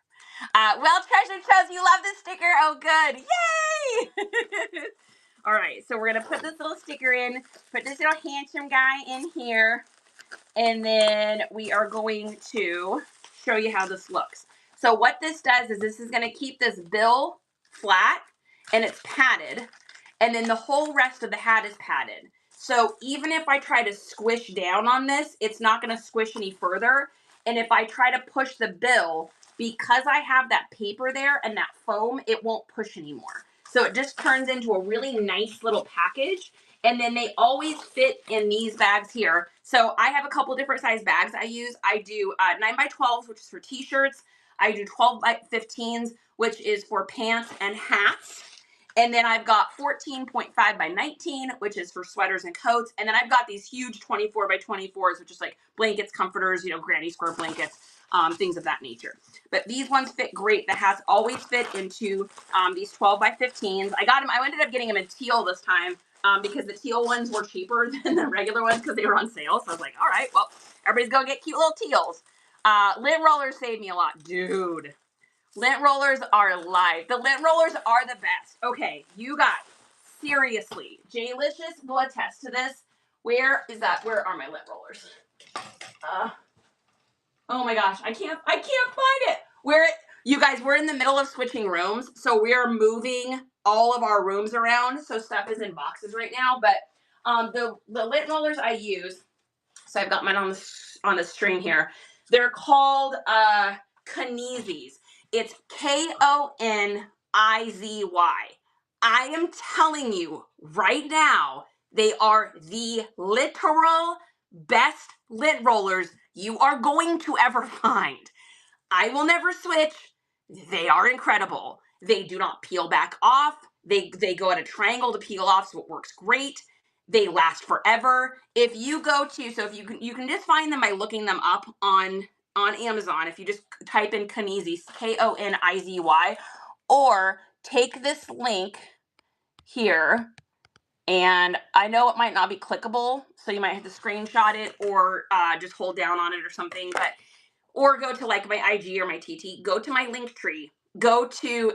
Well, Treasure Shows, you love this sticker. Oh, good. Yay! All right, so we're going to put this little sticker in, put this little handsome guy in here, and then we are going to show you how this looks. So what this does is this is going to keep this bill flat, and it's padded, and then the whole rest of the hat is padded. So even if I try to squish down on this, it's not going to squish any further. And if I try to push the bill, because I have that paper there and that foam, it won't push anymore. So it just turns into a really nice little package. And then they always fit in these bags here. So I have a couple different size bags I use. I do 9x12s, which is for t-shirts. I do 12x15s, which is for pants and hats. And then I've got 14.5 by 19, which is for sweaters and coats. And then I've got these huge 24 by 24s, which is like blankets, comforters, granny square blankets, things of that nature. But these ones fit great. The hats always fit into these 12 by 15s. I ended up getting them in teal this time because the teal ones were cheaper than the regular ones because they were on sale. So I was like, all right, well, everybody's going to get cute little teals. Lint rollers saved me a lot. Dude. Lint rollers are live. The lint rollers are the best. Okay, you guys, seriously, Jay-licious will attest to this. Where are my lint rollers? Oh my gosh, I can't find it. You guys, we're in the middle of switching rooms, so we are moving all of our rooms around, so stuff is in boxes right now, but the lint rollers I use, so I've got mine on the string here. They're called Konizies. It's Konizy. I am telling you right now, they are the literal best lint rollers you are going to ever find. I will never switch. They are incredible. They do not peel back off. They go at a triangle to peel off, so it works great. They last forever. If you you can just find them by looking them up on Amazon. If you just type in Konizy, Konizy, or take this link here, and I know it might not be clickable, so you might have to screenshot it or just hold down on it or something, or go to like my IG or my TT, go to my link tree, go to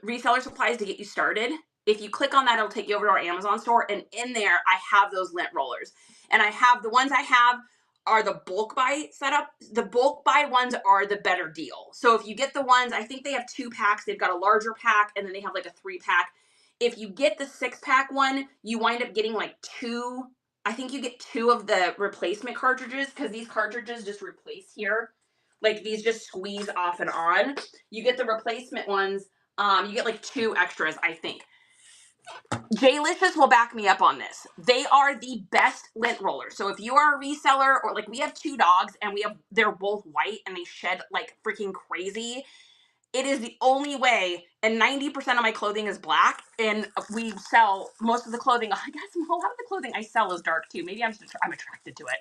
Reseller Supplies to get you started. If you click on that, it'll take you over to our Amazon store, and in there, I have those lint rollers. And the ones I have are the bulk buy setup. The bulk buy ones are the better deal. So if you get the ones, I think they have 2 packs. They've got a larger pack, and then they have like a 3-pack. If you get the 6-pack one, you wind up getting like 2. I think you get 2 of the replacement cartridges because these cartridges just replace here. Like these just squeeze off and on. You get the replacement ones. You get like 2 extras, I think. Jay-licious will back me up on this. They are the best lint rollers. So if you are a reseller, or like we have 2 dogs and they're both white and they shed like freaking crazy. It is the only way, and 90% of my clothing is black, and we sell most of the clothing. I guess a lot of the clothing I sell is dark too. Maybe I'm attracted to it.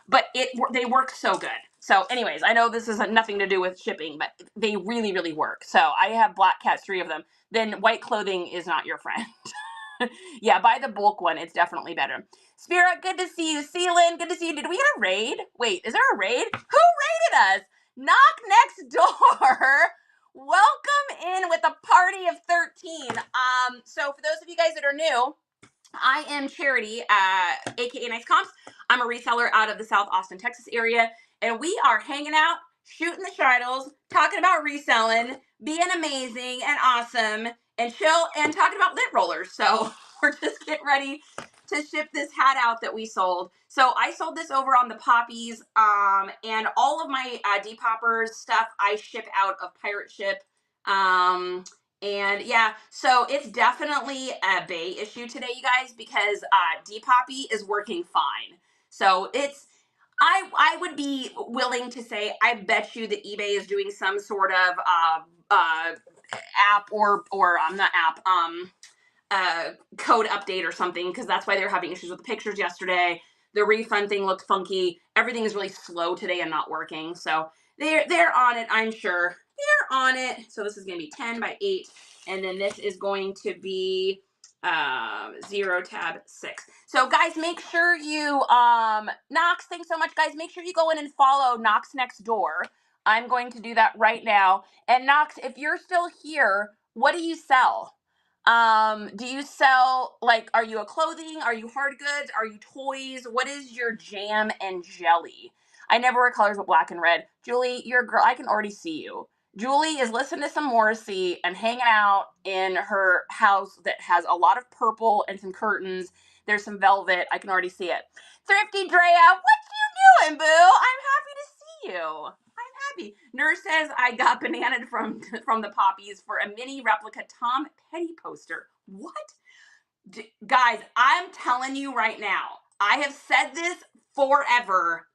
But they work so good. So anyways, I know this has nothing to do with shipping, but they really, really work. So I have black cats, 3 of them. Then white clothing is not your friend. Yeah, buy the bulk one. It's definitely better. Spirit, good to see you. Celine, good to see you. Did we get a raid? Wait, is there a raid? Who raided us? Knock next door. Welcome in with a party of 13. So for those of you guys that are new, I am Charity, aka Nice Comps. I'm a reseller out of the South Austin, Texas area, and we are hanging out, shooting the shitles, talking about reselling, being amazing and awesome, and chill, and talking about lint rollers. So we're just getting ready to ship this hat out that we sold. So I sold this over on the Poppies, and all of my Depoppers stuff I ship out of Pirate Ship. And yeah, so it's definitely a Bay issue today, you guys, because Depop is working fine. So I would be willing to say, I bet you that eBay is doing some sort of app or not app, code update or something, because that's why they were having issues with the pictures yesterday. The refund thing looked funky. Everything is really slow today and not working. So they're on it, I'm sure. They're on it. So this is going to be 10 by 8. And then this is going to be 0 tab 6. So guys, make sure you, Knox, thanks so much, guys. Make sure you go in and follow Knox Next Door. I'm going to do that right now. And Knox, if you're still here, what do you sell? Do you sell, like, are you a clothing? Are you hard goods? Are you toys? What is your jam and jelly? I never wear colors but black and red. Julie, you're a girl. I can already see you. Julie is listening to some Morrissey and hanging out in her house that has a lot of purple and some curtains. There's some velvet. I can already see it. Thrifty Drea, what you doing, boo? I'm happy to see you. I'm happy. Nurse says I got bananaed from the Poppies for a mini replica Tom Petty poster. What? Guys, I'm telling you right now, I have said this forever.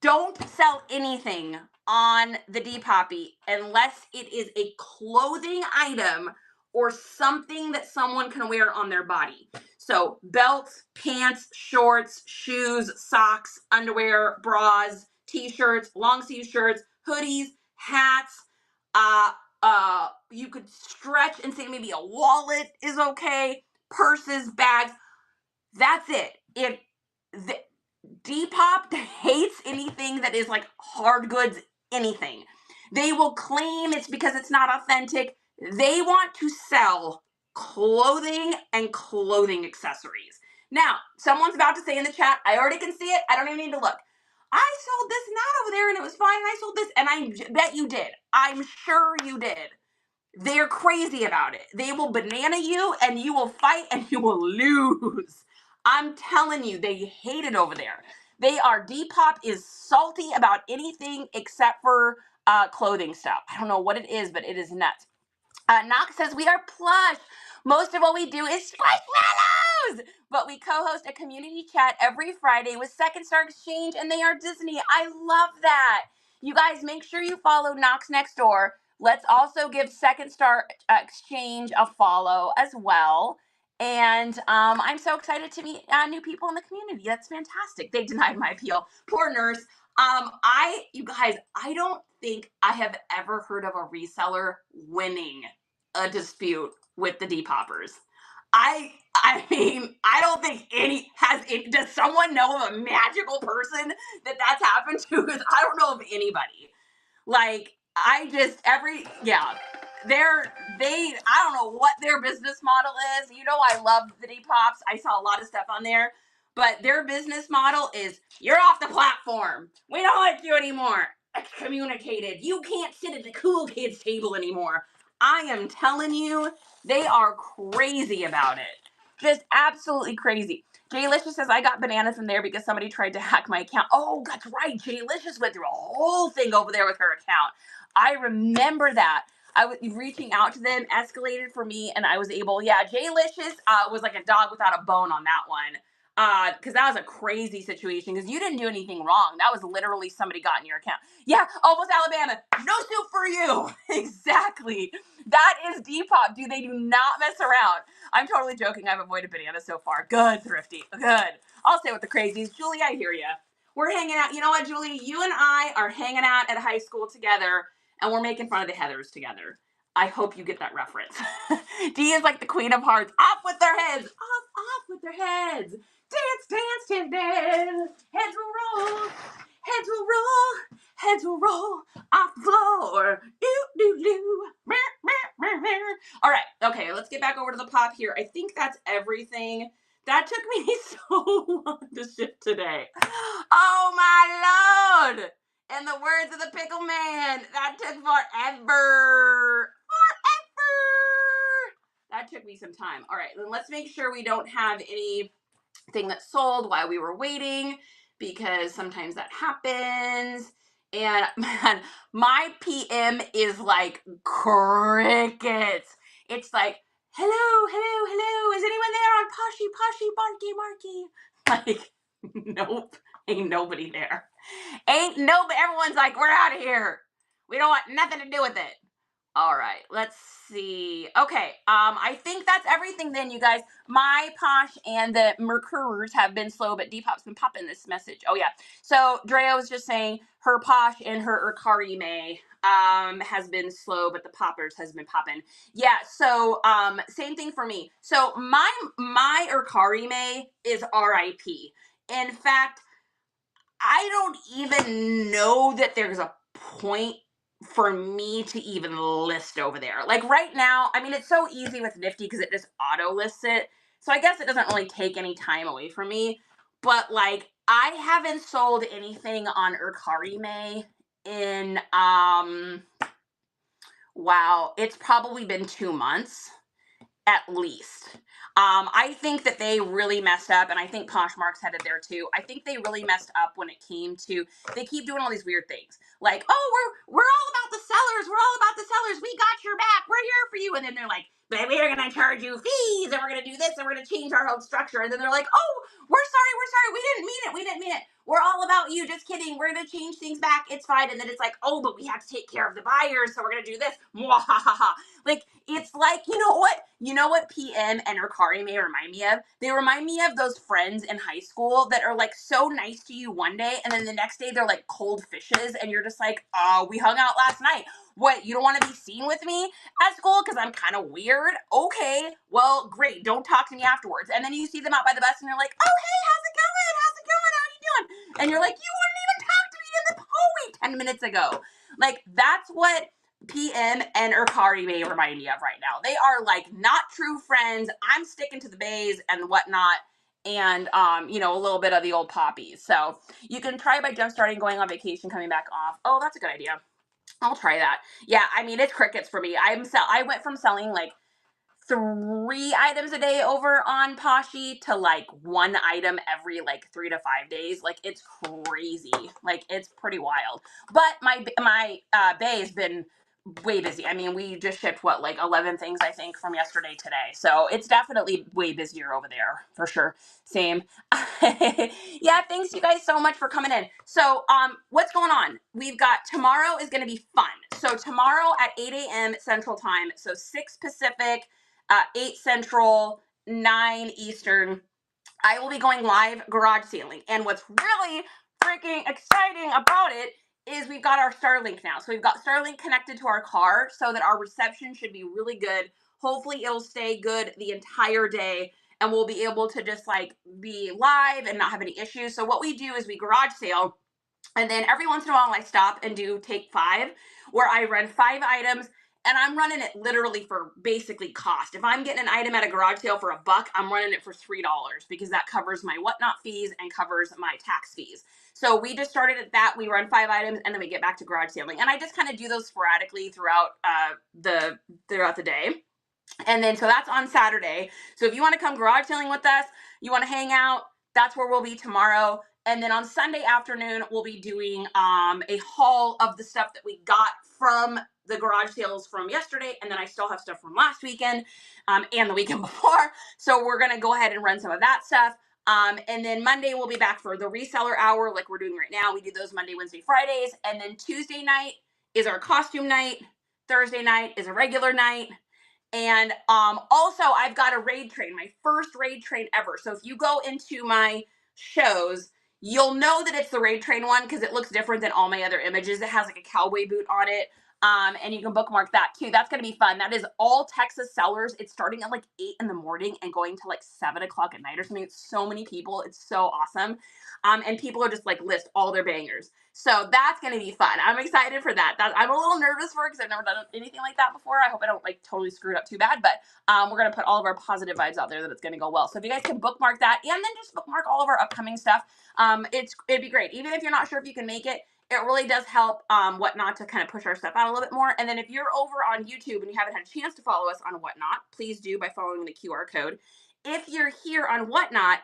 Don't sell anything on the Depoppy unless it is a clothing item or something that someone can wear on their body. So belts, pants, shorts, shoes, socks, underwear, bras, t-shirts, long sleeve shirts, hoodies, hats. You could stretch and say maybe a wallet is okay, purses, bags. That's it. If the, Depop hates anything that is like hard goods, anything. They will claim it's because it's not authentic. They want to sell clothing and clothing accessories. Now, someone's about to say in the chat, I already can see it. I don't even need to look. I sold this and that over there and it was fine. And I sold this and I bet you did. I'm sure you did. They're crazy about it. They will banana you and you will fight and you will lose. I'm telling you, they hate it over there. Depop is salty about anything except for clothing stuff. I don't know what it is, but it is nuts. Knox says we are plush. Most of what we do is squishmallows, but we co-host a community chat every Friday with Second Star Exchange, and they are Disney. I love that. You guys, make sure you follow Knox Next Door. Let's also give Second Star Exchange a follow as well. And I'm so excited to meet new people in the community. That's fantastic. They denied my appeal. Poor nurse. You guys, I don't think I have ever heard of a reseller winning a dispute with the Depoppers. I mean, I don't think does someone know of a magical person that's happened to? Because I don't know of anybody. Like, I don't know what their business model is. You know, I love the Depops. I saw a lot of stuff on there, but their business model is, you're off the platform. We don't like you anymore. Excommunicated. You can't sit at the cool kids table anymore. I am telling you, they are crazy about it. Just absolutely crazy. Jaylicious says, I got bananas from there because somebody tried to hack my account. Oh, that's right. Jaylicious went through a whole thing over there with her account. I remember that. I was reaching out to them, escalated for me, and I was able, Jaylicious was like a dog without a bone on that one. because that was a crazy situation because you didn't do anything wrong. That was literally somebody got in your account. Yeah, almost Alabama. No soup for you. Exactly. That is Depop, dude. They do not mess around. I'm totally joking. I've avoided bananas so far. Good, Thrifty. Good. I'll stay with the crazies. Julie, I hear ya. We're hanging out. You know what, Julie? You and I are hanging out at high school together, and we're making fun of the Heathers together. I hope you get that reference. Dee is like the queen of hearts. Off with their heads. Off with their heads. Dance, dance, dance, dance. Heads will roll. Heads will roll. Heads will roll off the floor. Doo, doo, doo. Meh, meh, meh, meh. All right. Okay, let's get back over to the pop here. I think that's everything. That took me so long to ship today. Oh, my Lord. In the words of the pickle man, that took forever. That took me some time. All right, then let's make sure we don't have anything that's sold while we were waiting, because sometimes that happens. And man, my PM is like crickets. It's like, hello, hello, hello. Is anyone there on Poshy, Poshy, Barky, Marky? Like, nope, ain't nobody there. Ain't nobody. Everyone's like, we're out of here. We don't want nothing to do with it. All right, let's see. Okay, I think that's everything then, you guys. My Posh and the Mercurers have been slow, but Depop's been popping this message. Oh, yeah. So Drea was just saying her Posh and her Urkari May has been slow, but the Poppers has been popping. Yeah, so same thing for me. So my Urkari May is RIP. In fact, I don't even know that there's a point for me to even list over there. Like right now, I mean, it's so easy with Nifty because it just auto lists it. So I guess it doesn't really take any time away from me. But like, I haven't sold anything on Urkari May in, wow, it's probably been 2 months at least. I think that they really messed up, and I think Poshmark's headed there too. I think they really messed up when it came to, they keep doing all these weird things. Like, oh, we're all about the sellers. We're all about the sellers. We got your back. We're here for you. And then they're like, but we're going to charge you fees, and we're going to do this, and we're going to change our whole structure. And then they're like, oh, we're sorry. We didn't mean it. We didn't mean it. We're all about you. Just kidding. We're going to change things back. It's fine. And then it's like, oh, but we have to take care of the buyers, so we're going to do this. Mwahaha. Like, it's like, you know what? You know what PM and Urkari may remind me of? They remind me of those friends in high school that are like so nice to you one day, and then the next day they're like cold fishes, and you're just like, oh, we hung out last night. What, you don't want to be seen with me at school because I'm kind of weird? Okay, well, great. Don't talk to me afterwards. And then you see them out by the bus, and you're like, oh, hey, how's it going? How's it going? How are you doing? And you're like, you wouldn't even talk to me in the hallway 10 minutes ago. Like, that's what PM and Urkari may remind me of right now. They are like not true friends. I'm sticking to the bays and whatnot, and you know, a little bit of the old poppies. So you can try by jump starting, going on vacation, coming back off. Oh, that's a good idea. I'll try that. Yeah, I mean, it's crickets for me. I went from selling like 3 items a day over on Poshy to like 1 item every like 3 to 5 days. Like, it's crazy. Like, it's pretty wild. But my bay has been way busy. I mean, we just shipped what, like 11 things I think from yesterday today. So it's definitely way busier over there for sure. Same. Yeah, thanks you guys so much for coming in. So what's going on? We've got, tomorrow is going to be fun. So tomorrow at 8 a.m. Central Time, so 6 Pacific, 8 Central, 9 Eastern, I will be going live garage sailing. And what's really freaking exciting about it is we've got our Starlink now. So we've got Starlink connected to our car so that our reception should be really good. Hopefully it'll stay good the entire day, and we'll be able to just like be live and not have any issues. So what we do is we garage sale, and then every once in a while I stop and do take 5, where I run 5 items, and I'm running it literally for basically cost. If I'm getting an item at a garage sale for $1, I'm running it for $3 because that covers my whatnot fees and covers my tax fees. So we just started at that. We run 5 items, and then we get back to garage sailing. And I just kind of do those sporadically throughout the day. And then, so that's on Saturday. So if you want to come garage sailing with us, you want to hang out, that's where we'll be tomorrow. And then on Sunday afternoon, we'll be doing a haul of the stuff that we got from the garage sales from yesterday. And then I still have stuff from last weekend and the weekend before. So we're going to go ahead and run some of that stuff. And then Monday we'll be back for the reseller hour like we're doing right now. We do those Monday, Wednesday, Fridays. And then Tuesday night is our costume night. Thursday night is a regular night. And also I've got a raid train, my first raid train ever. So if you go into my shows, you'll know that it's the raid train one because it looks different than all my other images. It has like a cowboy boot on it. And you can bookmark that too. That's going to be fun. That is all Texas sellers. It's starting at like 8 in the morning and going to like 7 o'clock at night or something. It's so many people. It's so awesome. And people are just like list all their bangers. So that's going to be fun. I'm excited for that. I'm a little nervous for it because I've never done anything like that before. I hope I don't like totally screw it up too bad, but we're going to put all of our positive vibes out there that it's going to go well. So if you guys can bookmark that and then just bookmark all of our upcoming stuff, it'd be great. Even if you're not sure if you can make it, it really does help Whatnot to kind of push our stuff out a little bit more. And then if you're over on YouTube and you haven't had a chance to follow us on Whatnot, please do by following the QR code. If you're here on Whatnot,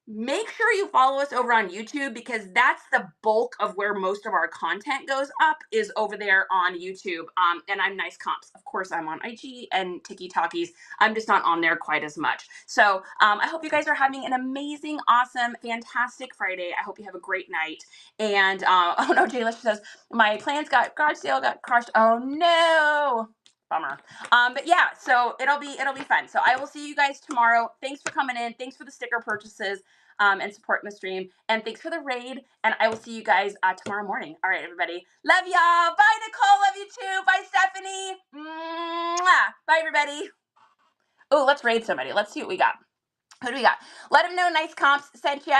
make sure you follow us over on YouTube because that's the bulk of where most of our content goes up is over there on YouTube. And I'm Nice Comps. Of course, I'm on IG and TikTokies. I'm just not on there quite as much. So I hope you guys are having an amazing, awesome, fantastic Friday. I hope you have a great night. And oh no, Jayla says, my plans garage sale got crushed. Oh no. Bummer. But yeah, so it'll be fun. So I will see you guys tomorrow. Thanks for coming in. Thanks for the sticker purchases and supporting the stream. And thanks for the raid. And I will see you guys tomorrow morning. All right, everybody. Love y'all. Bye, Nicole. Love you too. Bye, Stephanie. Mwah. Bye, everybody. Oh, let's raid somebody. Let's see what we got. Who do we got? Let them know Nice Comps sent you.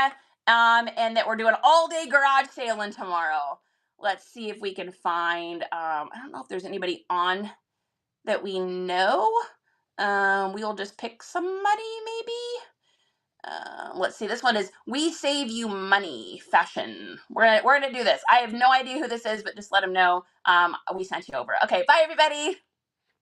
And that we're doing all day garage sailing tomorrow. Let's see if we can find, I don't know if there's anybody on that we know. We'll just pick somebody maybe. Let's see. This one is We Save You Money Fashion. We're gonna do this. I have no idea who this is, but just let them know we sent you over. Okay, bye everybody.